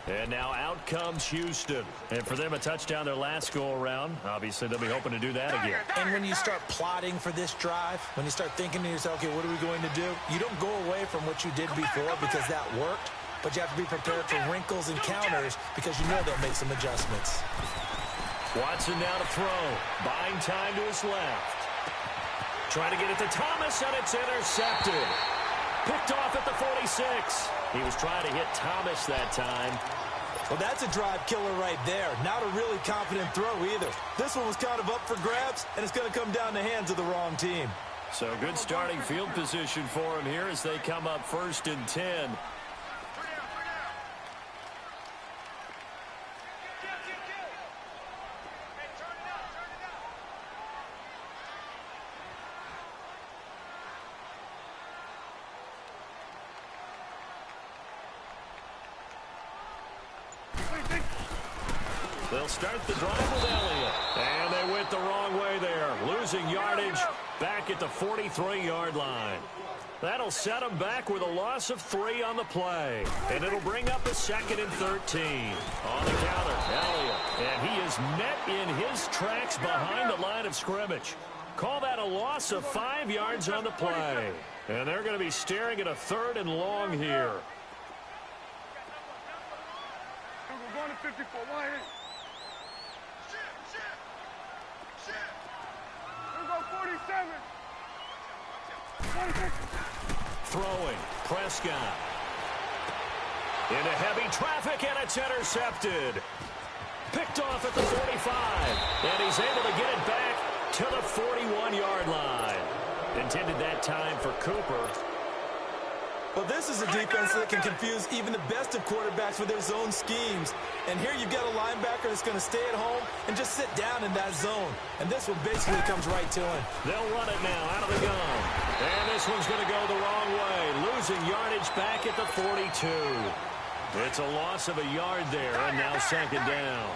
And now out comes Houston. And for them, a touchdown their last go-around. Obviously, they'll be hoping to do that again. And when you start plotting for this drive, when you start thinking to yourself, okay, what are we going to do? You don't go away from what you did before because that worked, but you have to be prepared for wrinkles and counters because you know they'll make some adjustments. Watson now to throw. Buying time to his left. Trying to get it to Thomas, and it's intercepted. Picked off at the 46. He was trying to hit Thomas that time. Well, that's a drive killer right there. Not a really confident throw either. This one was kind of up for grabs, and it's going to come down the hands of the wrong team. So good starting field position for him here as they come up 1st and 10. They'll start the drive with Elliott. And they went the wrong way there, losing yardage back at the 43-yard line. That'll set them back with a loss of 3 on the play. And it'll bring up a 2nd and 13. On the counter, Elliott. And he is met in his tracks behind the line of scrimmage. Call that a loss of 5 yards on the play. And they're going to be staring at a 3rd and long here. We're going to 54. One hit. We're going 47. Throwing, Prescott. Into heavy traffic, and it's intercepted. Picked off at the 45, and he's able to get it back to the 41-yard line. Intended that time for Cooper. Well, this is a defense that can confuse even the best of quarterbacks with their zone schemes. And here you've got a linebacker that's going to stay at home and just sit down in that zone. And this one basically comes right to him. They'll run it now out of the gun. And this one's going to go the wrong way, losing yardage back at the 42. It's a loss of a yard there, and now 2nd down.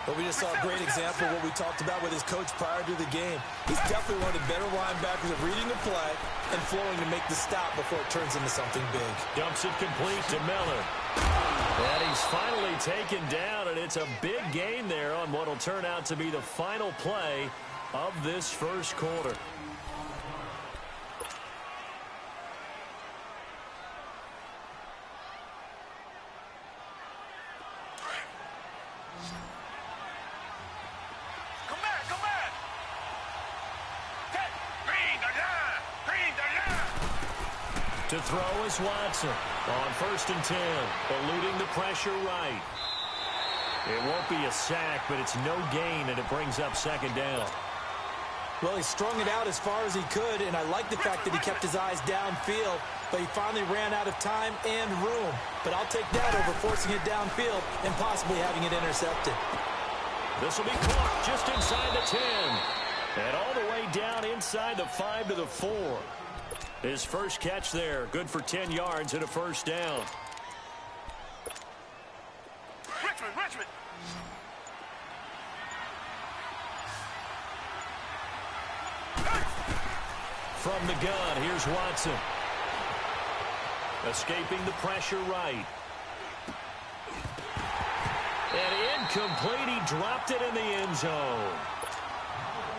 But we just saw a great example of what we talked about with his coach prior to the game. He's definitely one of the better linebackers of reading the play and flowing to make the stop before it turns into something big. Dumps it complete to Miller. And he's finally taken down, and it's a big gain there on what will turn out to be the final play of this first quarter. To throw is Watson on 1st and 10, eluding the pressure right. It won't be a sack, but it's no gain, and it brings up 2nd down. Well, he strung it out as far as he could, and I like the fact that he kept his eyes downfield, but he finally ran out of time and room. But I'll take that over forcing it downfield and possibly having it intercepted. This will be caught just inside the 10, and all the way down inside the 5 to the 4. His first catch there, good for 10 yards and a 1st down. Richmond. From the gun, here's Watson. Escaping the pressure right. And incomplete, he dropped it in the end zone.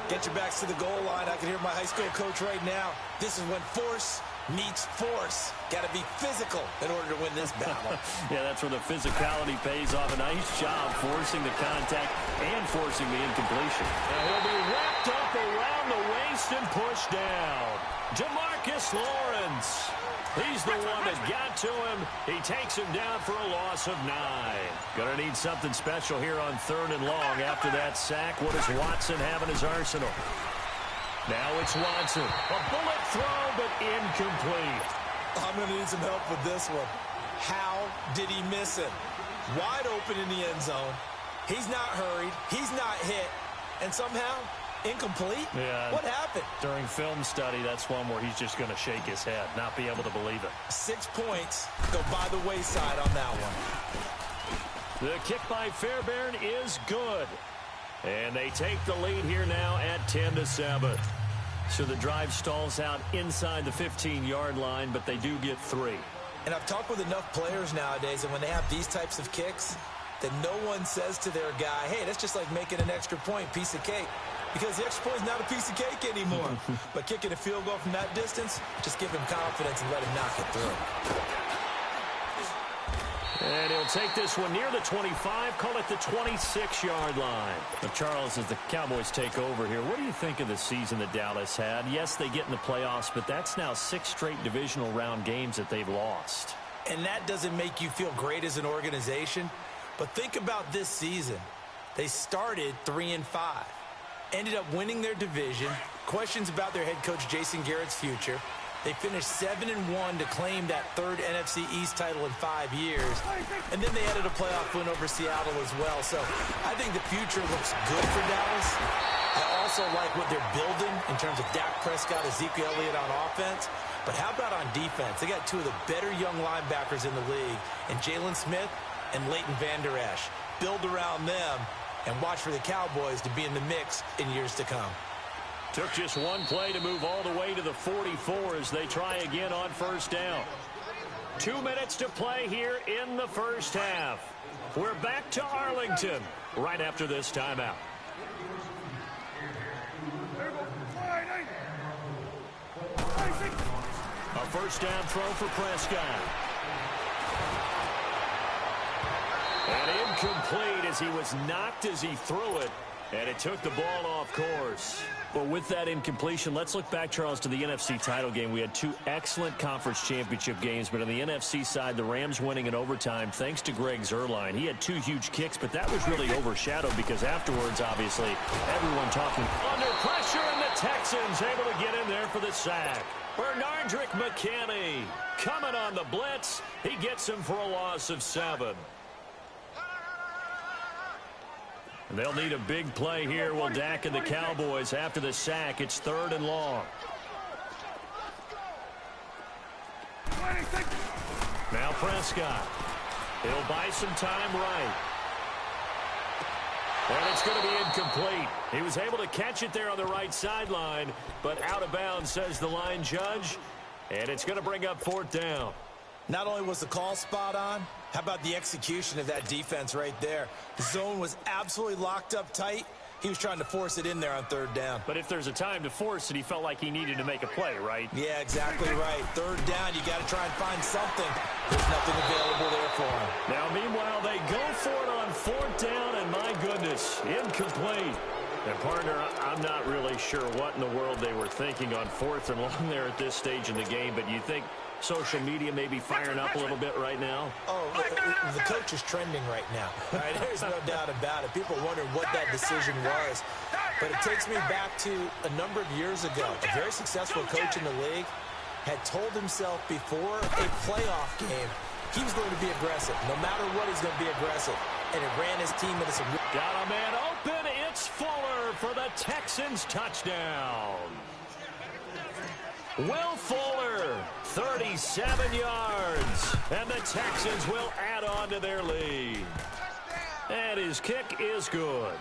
Get your backs to the goal line. I can hear my high school coach right now. This is when force meets force. Got to be physical in order to win this battle. Yeah, that's where the physicality pays off. A nice job forcing the contact and forcing the incompletion. And he'll be wrapped up around the waist and pushed down. Jamarcus Lawrence. He's the one that got to him. He takes him down for a loss of 9. Gonna need something special here on 3rd and long. After that sack, what does Watson have in his arsenal? Now it's Watson. A bullet throw, but incomplete. I'm gonna need some help with this one. How did he miss it? Wide open in the end zone. He's not hurried. He's not hit. And somehow, incomplete? Yeah. What happened? During film study, that's one where he's just going to shake his head, not be able to believe it. 6 points go by the wayside on that one. The kick by Fairbairn is good. And they take the lead here now at 10-7. So the drive stalls out inside the 15-yard line, but they do get 3. And I've talked with enough players nowadays, and when they have these types of kicks, that no one says to their guy, hey, that's just like making an extra point, piece of cake. Because the extra point is not a piece of cake anymore. But kicking a field goal from that distance, just give him confidence and let him knock it through. And he'll take this one near the 25, call it the 26-yard line. Now, Charles, as the Cowboys take over here, what do you think of the season that Dallas had? Yes, they get in the playoffs, but that's now 6 straight divisional round games that they've lost. And that doesn't make you feel great as an organization. But think about this season. They started 3-5. Ended up winning their division. Questions about their head coach Jason Garrett's future. They finished 7-1 to claim that 3rd NFC East title in 5 years. And then they added a playoff win over Seattle as well. So I think the future looks good for Dallas. I also like what they're building in terms of Dak Prescott, Ezekiel Elliott on offense. But how about on defense? They got 2 of the better young linebackers in the league, and Jalen Smith and Leighton Vander Esch. build around them, and watch for the Cowboys to be in the mix in years to come. Took just one play to move all the way to the 44 as they try again on first down. 2 minutes to play here in the first half. We're back to Arlington right after this timeout. A first down throw for Prescott. And incomplete as he was knocked as he threw it, and it took the ball off course. Well, with that incompletion, let's look back, Charles, to the NFC title game. We had 2 excellent conference championship games, but on the NFC side, the Rams winning in overtime thanks to Greg Zuerlein. He had 2 huge kicks, but that was really overshadowed because afterwards, obviously, everyone talking under pressure, and the Texans able to get in there for the sack. Bernardrick McKinney coming on the blitz. He gets him for a loss of 7. They'll need a big play here. Will Dak and the Cowboys after the sack. It's 3rd and long. Now Prescott. He'll buy some time right. And it's going to be incomplete. He was able to catch it there on the right sideline, but out of bounds, says the line judge. And it's going to bring up 4th down. Not only was the call spot on, how about the execution of that defense right there? The zone was absolutely locked up tight. He was trying to force it in there on 3rd down. But if there's a time to force it, he felt like he needed to make a play, right? Yeah, exactly right. 3rd down, you got to try and find something. There's nothing available there for him. Now, meanwhile, they go for it on 4th down, and my goodness, incomplete. And, partner, I'm not really sure what in the world they were thinking on 4th and long there at this stage in the game, but you think social media may be firing up a little bit right now? Oh, the coach is trending right now. Right? There's no doubt about it. People wondering what that decision was. But it takes me back to a number of years ago. A very successful coach in the league had told himself before a playoff game he was going to be aggressive. No matter what, he's going to be aggressive. And it ran his team into some... Got a man open. It's Fuller for the Texans touchdown. Will Fuller, 37 yards, and the Texans will add on to their lead. And his kick is good.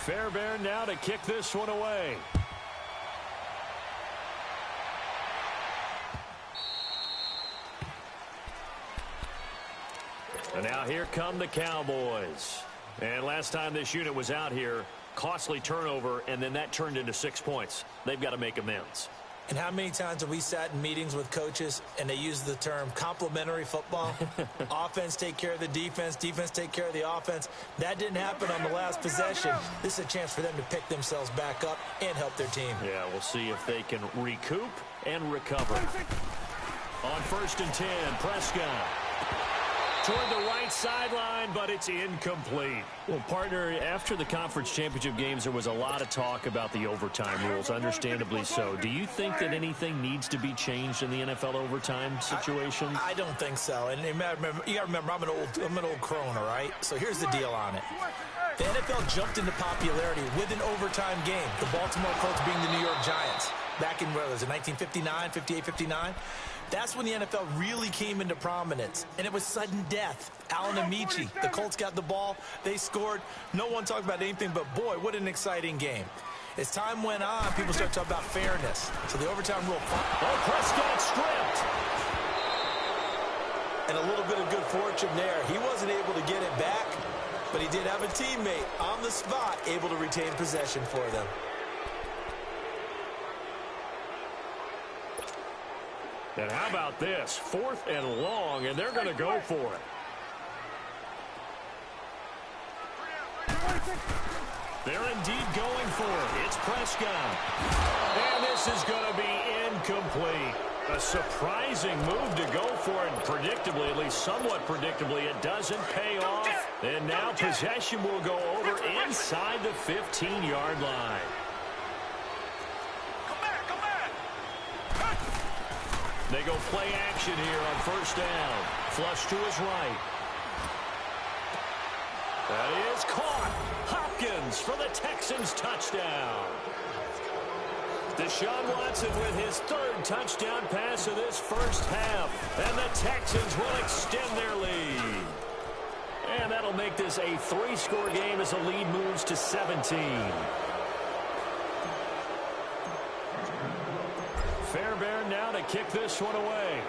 Fairbairn now to kick this one away. And now here come the Cowboys. And last time this unit was out here, costly turnover, and then that turned into 6 points. They've got to make amends. And how many times have we sat in meetings with coaches and they use the term complementary football? Offense take care of the defense, defense take care of the offense. That didn't happen on the last possession. This is a chance for them to pick themselves back up and help their team. Yeah, we'll see if they can recoup and recover. On 1st and 10, Prescott toward the right sideline, but it's incomplete. Well, partner, after the conference championship games, there was a lot of talk about the overtime rules, understandably so. Do you think that anything needs to be changed in the NFL overtime situation? I don't think so. And you got to remember, I'm an old crone, all right? So here's the deal on it. The NFL jumped into popularity with an overtime game. The Baltimore Colts being the New York Giants. Back in, where was it, 1959, 58, 59? That's when the NFL really came into prominence, and it was sudden death. Allen Amici, the Colts got the ball, they scored. No one talked about anything but, boy, what an exciting game. As time went on, people started talking about fairness. So the overtime rule... Oh, Prescott stripped! And a little bit of good fortune there. He wasn't able to get it back, but he did have a teammate on the spot able to retain possession for them. And how about this? 4th and long, and they're going to go for it. They're indeed going for it. It's Prescott. And this is going to be incomplete. A surprising move to go for it. Predictably, at least somewhat predictably, it doesn't pay off. And now possession will go over inside the 15-yard line. They go play action here on first down. Flush to his right. That is caught. Hopkins for the Texans touchdown. Deshaun Watson with his third touchdown pass of this first half. And the Texans will extend their lead. And that'll make this a 3-score game as the lead moves to 17. Fairbairn now to kick this one away.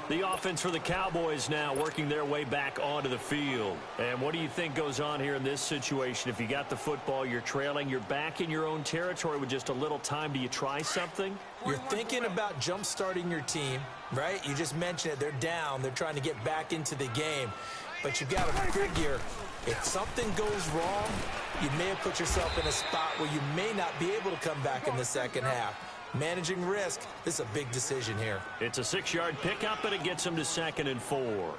The offense for the Cowboys now working their way back onto the field. And what do you think goes on here in this situation? If you got the football, you're trailing, you're back in your own territory with just a little time. Do you try something? You're thinking about jump-starting your team, right? You just mentioned it. They're down. They're trying to get back into the game. But you got to figure, if something goes wrong, you may have put yourself in a spot where you may not be able to come back in the second half. Managing risk, this is a big decision here. It's a 6-yard pickup, and it gets him to 2nd and 4.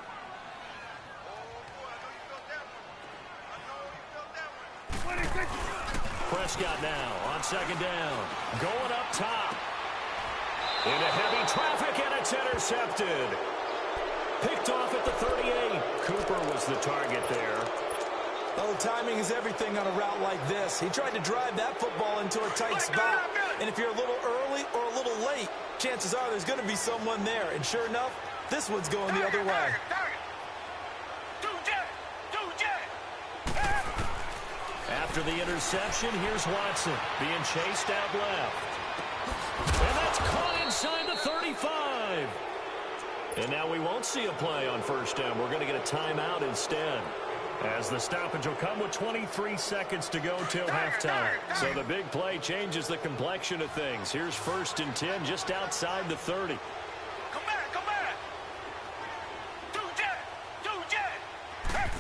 Prescott now on 2nd down. Going up top. Into heavy traffic, and it's intercepted. Picked off at the 38. Cooper was the target there. Oh, timing is everything on a route like this. He tried to drive that football into a tight spot. And if you're a little early or a little late, chances are there's going to be someone there. And sure enough, this one's going the other way. After the interception, here's Watson being chased out left. And that's caught inside the 35. And now we won't see a play on first down. We're going to get a timeout instead, as the stoppage will come with 23 seconds to go till halftime. So the big play changes the complexion of things. Here's 1st and 10 just outside the 30. Come back. Do jet.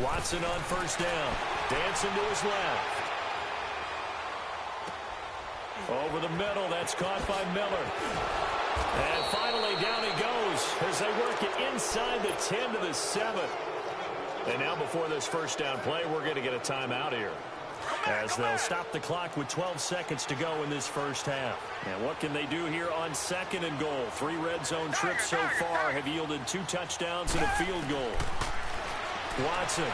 Watson on first down. Dancing to his left. Over the middle. That's caught by Miller. And finally down he goes as they work it inside the 10 to the 7. And now before this first down play, we're going to get a timeout here, as they'll stop the clock with 12 seconds to go in this first half. And what can they do here on 2nd and goal? 3 red zone trips so far have yielded 2 touchdowns and a field goal. Watson.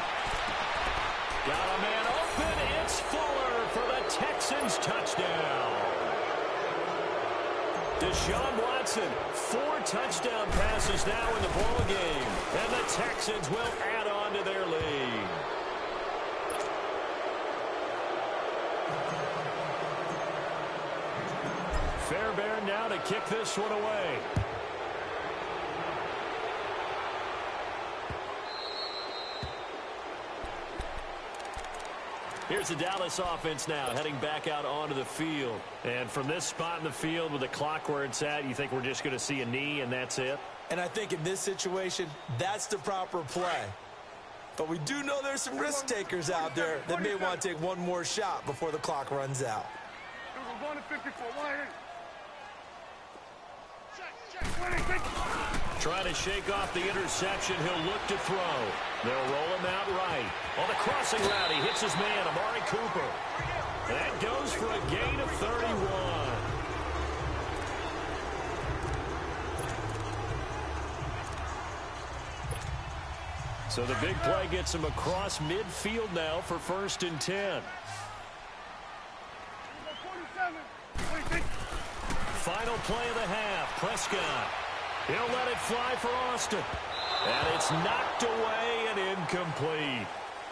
Got a man open. It's Fuller for the Texans touchdown. Deshaun Watson, 4 touchdown passes now in the ball game, and the Texans will add on to their lead. Fairbairn now to kick this one away. Here's the Dallas offense now heading back out onto the field. And from this spot in the field with the clock where it's at, you think we're just going to see a knee and that's it? And I think in this situation, that's the proper play. But we do know there's some risk takers out there that may want to take one more shot before the clock runs out. Trying to shake off the interception. He'll look to throw. They'll roll him out right. On the crossing route, he hits his man, Amari Cooper. That goes for a gain of 31. So the big play gets him across midfield now for 1st and 10. Final play of the half. Prescott. He'll let it fly for Austin. And it's knocked away and incomplete.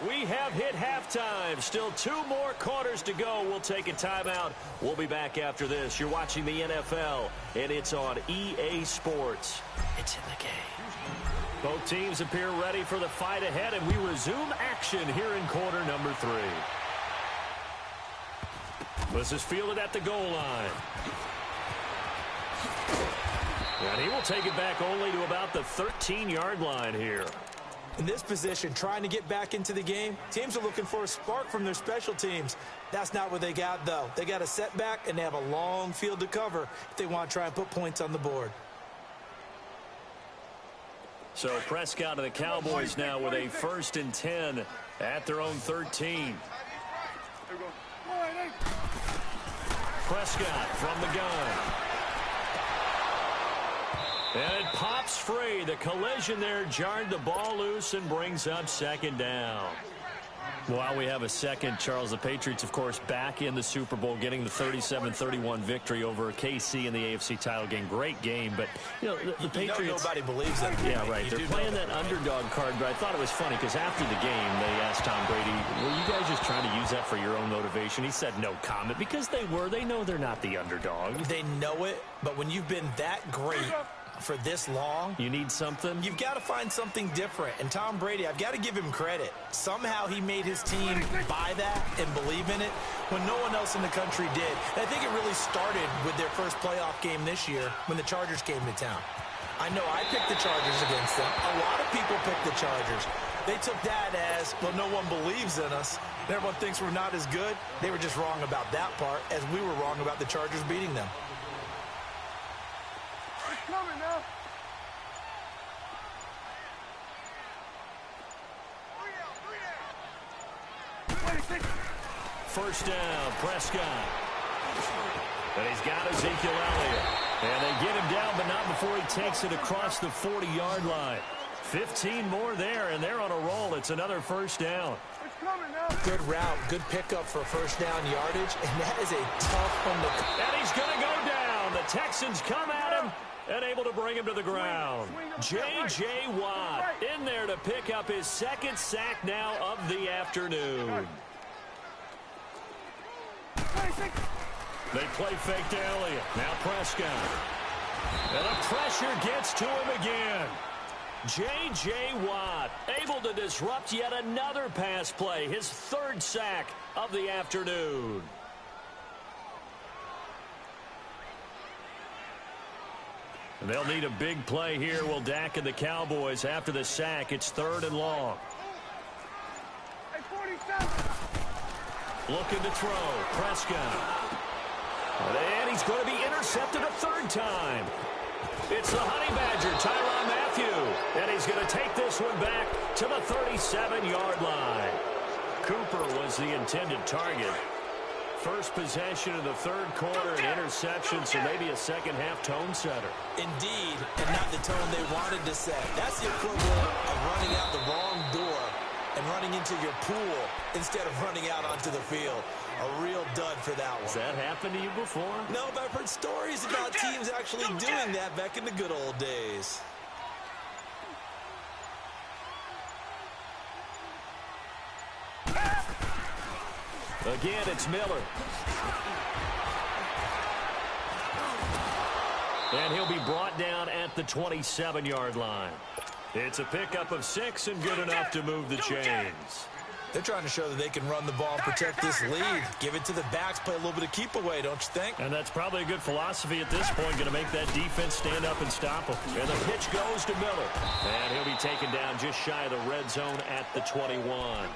We have hit halftime. Still 2 more quarters to go. We'll take a timeout. We'll be back after this. You're watching the NFL, and it's on EA Sports. It's in the game. Both teams appear ready for the fight ahead, and we resume action here in quarter number 3. This is fielded at the goal line. And he will take it back only to about the 13-yard line here. In this position, trying to get back into the game, teams are looking for a spark from their special teams. That's not what they got, though. They got a setback, and they have a long field to cover if they want to try and put points on the board. So Prescott and the Cowboys now with a 1st and 10 at their own 13. Prescott from the gun. And it pops free. The collision there jarred the ball loose and brings up 2nd down. While we have a second, Charles, the Patriots, of course, back in the Super Bowl, getting the 37-31 victory over KC in the AFC title game. Great game, but, you know, the Patriots... nobody believes them. Yeah, right. They're playing that underdog card, but I thought it was funny because after the game, they asked Tom Brady, were you guys just trying to use that for your own motivation? He said no comment because they were. They know they're not the underdog. They know it, but when you've been that great for this long, you need something. You've got to find something different. And Tom Brady, I've got to give him credit. Somehow he made his team buy that and believe in it when no one else in the country did. And I think it really started with their first playoff game this year when the Chargers came to town. I know I picked the Chargers against them. A lot of people picked the Chargers. They took that as, well, no one believes in us, and everyone thinks we're not as good. They were just wrong about that part, as we were wrong about the Chargers beating them. Coming now. First down, Prescott. And he's got Ezekiel Elliott. And they get him down, but not before he takes it across the 40-yard line. 15 more there, and they're on a roll. It's another first down. Good route, good pickup for first down yardage, and that is a tough one to... And he's going to go down. The Texans come at him and able to bring him to the ground. J.J. Watt in there to pick up his 2nd sack now of the afternoon. They play fake to Elliott. Now Prescott. And the pressure gets to him again. J.J. Watt able to disrupt yet another pass play. His 3rd sack of the afternoon. They'll need a big play here. Will Dak and the Cowboys after the sack. It's 3rd and long. Looking to throw. Prescott. And he's going to be intercepted a 3rd time. It's the Honey Badger, Tyrann Mathieu. And he's going to take this one back to the 37-yard line. Cooper was the intended target. First possession of the 3rd quarter, an interception, so maybe a second-half tone setter. Indeed, and not the tone they wanted to set. That's the equivalent of running out the wrong door and running into your pool instead of running out onto the field. A real dud for that one. Has that happened to you before? No, but I've heard stories about teams actually doing that back in the good old days. Again, it's Miller. And he'll be brought down at the 27-yard line. It's a pickup of 6 and good enough to move the chains. They're trying to show that they can run the ball and protect this lead. Give it to the backs, play a little bit of keep away, don't you think? And that's probably a good philosophy at this point, going to make that defense stand up and stop them. And the pitch goes to Miller. And he'll be taken down just shy of the red zone at the 21.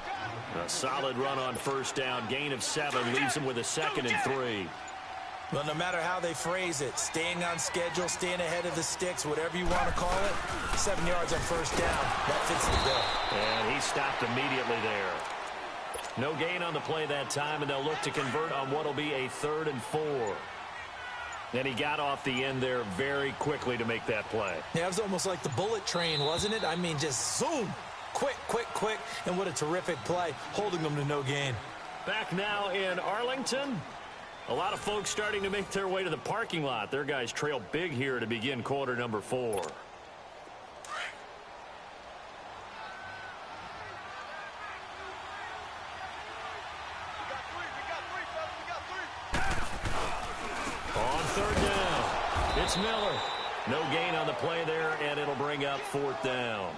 A solid run on first down. Gain of 7 leaves him with a 2nd and 3. Well, no matter how they phrase it, staying on schedule, staying ahead of the sticks, whatever you want to call it, 7 yards on first down. That fits the bill. And he stopped immediately there. No gain on the play that time, and they'll look to convert on what will be a 3rd and 4. And he got off the end there very quickly to make that play. Yeah, it was almost like the bullet train, wasn't it? I mean, just zoom. Quick, quick, quick. And what a terrific play, holding them to no gain. Back now in Arlington. A lot of folks starting to make their way to the parking lot. Their guys trail big here to begin quarter number 4. On 3rd down, it's Miller. No gain on the play there, and it'll bring up 4th down.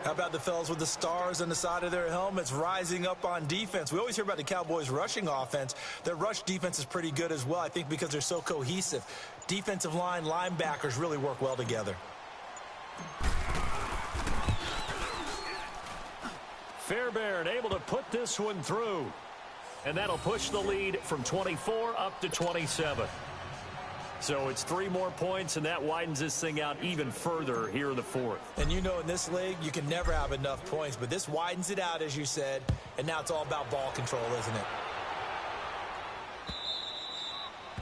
How about the fellas with the stars on the side of their helmets rising up on defense? We always hear about the Cowboys' rushing offense. Their rush defense is pretty good as well, I think, because they're so cohesive. Defensive line, linebackers really work well together. Fairbairn able to put this one through. And that'll push the lead from 24 up to 27. So it's 3 more points, and that widens this thing out even further here in the fourth. And you know in this league, you can never have enough points, but this widens it out, as you said, and now it's all about ball control, isn't it?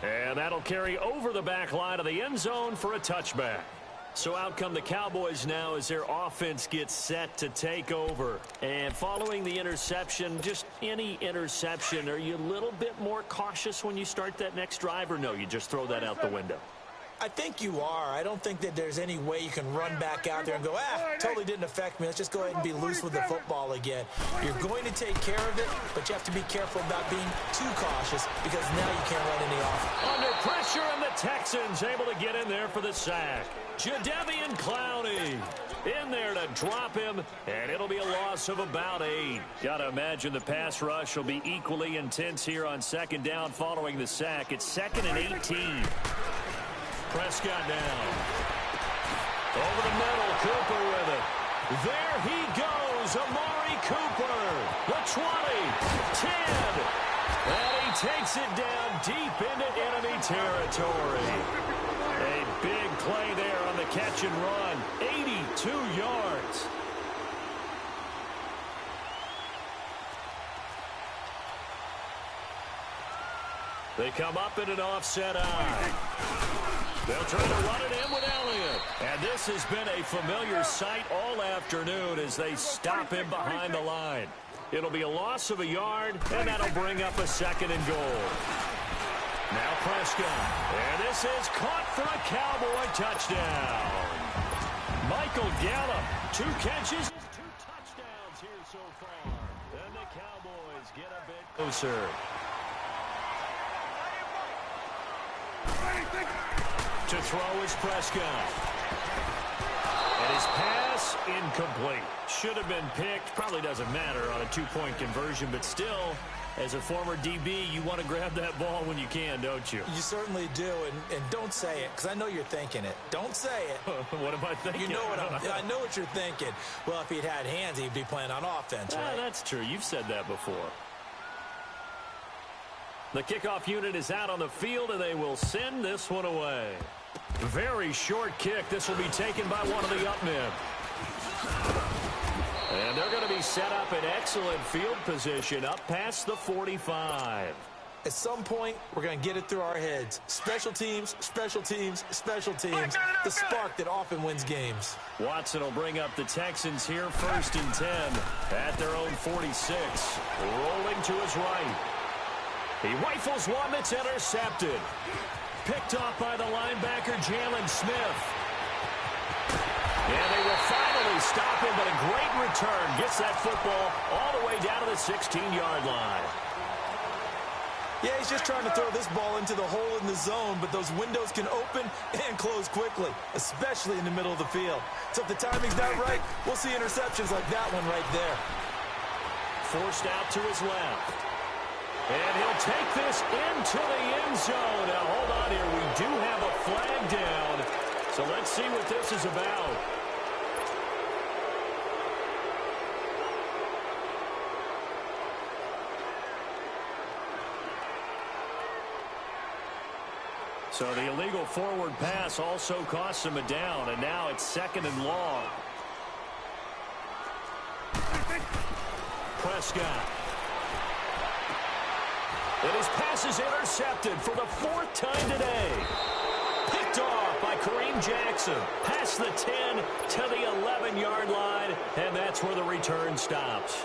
And that'll carry over the back line of the end zone for a touchback. So out come the Cowboys now as their offense gets set to take over. And following the interception, just any interception, are you a little bit more cautious when you start that next drive, or no, you just throw that out the window? I think you are. I don't think that there's any way you can run back out there and go, totally didn't affect me. Let's just go ahead and be loose with the football again. You're going to take care of it, but you have to be careful about being too cautious because now you can't run any off. Under pressure, and the Texans able to get in there for the sack. Jadeveon Clowney in there to drop him, and it'll be a loss of about 8. Got to imagine the pass rush will be equally intense here on second down following the sack. It's 2nd and 18. Prescott down. Over the middle, Cooper with it. There he goes, Amari Cooper. The 20, 10. And he takes it down deep into enemy territory. A big play there on the catch and run. 82 yards. They come up in an offset eye. They'll try to run it in with Elliott. And this has been a familiar sight all afternoon as they stop him behind the line. It'll be a loss of a yard, and that'll bring up a 2nd and goal. Now Prescott. And this is caught for a Cowboy touchdown. Michael Gallup, 2 catches, 2 touchdowns here so far. And the Cowboys get a bit closer. To throw is Prescott. And his pass incomplete. Should have been picked. Probably doesn't matter on a 2-point conversion, but still, as a former DB, you want to grab that ball when you can, don't you? You certainly do, and don't say it, because I know you're thinking it. Don't say it. What am I thinking? You know what I know what you're thinking. Well, if he'd had hands, he'd be playing on offense, right? That's true. You've said that before. The kickoff unit is out on the field, and they will send this one away. Very short kick. This will be taken by one of the up men. And they're going to be set up in excellent field position up past the 45. At some point, we're going to get it through our heads. Special teams, special teams, special teams. The spark that often wins games. Watson will bring up the Texans here 1st and 10 at their own 46. Rolling to his right. He rifles one that's intercepted. Picked off by the linebacker, Jalen Smith. And they will finally stop him, but a great return. Gets that football all the way down to the 16-yard line. Yeah, he's just trying to throw this ball into the hole in the zone, but those windows can open and close quickly, especially in the middle of the field. So if the timing's not right, we'll see interceptions like that one right there. Forced out to his left. And he'll take this into the end zone. Now, hold on here. We do have a flag down. So let's see what this is about. So the illegal forward pass also costs him a down. And now it's 2nd and long. Prescott. And his pass is intercepted for the 4th time today. Picked off by Kareem Jackson. Past the 10 to the 11-yard line, and that's where the return stops.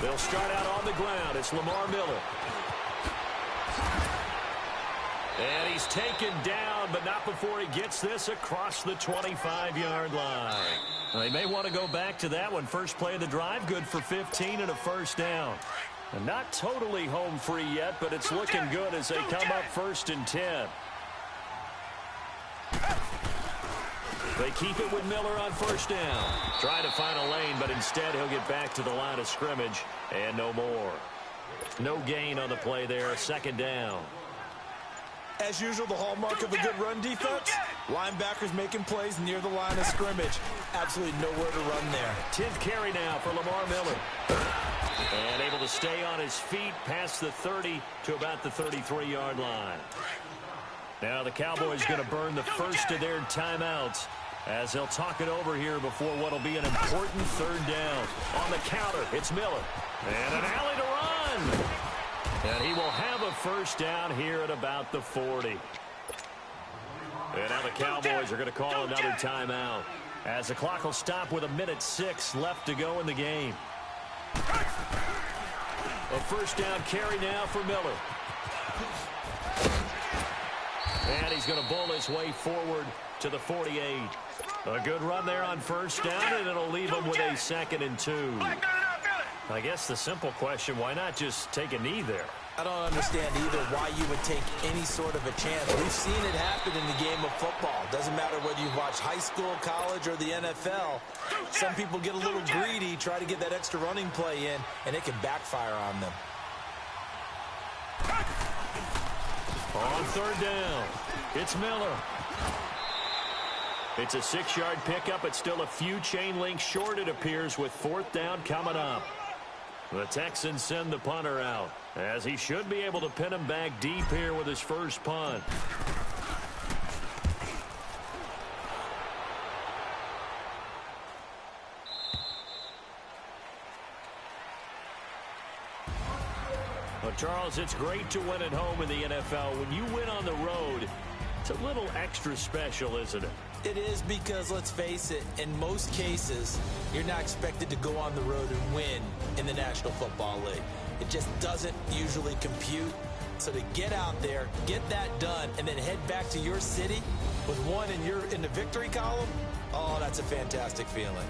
They'll start out on the ground. It's Lamar Miller. And he's taken down, but not before he gets this across the 25-yard line. They may want to go back to that one. First play of the drive, good for 15 and a 1st down. And not totally home free yet, but it's looking good as they come up 1st and 10. They keep it with Miller on 1st down. Try to find a lane, but instead he'll get back to the line of scrimmage and no more. No gain on the play there, 2nd down. As usual, the hallmark of a good run defense, linebackers making plays near the line of scrimmage. Absolutely nowhere to run there. 10th carry now for Lamar Miller. And able to stay on his feet past the 30 to about the 33-yard line. Now the Cowboys going to burn the first of their timeouts as they'll talk it over here before what will be an important third down. On the counter, it's Miller. And an alley to run. And he will have a first down here at about the 40. And now the Cowboys are going to call another timeout as the clock will stop with 1:06 left to go in the game. A first down carry now for Miller. And he's going to bull his way forward to the 48. A good run there on first down, and it'll leave him with a 2nd and 2. I guess the simple question, why not just take a knee there? I don't understand either why you would take any sort of a chance. We've seen it happen in the game of football. Doesn't matter whether you watch high school, college, or the NFL. Some people get a little greedy, try to get that extra running play in, and it can backfire on them. On third down, it's Miller. It's a 6-yard pickup. It's still a few chain links short, it appears, with 4th down coming up. The Texans send the punter out, as he should be able to pin him back deep here with his first punt. Well, Charles, it's great to win at home in the NFL. When you win on the road, it's a little extra special, isn't it? It is, because, let's face it, in most cases, you're not expected to go on the road and win in the National Football League. It just doesn't usually compute. So to get out there, get that done, and then head back to your city with one in the victory column, oh, that's a fantastic feeling.